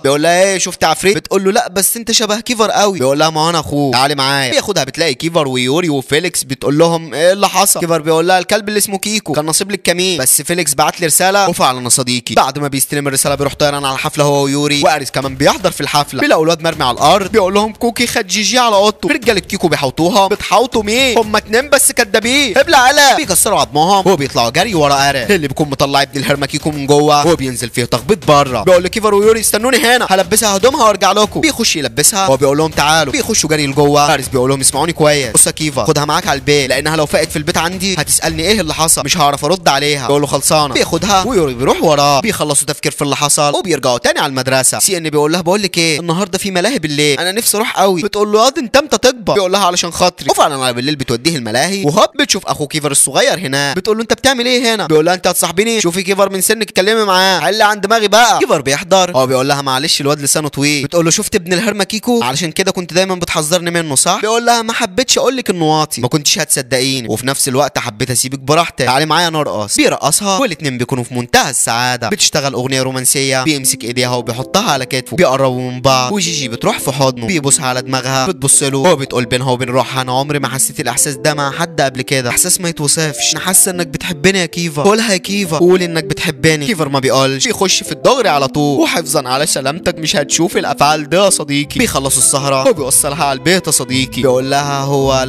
A: بيقول لها ايه شفت عفريت؟ بتقول له لا بس انت شبه كيفر قوي. بيقول لها ما انا اخوه تعالي معايا. بياخدها بتلاقي كيفر ويوري وفيليكس، بتقول لهم ايه اللي حصل؟ كيفر بيقول لها الكلب اللي اسمه كيكو كان نصيب لك كمين، بس فيليكس بعت لي رساله. وفعلا يا صديقي بعد ما بيستلم الرساله بيروح طيران على الحفله هو ويوري، واريس كمان بيحضر في الحفله. بيلاقوا الواد مرمي على الارض، بيقول لهم كوكي خد جيجي على اوضته. رجاله كيكو بيحوطوها، بتحوطوا مين؟ هم اتنين بس كدابين، ابلع على بيكسروا عظمهم وبيطلعوا جري ورا اريس اللي بيكون مطلع ابن الهرمه كيكو من جوه، وبينزل فيه تخبيط بره. بيقول لكيفر ويوري استنوني هنا هلبسها هدومها وارجع لكم. بيخش يلبسها وبيقول لهم تعالوا، بيخشوا جري لجوه. فارس بيقول لهم اسمعوني كويس، بص يا كيفر خدها معاك على البيت، لانها لو فقت في البيت عندي هتسالني ايه اللي حصل، مش هعرف ارد عليها. بيقول له خلصانه. بياخدها ويوري بيروح وراه، بيخلصوا تفكير في اللي حصل وبيرجعوا تاني على المدرسه. سي ان بيقول لها بقول لك ايه النهارده في ملاهي بالليل، انا نفسي اروح قوي. بتقول له ياض انت امتى تكبر؟ بيقول لها علشان خاطري. وفعلا على بالليل بتوديه الملاهي، وهوب بتشوف اخو كيفر الصغير هنا. بتقول له انت بتعمل ايه هنا؟ بيقول لها انت هتصاحبيني؟ شوفي كيفر من سنك اتكلمي معاه، حل عن دماغي بقى. كيفر بيحضر، هو بيقول لها معلش الواد لسانه طويل. بتقول له شفت ابن الهرمه كيكو علشان كده كنت دايما بتحذرني منه صح؟ بيقول لها ما حبيتش اقول لك انه واطي، ما كنتش هتصدقيني، وفي نفس الوقت حبيت اسيبك براحتك، تعالي معايا نرقص. بيرقصها والاتنين بيكونوا في منتهى السعاده. بتشتغل اغنيه رومانسيه، بيمسك ايديها وبيحطها على كتفه، بيقربوا من بعض، وجيجي بتروح في حضنه بيبوسها على دماغها، بتبص له وبتقول بينها وبين روحها انا عمري ما حسيت الاحساس ده مع حد قبل كده، احساس ما يتوصفش، انا حاسه انك بتحبني يا كيفر. قولها يا كيفر، قول انك بتحبني. كيفر ما بيقولش، بيخش في الدغري على طول، وحفظا على سلامتك مش هتشوف الافعال ده يا صديقي. بيخلصوا السهره وبيوصلها على البيت يا صديقي. بيقول لها هو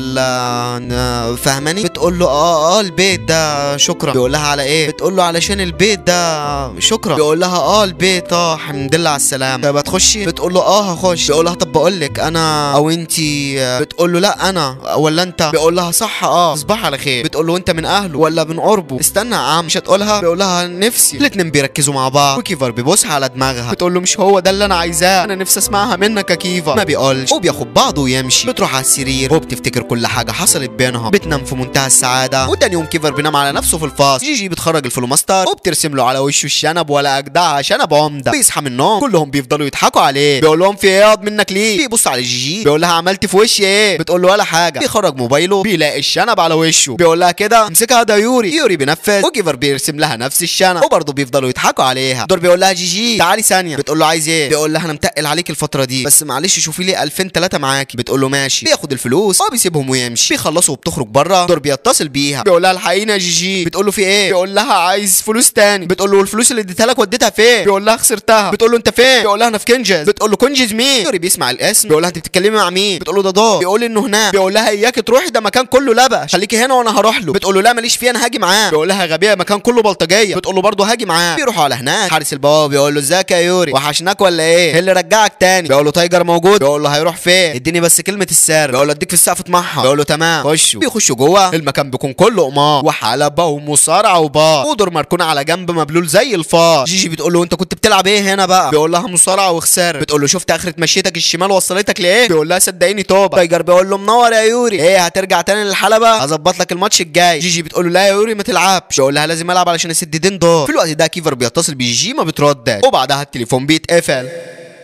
A: فاهماني؟ بتقول له البيت ده شكرا. بيقول لها على ايه؟ بتقول له علشان البيت ده شكرا. بيقول لها البيت الحمد لله على السلامه. طب هتخشي؟ بتقول له هخش. بيقول لها طب بقول لك انا او انتي؟ بتقول له لا انا ولا انت؟ بيقول لها صح تصبح على خير. بتقول له انت من اهله ولا من قربه؟ استنى يا عم مش هتقولها؟ بيقول لها نفسي. الاتنين بيركزوا مع بعض، وكيفر بيبوسها على دماغها. بتقول له مش هو ده اللي انا عايزاه، انا نفسي اسمعها منك يا كيفر. ما بيقولش وبياخد بعضه ويمشي. بتروح على السرير وبتفتكر كل حاجه حصلت بينهم، بتنام في منتهى السعاده. وتاني يوم كيفر بينام على نفسه في الفاصل. جيجي بتخرج الفلوماستر وبترسم له على وشه الشنب، ولا اجدعها شنب عمده. بيصحى من النوم كلهم بيفضلوا يضحكوا عليه، بيقول لهم في ايه منك ليه؟ بيبص على جيجي بيقول لها عملت في وشي ايه؟ بتقول له ولا حاجه. بيخرج موبايله بيلاقي الشنب على وشه، بيقول لها كده امسكها ده يوري. يوري بينفذ وكيفر بيرسم لها نفس الشنب، وبرضه بيفضلوا يضحكوا عليها. دور بيقول لها جيجي تعالي ثانيه. بتقول له عايز ايه؟ بيقول لها انا متقل عليك الفتره دي، بس معلش شوفي لي 2000 3 معاكي. بتقول له ماشي. بياخد الفلوس وبيسيبهم ويمشي. بيخلصوا وبتخرج بره. دور بيتصل بيها بيقول لها الحقيني يا جيجي. بتقول له في ايه؟ بيقول لها عايز فلوس تاني. بتقول له الفلوس اللي اديتها لك وديتها فين؟ بيقول لها خسرتها. بتقول له انت فين؟ بيقول لها انا في كنجز. بتقول له كنجز مين؟ يوري بيسمع الاسم بيقول لها انت بتتكلمي مع مين؟ بتقول له ده دار. بيقول انه هناك. بيقول لها اياكي تروحي ده مكان كله لبش، خليكي هنا وانا هروح له. بتقول له لا ماليش فيه انا هاجي معاه. بيقول لها غبيه مكان كله بلطجيه. بتقول له برضه هاجي معاه. بيروحوا على هناك. حارس البوابه بيقول له ازيك يا يوري وحشناك ولا ايه اللي رجعك تاني؟ بيقول له تايجر موجود. بيقول له هيروح فين؟ اديني بس كلمه السر. بيقول له اديك في السقف اطمعها. بيقول له تمام. خشوا. بيخشوا جوه المكان بيكون كله قمار وحلبه ومصارعه وبار، ودور مركون على جنب مبلول زي الفار. جيجي بتقول له انت كنت بتلعب ايه هنا بقى؟ بيقول لها مصارعه وخساره. بتقول له شفت اخره مشيتك الشمال الشمال وصلتك لايه؟ بيقول لها صدقيني توبه. تايجر بيقول له منور يا يوري، ايه هترجع تاني للحلبه؟ هظبط لك الماتش الجاي. جيجي بتقول له لا يا يوري ما تلعبش. بيقول لها لازم العب علشان السددين دول. في الوقت ده كيفر بيتصل بجيجي ما بتردش، وبعدها التليفون بيتقفل.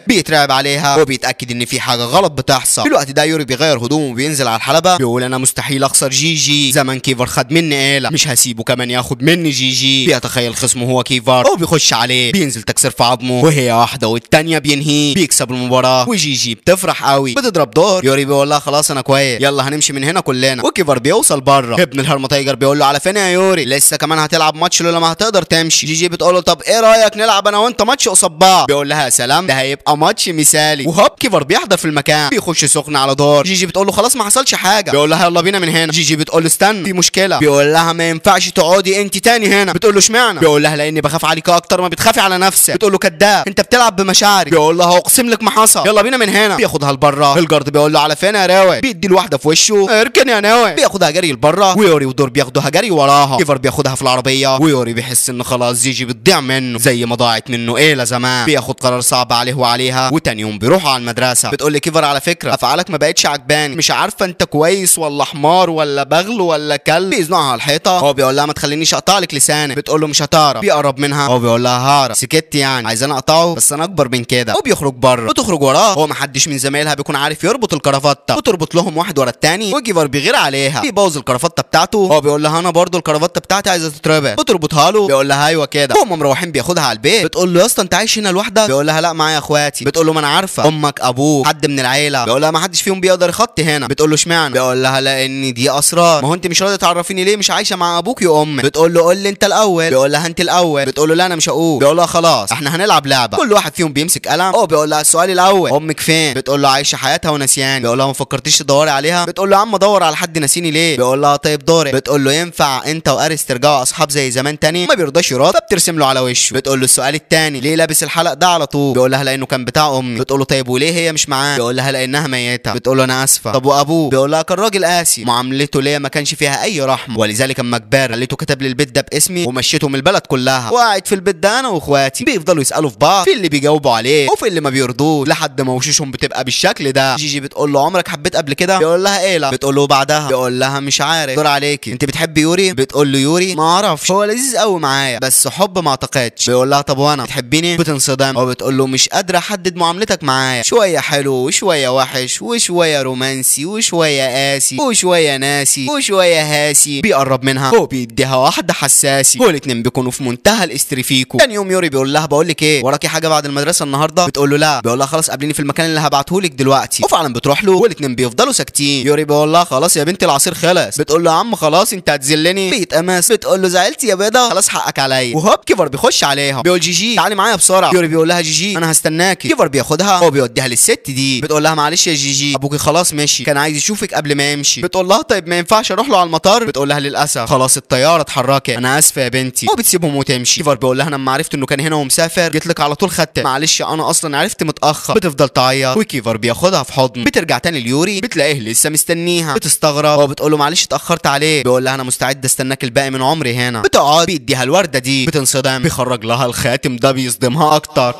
A: بيترعب عليها وبيتاكد ان في حاجه غلط بتحصل. في الوقت ده يوري بيغير هدومه وبينزل على الحلبه. بيقول انا مستحيل اخسر جيجي، زمان كيفر خد مني آلة، مش هسيبه كمان ياخد مني جيجي. بيتخيل خصمه هو كيفر وبيخش عليه، بينزل تكسير في عظمه، وهي واحده والتانيه بينهيه. بيكسب المباراه وجيجي بتفرح قوي، بتضرب دور. يوري بيقول لها خلاص انا كويس، يلا هنمشي من هنا كلنا. وكيفر بيوصل بره. ابن الهرم تايجر بيقول له على فين يا يوري؟ لسه كمان هتلعب ماتش لولا ما هتقدر تمشي. جيجي بتقول له طب ايه رايك نلعب انا وانت ماتش قصاد بعض؟ بيقول لها يا سلام ده هيبقى ماتش مثالي. وهوب كيفر بيحضر في المكان، بيخش سخن على دور. جيجي بتقول له خلاص ما حصلش حاجه. بيقول لها يلا بينا من هنا. جيجي بتقول له استنى في مشكله. بيقول لها ما ينفعش تقعدي انت تاني هنا. بتقول له اشمعنى؟ بيقول لها لاني بخاف عليك اكتر ما بتخافي على نفسك. بتقول له كداب انت بتلعب بمشاعري. بيقول لها اقسم لك ما حصل، يلا بينا من هنا. بياخدها لبره. الجارد بيقول له على فين يا راوي؟ بيدي الواحده في وشه اركن يا ناوي. بياخدها جري لبره، ويوري ودور بياخدوها جري وراها. كيفر بياخدها في العربيه، ويوري بيحس ان خلاص جيجي بتضيع منه زي ما ضاعت منه ايه زمان. بياخد قرار صعب عليه وعليها، وتاني يوم بيروحوا على المدرسه. بتقول لي كيفر على فكره افعالك ما بقتش عجباني، مش عارفه انت كويس ولا حمار ولا بغل ولا كلب. بيزنقها على الحيطه. هو بيقول لها ما تخلينيش اقطع لك لسانك. بتقول له مش هتعرف. بيقرب منها. هو بيقول لها هعرف. سكت يعني عايزاني اقطعه؟ بس انا اكبر من كده. وبيخرج بره، بتخرج وراه. هو ما حدش من زمايلها بيكون عارف يربط الكرافته، بتربط لهم واحد ورا التاني. وكيفر بيغير عليها، بيبوظ الكرافته بتاعته. هو بيقول لها انا برضو الكرافته بتاعتي عايزه تتربط. بتربطها له. بيقول لها ايوه كده. هم مروحين بياخدها على البيت. بتقول له يا اسطى انت عايش هنا لوحدك؟ بيقول لها لا معايا اخواتي. بتقول له ما انا عارفه امك ابوك حد من العيله. بيقول لها ما حدش فيهم بيقدر يخطي هنا. بتقول له اشمعنى؟ بيقول لها لان دي اسرار. ما هو انت مش راضيه تعرفيني ليه مش عايشه مع ابوك يا امي؟ بتقول له قول لي انت الاول. بيقول لها انت الاول. بتقول له لا انا مش هقول. بيقول لها خلاص احنا هنلعب لعبه، كل واحد فيهم بيمسك قلم. هو بيقول لها السؤال الاول امك فين؟ بتقول له عايشه حياتها ونسيان. بيقول لها ما فكرتيش تدوري عليها؟ بتقول له يا عم ادور على حد ناسيني ليه؟ بيقول لها طيب دوري. بتقول له ينفع انت وارس ترجعوا اصحاب زي زمان تاني؟ ما بيرضاش يرد، فبترسم له على وشه. بتقول له السؤال الثاني ليه لابس الحلق ده على طول؟ بيقول لها لانه كان بتاع امي. بتقول له طيب وليه هي مش معاه؟ بيقول لها لانها ميته. بتقول له انا اسفه. طب وابوه؟ بيقول لها كان راجل قاسي، معاملته ليا ما كانش فيها اي رحمه، ولذلك اما كبر خليته كتب لي البيت ده باسمي ومشيته من البلد كلها، وقاعد في البيت ده انا واخواتي. بيفضلوا يسالوا في بعض، في اللي بيجاوبوا عليه وفي اللي ما بيرضوش، لحد ما وشوشهم بتبقى بالشكل ده. جيجي بتقول له عمرك حبيت قبل كده؟ بيقول لها ايه لا. بتقول له بعدها؟ بيقول لها مش عارف. دور عليكي انت بتحبي يوري؟ بتقول له يوري ما اعرفش، هو لذيذ قوي معايا بس حب ما اعتقدش. بيقول لها طب وانا بتحبيني؟ بتنصدم. وبتقول له مش قادره احدد معاملتك معايا، شويه حلو وشويه وحش وشويه رومانسي وشويه قاسي وشويه ناسي وشويه هاسي. بيقرب منها هو بيديها واحده حساسي، هو الاتنين بيكونوا في منتهى الاستريفيكو. تاني يوم يوري بيقول لها بقول لك ايه وراكي حاجه بعد المدرسه النهارده؟ بتقول له لا. بيقول لها خلاص قابليني في المكان اللي هبعته لك دلوقتي. وفعلا بتروح له والاتنين بيفضلوا ساكتين. يوري بيقول لها خلاص يا بنتي العصير خلص. بتقول له يا عم خلاص انت هتذلني. بيتقمص. بتقول له زعلتي يا بيضه؟ خلاص حقك عليا. وهوب كيفر بيخش عليها بيقول جيجي تعالي معايا بسرعه. يوري بيقول لها جيجي انا هستناكي. كيفر بياخدها هو بيوديها للست دي. بتقول لها معلش يا جيجي ابوكي خلاص مشي، كان عايز يشوفك قبل ما يمشي. بتقول لها طيب ما ينفعش اروح له على المطار؟ بتقول لها للاسف خلاص الطياره اتحركت، انا اسفه يا بنتي. وبتسيبهم وتمشي. كيفر بيقول لها انا لما عرفت انه كان هنا ومسافر جيت لك على طول خدتك، معلش انا اصلا عرفت متاخر. بتفضل تعيط وكيفر بياخدها في حضن. بترجع تاني ليوري بتلاقيه لسه مستنيها. بتستغرب وبتقول له معلش اتاخرت عليه. بيقول لها انا مستعد استناك الباقي من عمري هنا. بتقعد بيديها الورده دي. بتنصدم. بيخرج لها الخاتم ده بيصدمها اكتر.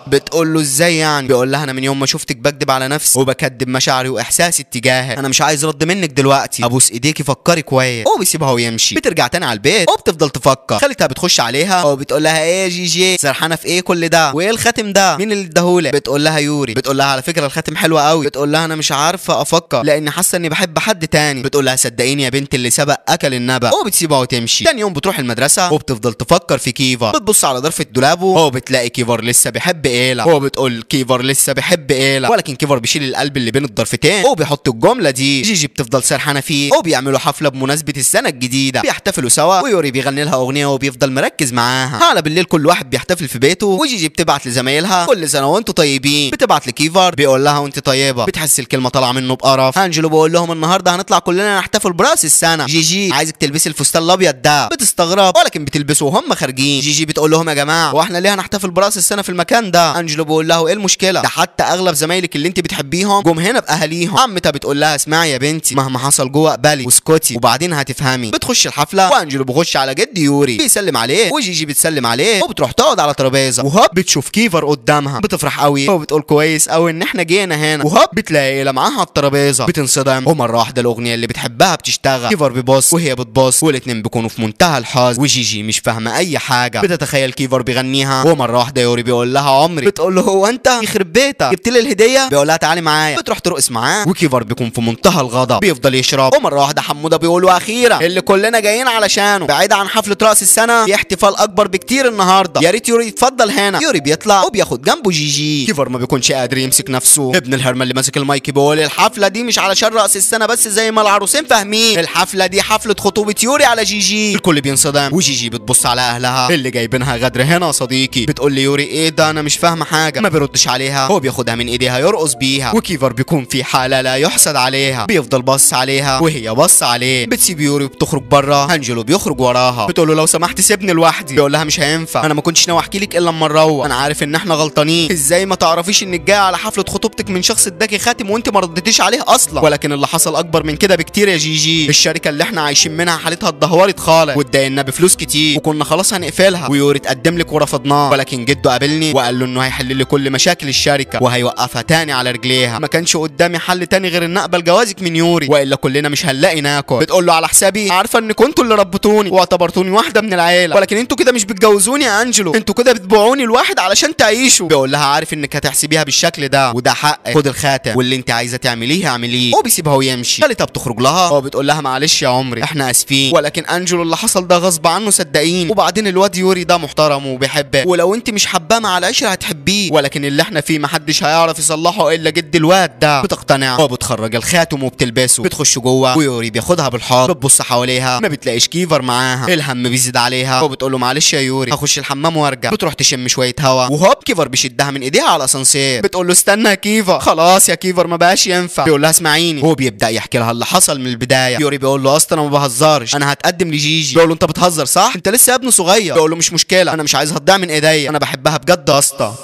A: بتقول له ازاي يعني؟ بيقول لها انا من يوم ما شفتك بكدب على نفسي وبكدب مشاعري واحساسي اتجاهك، انا مش عايز رد منك دلوقتي، ابوس ايديكي فكري كويس. هو بيسيبها ويمشي. بترجع تاني على البيت وبتفضل تفكر. خالتها بتخش عليها وبتقول لها ايه يا جيجي سرحانه في ايه كل ده؟ وايه الخاتم ده مين اللي اداهولك؟ بتقول لها يوري. بتقول لها على فكره الخاتم حلو قوي. بتقول لها انا مش عارفه افكر لاني حاسه اني بحب حد تاني. بتقول لها صدقيني يا بنت اللي سبق اكل النبأ. وبتسيبها وتمشي. تاني يوم بتروح المدرسه وبتفضل تفكر في كيفر. بتبص على ظرف دولابه وبتلاقي كيفر لسه بيحب ايلا. هو بتقول كيفر لسه بيحب ايلا، ولكن كيفر بيشيل القلب اللي بين الضرفتين وبيحط الجمله دي. جيجي بتفضل سرحانه فيه وبيعملوا حفله بمناسبه السنه الجديده. بيحتفلوا سوا ويوري بيغني لها اغنيه وبيفضل مركز معاها. على بالليل كل واحد بيحتفل في بيته، وجيجي بتبعت لزمايلها كل سنه وانتم طيبين. بتبعت لكيفر بيقول لها وانت طيبه. بتحس الكلمه طالعه منه بقرف. انجلو بيقول لهم النهارده هنطلع كلنا نحتفل براس السنه. جيجي عايزك تلبسي الفستان الابيض ده. بتستغرب ولكن بتلبسه وهم خارجين. جيجي بتقول لهم يا جماعه هو احنا ليه هنحتفل براس السنه في المكان ده؟ ده. انجلو بيقول له ايه المشكله؟ ده حتى اغلب زمايلك اللي انت بتحبيهم جم هنا باهاليهم. عمتها بتقول لها اسمعي يا بنتي، مهما حصل جوه اقبلي واسكتي وبعدين هتفهمي. بتخش الحفله وانجلو بيخش على جد يوري بيسلم عليه وجيجي بتسلم عليه وبتروح تقعد على ترابيزه، وهوب بتشوف كيفر قدامها بتفرح قوي وبتقول كويس قوي ان احنا جينا هنا. وهوب بتلاقي ايلا معاها على الترابيزه بتنصدم، ومره واحده الاغنيه اللي بتحبها بتشتغل. كيفر بيبص وهي بتبص والاتنين بيكونوا في منتهى الحزن، وجيجي مش فاهمه اي حاجه بتتخيل كيفر بيغنيها. ومره واحده يوري بيقول لها عمري، بتقول له هو انت يخرب بيتك جبت لي الهديه؟ بيقول لها تعالي معايا، بتروح ترقص معاه وكيفر بيكون في منتهى الغضب بيفضل يشرب. ومره واحده حموده بيقول له اخيرا اللي كلنا جايين علشانه، بعيد عن حفله راس السنه في احتفال اكبر بكتير النهارده، يا ريت يوري يتفضل هنا. يوري بيطلع وبياخد جنبه جيجي. كيفر ما بيكونش قادر يمسك نفسه. ابن الهرمه اللي ماسك المايك بيقول الحفله دي مش علشان راس السنه بس زي ما العروسين فاهمين، الحفله دي حفله خطوبه يوري على جيجي. الكل بينصدم وجيجي بتبص على اهلها اللي جايبينها غدر هنا يا صديقي. بتقول لي يوري ايه ده انا مش فاهمه حاجه، ما بيردش عليها. هو بياخدها من ايديها يرقص بيها، وكيفر بيكون في حاله لا يحسد عليها، بيفضل بص عليها وهي بص عليه. بتسيب يوري وبتخرج بره. انجلو بيخرج وراها بتقول له لو سمحت سيبني لوحدي. بيقول لها مش هينفع، انا ما كنتش ناوي احكي لك الا لما نروح، انا عارف ان احنا غلطانين، ازاي ما تعرفيش انك جايه على حفله خطوبتك من شخص اداكي خاتم وانت ما ردتيش عليه اصلا؟ ولكن اللي حصل اكبر من كده بكتير يا جيجي، الشركه اللي احنا عايشين منها حالتها اتدهورت خالص واتداينا بفلوس كتير وكنا خلاص هنقفلها، ويوري اتقدم لك ورفضناه، ولكن جده قابلني وقال له انه هيحل لي كل مشاكل الشركه وهيوقفها تاني على رجليها. ما كانش قدامي حل تاني غير ان اقبل جوازك من يوري والا كلنا مش هنلاقي ناكل. بتقول له على حسابي، عارفه ان كنتوا اللي ربتوني واعتبرتوني واحده من العيله، ولكن انتوا كده مش بتجوزوني يا انجلو، انتوا كده بتبيعوني الواحد علشان تعيشوا. بيقول لها عارف انك هتحسبيها بالشكل ده وده حقك، خد الخاتم واللي انت عايزه تعمليه اعمليه. هو بيسيبها ويمشي. خالتها بتخرج لها وبتقول لها معلش يا عمري احنا اسفين، ولكن انجلو اللي حصل ده غصب عنه صدقيني، وبعدين الواد يوري ده محترم وبيحبك، ولو انت مش حباه مع العشره هتحبيه، ولكن اللي احنا فيه محدش هيعرف يصلحه الا جد الواد ده. بتقتنع وبتخرج الخاتم وبتلبسه. بتخش جوه ويوري بياخدها بالحضن. بتبص حواليها ما بتلاقيش كيفر معاها، الهم بيزيد عليها وبتقول له معلش يا يوري هخش الحمام وارجع. بتروح تشم شويه هوا وهوب كيفر بيشدها من ايديها على الاسانسير. بتقول له استنى يا كيفر، خلاص يا كيفر ما بقاش ينفع. بيقول لها اسمعيني. هو بيبدا يحكي لها اللي حصل من البدايه. يوري بيقول له اصلا انا ما بهزرش، انا هتقدم لجيجي. بيقول له انت بتهزر صح؟ انت لسه يا ابني صغير. بيقول له مش مشكله، انا مش عايزها تضيع من ايديا، انا بحبها بجد يا اسطى.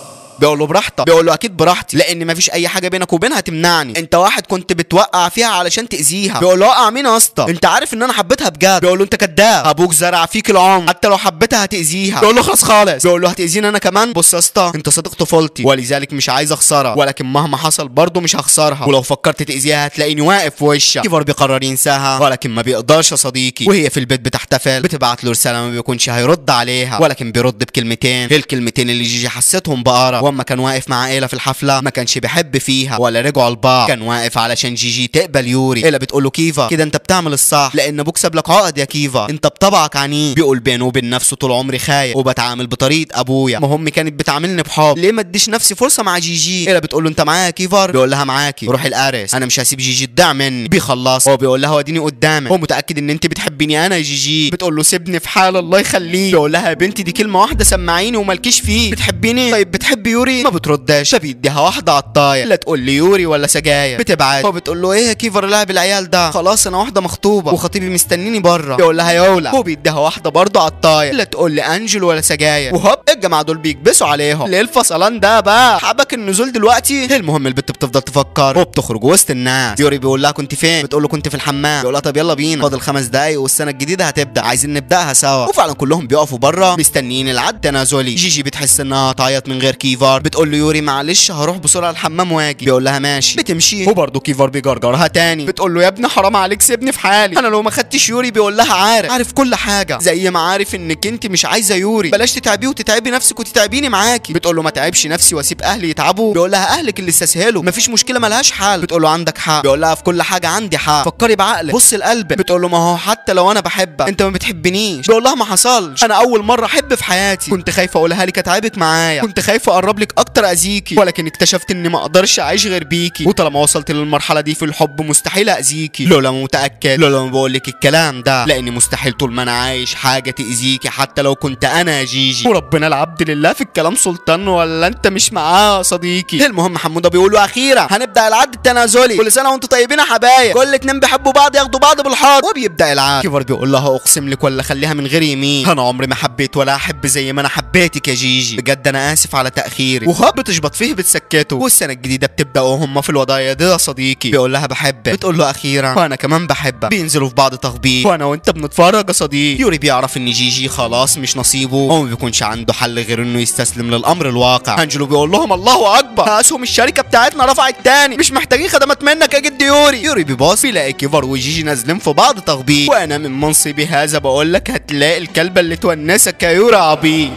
A: بيقول له براحتك. بيقول له اكيد براحتي لان مفيش اي حاجه بينك وبينها تمنعني، انت واحد كنت بتوقع فيها علشان تاذيها. بيقول له وقع مين يا اسطى؟ انت عارف ان انا حبيتها بجد. بيقول له انت كداب، ابوك زرع فيك العمر، حتى لو حبيتها هتاذيها. بيقول له خلاص خالص. بيقول له هتاذيني انا كمان؟ بص يا اسطى انت صديق طفولتي ولذلك مش عايز اخسرها، ولكن مهما حصل برضه مش هخسرها، ولو فكرت تاذيها هتلاقيني واقف في وشك. كيفر بيقرر ينساها ولكن ما بيقدرش يا صديقي. وهي في البيت بتحتفل بتبعت له رساله ما بيكونش هيرد عليها، ولكن بيرد بكلمتين، الكلمتين اللي جيجي حسيتهم بقرة. واما كان واقف مع إيلا في الحفله ما كانش بيحب فيها ولا رجعوا لبعض، كان واقف علشان جيجي تقبل يوري. إيلا بتقول له كيفا كده انت بتعمل الصح لان ابوك ساب لك عقد يا كيفا، انت بطبعك عنيد. بيقول بينه وبين نفسه طول عمري خايف وبتعامل بطريقه ابويا، ما امي كانت بتعاملني بحب، ليه ما اديش نفسي فرصه مع جيجي؟ إيلا بتقول له انت معايا يا كيفر؟ بيقول لها معاكي، روح القارس انا مش هسيب جيجي تضيع مني. بيخلص هو بيقول لها وديني قدامك، هو متاكد ان انت بتحبيني انا يا جيجي. بتقول له سيبني في حال الله يخليك. بيقول لها يا بنتي دي كلمه واحده سمعيني ومالكيش فيه، بتحبيني؟ طيب بتحبي يوري؟ ما بتردش. فبيديها واحده على الطاير، لا تقول لي يوري ولا سجاير. بتبعد. هو بتقول له ايه يا كيفر لعب العيال ده، خلاص انا واحده مخطوبه وخطيبي مستنيني بره. بيقول لها يولا. هو بيديها واحده برضه على الطاير، لا تقول لي انجل ولا سجاير. وهوب الجماعه دول بيكبسوا عليهم. ليه الفصلان ده بقى؟ حبك النزول دلوقتي؟ المهم البت بتفضل تفكر وبتخرج وسط الناس. يوري بيقول لها كنت فين؟ بتقول له كنت في الحمام. بيقول لها طب يلا بينا، فاضل 5 دقايق والسنه الجديده هتبدا، عايزين نبداها سوا. وفعلا كلهم بيقفوا بره مستنيين العد التنازلي. جيجي بتحس انها تعيط من غير كيفر، بتقول له يوري معلش هروح بسرعه الحمام واجي. بيقول لها ماشي. بتمشي وبرضه كيفر بيجرجرها تاني. بتقول له يا ابني حرام عليك سيبني في حالي، انا لو ما خدتش يوري. بيقول لها عارف كل حاجه زي ما عارف انك انت مش عايزه يوري، بلاش تتعبيه وتتعبي نفسك وتتعبيني معاكي. بتقول له ما تعبش نفسي واسيب اهلي يتعبوا. بيقول لها اهلك اللي استسهلوا، مفيش مشكله ملهاش حل. بتقول له عندك حق. بيقول لها في كل حاجه عندي حق، فكري بعقلك بص لقلبك. بتقول له ما هو حتى لو انا بحبك انت ما بتحبنيش. بيقول لها ما حصلش، انا اول مره احب في حياتي، كنت خايفه اقولها لك اتعبك معايا، كنت خايفه اقرب لك اكتر اذيكي، ولكن اكتشفت اني ما اقدرش اعيش غير بيكي، وطالما وصلت للمرحله دي في الحب مستحيل اذيكي. لولا متاكد، لولا ما بقول لك الكلام ده، لاني مستحيل طول ما انا عايش حاجه تاذيكي حتى لو كنت انا يا جيجي. وربنا العبد لله في الكلام سلطان، ولا انت مش معاه يا صديقي؟ المهم حموده بيقولوا اخيرا هنبدا العد التنازلي، كل سنه وانتم طيبين يا حبايب، كل اتنين بيحبوا بعض ياخدوا بعض بالحضن. وبيبدا العد. كيفر بيقول لها اقسم لك ولا خليها من غير يمين، انا عمري ما حبيت ولا احب زي ما انا حبيتك يا جيجي، بجد انا اسف على تاخير اخيري وهوب بتشبط فيه بتسكته. والسنه الجديده بتبدا وهم في الوضعيه دي يا صديقي. بيقول لها بحبك، بتقول له اخيرا وانا كمان بحبك. بينزلوا في بعض تخبيط وانا وانت بنتفرج يا صديقي. يوري بيعرف ان جيجي خلاص مش نصيبه وما بيكونش عنده حل غير انه يستسلم للامر الواقع. انجلو بيقول لهم الله اكبر، اسهم الشركه بتاعتنا رفعت تاني، مش محتاجين خدمات منك يا جد يوري. يوري بيباص بيلاقي كيفر وجيجي نازلين في بعض تخبيط. وانا من منصبي هذا بقول لك هتلاقي الكلبه اللي تونسك يا يوري عبيط.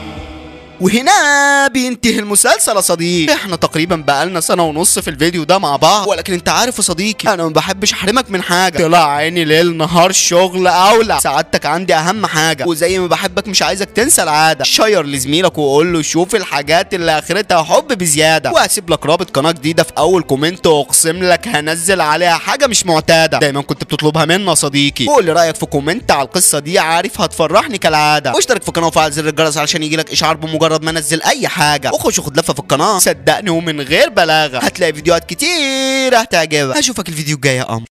A: وهنا بينتهي المسلسل يا صديقي. احنا تقريبا بقالنا سنه ونص في الفيديو ده مع بعض، ولكن انت عارف يا صديقي انا ما بحبش احرمك من حاجه. طلع عيني ليل نهار شغل اولع، سعادتك عندي اهم حاجه، وزي ما بحبك مش عايزك تنسى العاده. شير لزميلك وقول له شوف الحاجات اللي اخرتها حب بزياده، وهسيب لك رابط قناه جديده في اول كومنت، واقسم لك هنزل عليها حاجه مش معتاده دايما كنت بتطلبها منا يا صديقي. وقول لي رايك في كومنت على القصه دي، عارف هتفرحني كالعاده. واشترك في القناه وفعل زر الجرس علشان يجيلك اشعار بمجرد ما انزل اي حاجه، وخش خد لفه في القناه صدقني ومن غير بلاغه هتلاقي فيديوهات كتير هتعجبك. هشوفك الفيديو الجاي يا قمر.